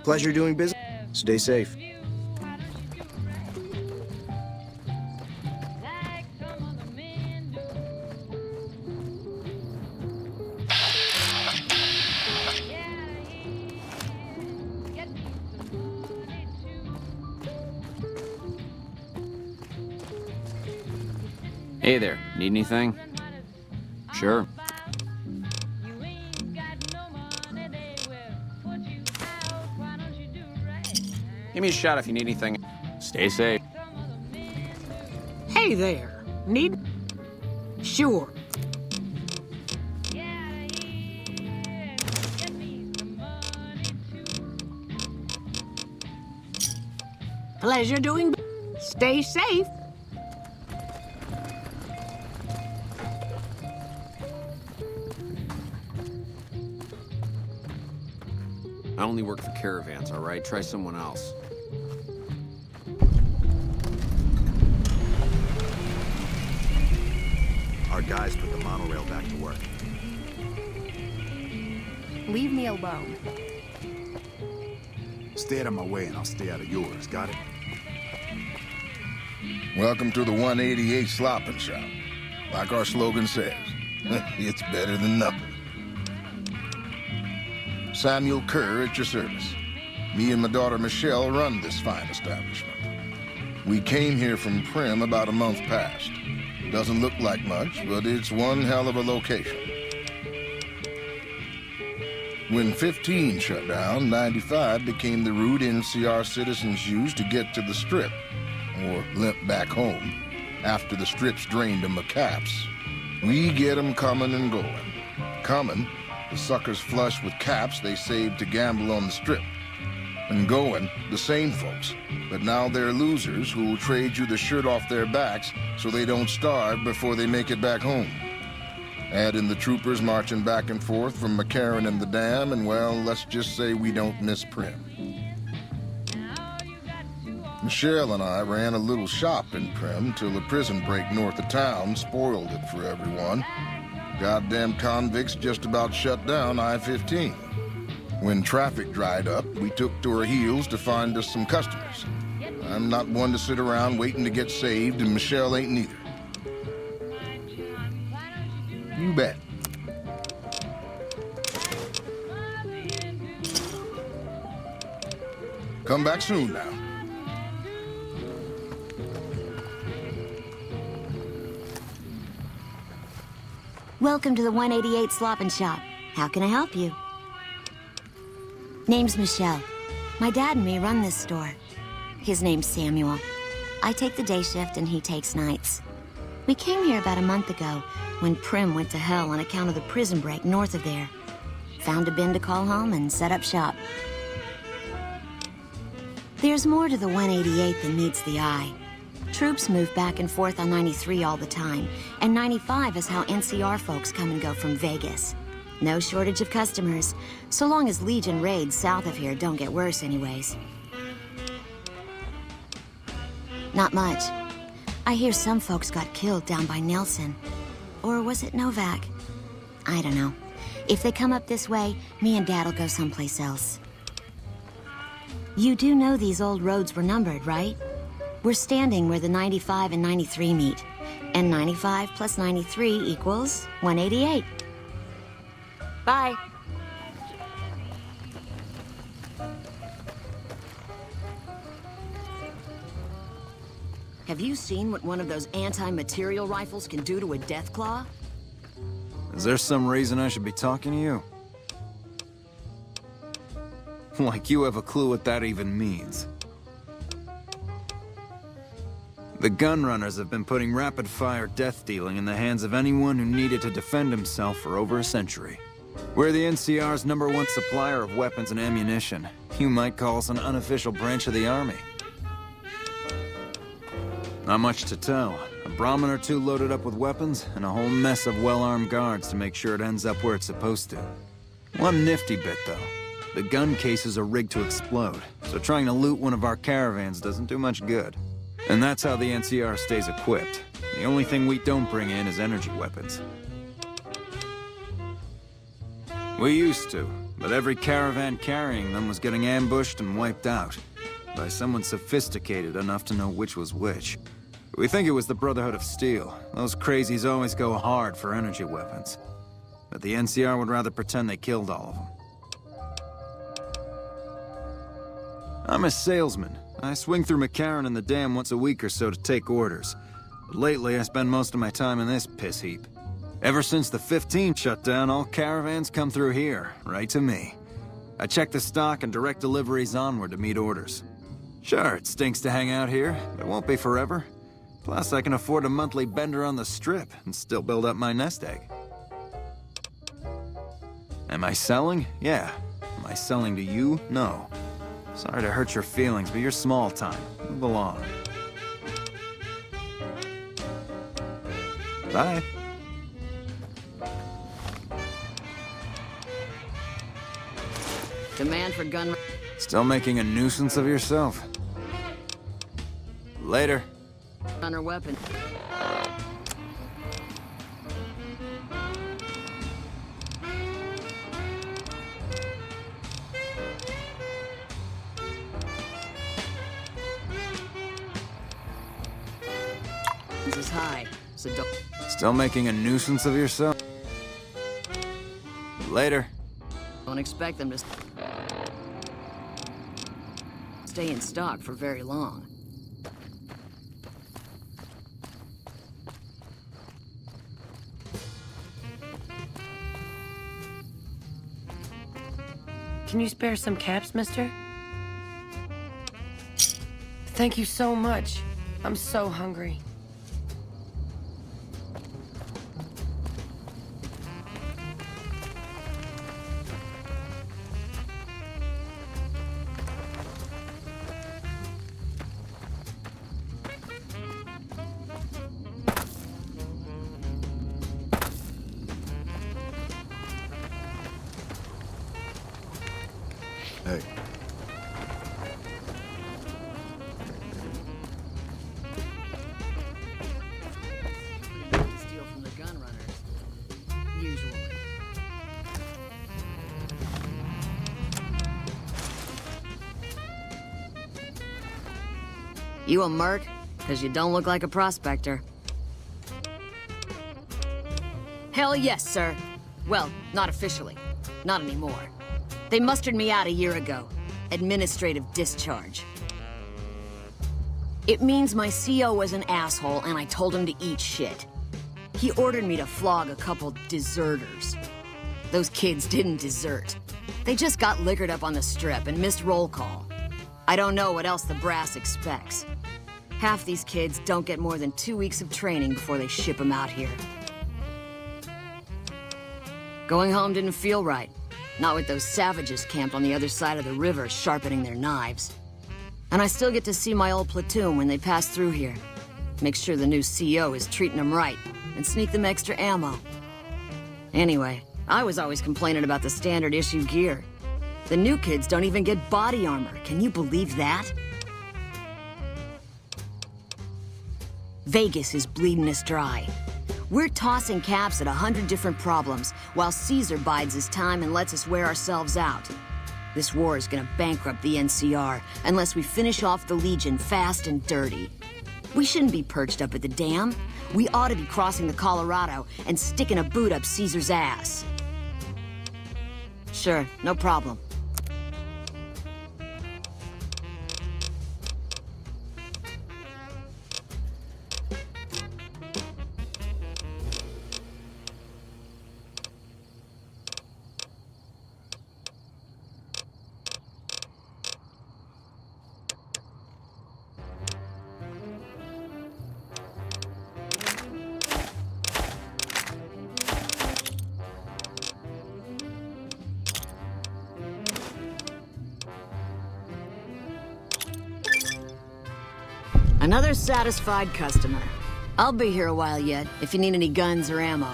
V: Pleasure doing business. Stay safe.
H: Hey there, need anything? Sure. Give me a shot if you need anything. Stay safe.
P: Hey there. Need? Sure. Pleasure doing. Stay safe.
H: I only work for caravans, all right? Try someone else.
J: Our guys put the monorail back to work.
M: Leave me alone.
N: Stay out of my way and I'll stay out of yours, got it?
F: Welcome to the 188 Slopping Shop. Like our slogan says, it's better than nothing. Samuel Kerr at your service. Me and my daughter Michelle run this fine establishment. We came here from Primm about a month past. Doesn't look like much, but it's one hell of a location. When 15 shut down, 95 became the route NCR citizens used to get to the Strip, or limp back home, after the Strip's drained them of caps. We get them coming and going. Coming, the suckers flush with caps they saved to gamble on the Strip. And going, the same folks, but now they're losers who'll trade you the shirt off their backs so they don't starve before they make it back home. Add in the troopers marching back and forth from McCarran and the dam, and well, let's just say we don't miss Prim. Michelle and I ran a little shop in Prim till a prison break north of town spoiled it for everyone. Goddamn convicts just about shut down I-15. When traffic dried up, we took to our heels to find us some customers. I'm not one to sit around waiting to get saved, and Michelle ain't neither. You bet. Come back soon now.
I: Welcome to the 188 Slop and Shop. How can I help you? Name's Michelle. My dad and me run this store. His name's Samuel. I take the day shift and he takes nights. We came here about a month ago when Prim went to hell on account of the prison break north of there. Found a bin to call home and set up shop. There's more to the 188 than meets the eye. Troops move back and forth on 93 all the time, and 95 is how NCR folks come and go from Vegas. No shortage of customers, so long as Legion raids south of here don't get worse anyways. Not much. I hear some folks got killed down by Nelson. Or was it Novak? I don't know. If they come up this way, me and Dad'll go someplace else. You do know these old roads were numbered, right? We're standing where the 95 and 93 meet. And 95 plus 93 equals 188. Bye.
B: Have you seen what one of those anti-material rifles can do to a Deathclaw?
L: Is there some reason I should be talking to you? Like you have a clue what that even means. The Gunrunners have been putting rapid-fire death dealing in the hands of anyone who needed to defend himself for over a century. We're the NCR's #1 supplier of weapons and ammunition. You might call us an unofficial branch of the Army. Not much to tell. A Brahmin or two loaded up with weapons, and a whole mess of well-armed guards to make sure it ends up where it's supposed to. One nifty bit, though. The gun cases are rigged to explode, so trying to loot one of our caravans doesn't do much good. And that's how the NCR stays equipped. The only thing we don't bring in is energy weapons. We used to, but every caravan carrying them was getting ambushed and wiped out by someone sophisticated enough to know which was which. We think it was the Brotherhood of Steel. Those crazies always go hard for energy weapons. But the NCR would rather pretend they killed all of them. I'm a salesman. I swing through McCarran and the dam once a week or so to take orders. But lately, I spend most of my time in this piss heap. Ever since the 15 shut down, all caravans come through here, right to me. I check the stock and direct deliveries onward to meet orders. Sure, it stinks to hang out here, but it won't be forever. Plus, I can afford a monthly bender on the strip and still build up my nest egg. Am I selling? Yeah. Am I selling to you? No. Sorry to hurt your feelings, but you're small time. Move along. Bye.
B: Demand for gun...
L: Still making a nuisance of yourself? Later.
B: Runner weapon. This is high, so don't...
L: Still making a nuisance of yourself? Later.
B: Don't expect them to stay in stock for very long.
D: Can you spare some caps, mister? Thank you so much. I'm so hungry.
B: You a merc? Because you don't look like a prospector. Hell yes, sir. Well, not officially. Not anymore. They mustered me out a year ago. Administrative discharge. It means my CO was an asshole and I told him to eat shit. He ordered me to flog a couple deserters. Those kids didn't desert. They just got liquored up on the strip and missed roll call. I don't know what else the brass expects. Half these kids don't get more than 2 weeks of training before they ship them out here. Going home didn't feel right. Not with those savages camped on the other side of the river sharpening their knives. And I still get to see my old platoon when they pass through here. Make sure the new CO is treating them right, and sneak them extra ammo. Anyway, I was always complaining about the standard issue gear. The new kids don't even get body armor. Can you believe that? Vegas is bleeding us dry. We're tossing caps at 100 different problems, while Caesar bides his time and lets us wear ourselves out. This war is gonna bankrupt the NCR unless we finish off the Legion fast and dirty. We shouldn't be perched up at the dam. We ought to be crossing the Colorado and sticking a boot up Caesar's ass. Sure, no problem. Another satisfied customer. I'll be here a while yet, if you need any guns or ammo.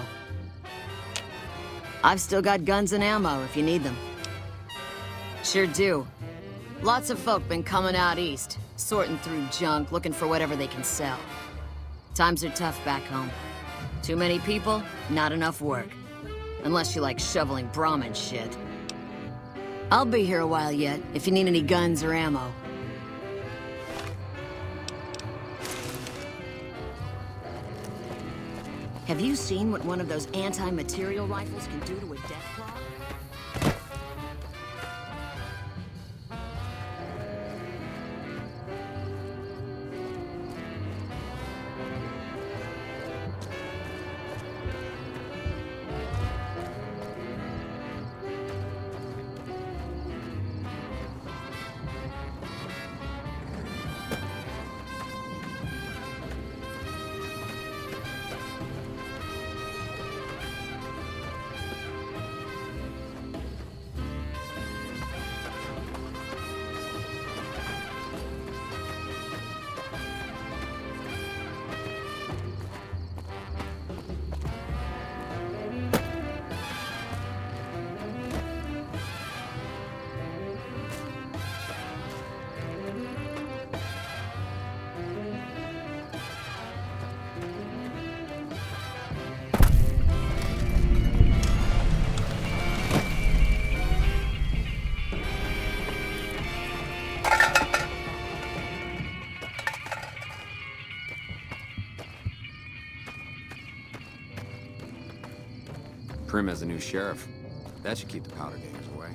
B: I've still got guns and ammo if you need them. Sure do. Lots of folk been coming out east, sorting through junk, looking for whatever they can sell. Times are tough back home. Too many people, not enough work. Unless you like shoveling Brahmin shit. I'll be here a while yet, if you need any guns or ammo. Have you seen what one of those anti-material rifles can do to a Deathclaw?
H: Prim has a new sheriff. That should keep the powder gators away.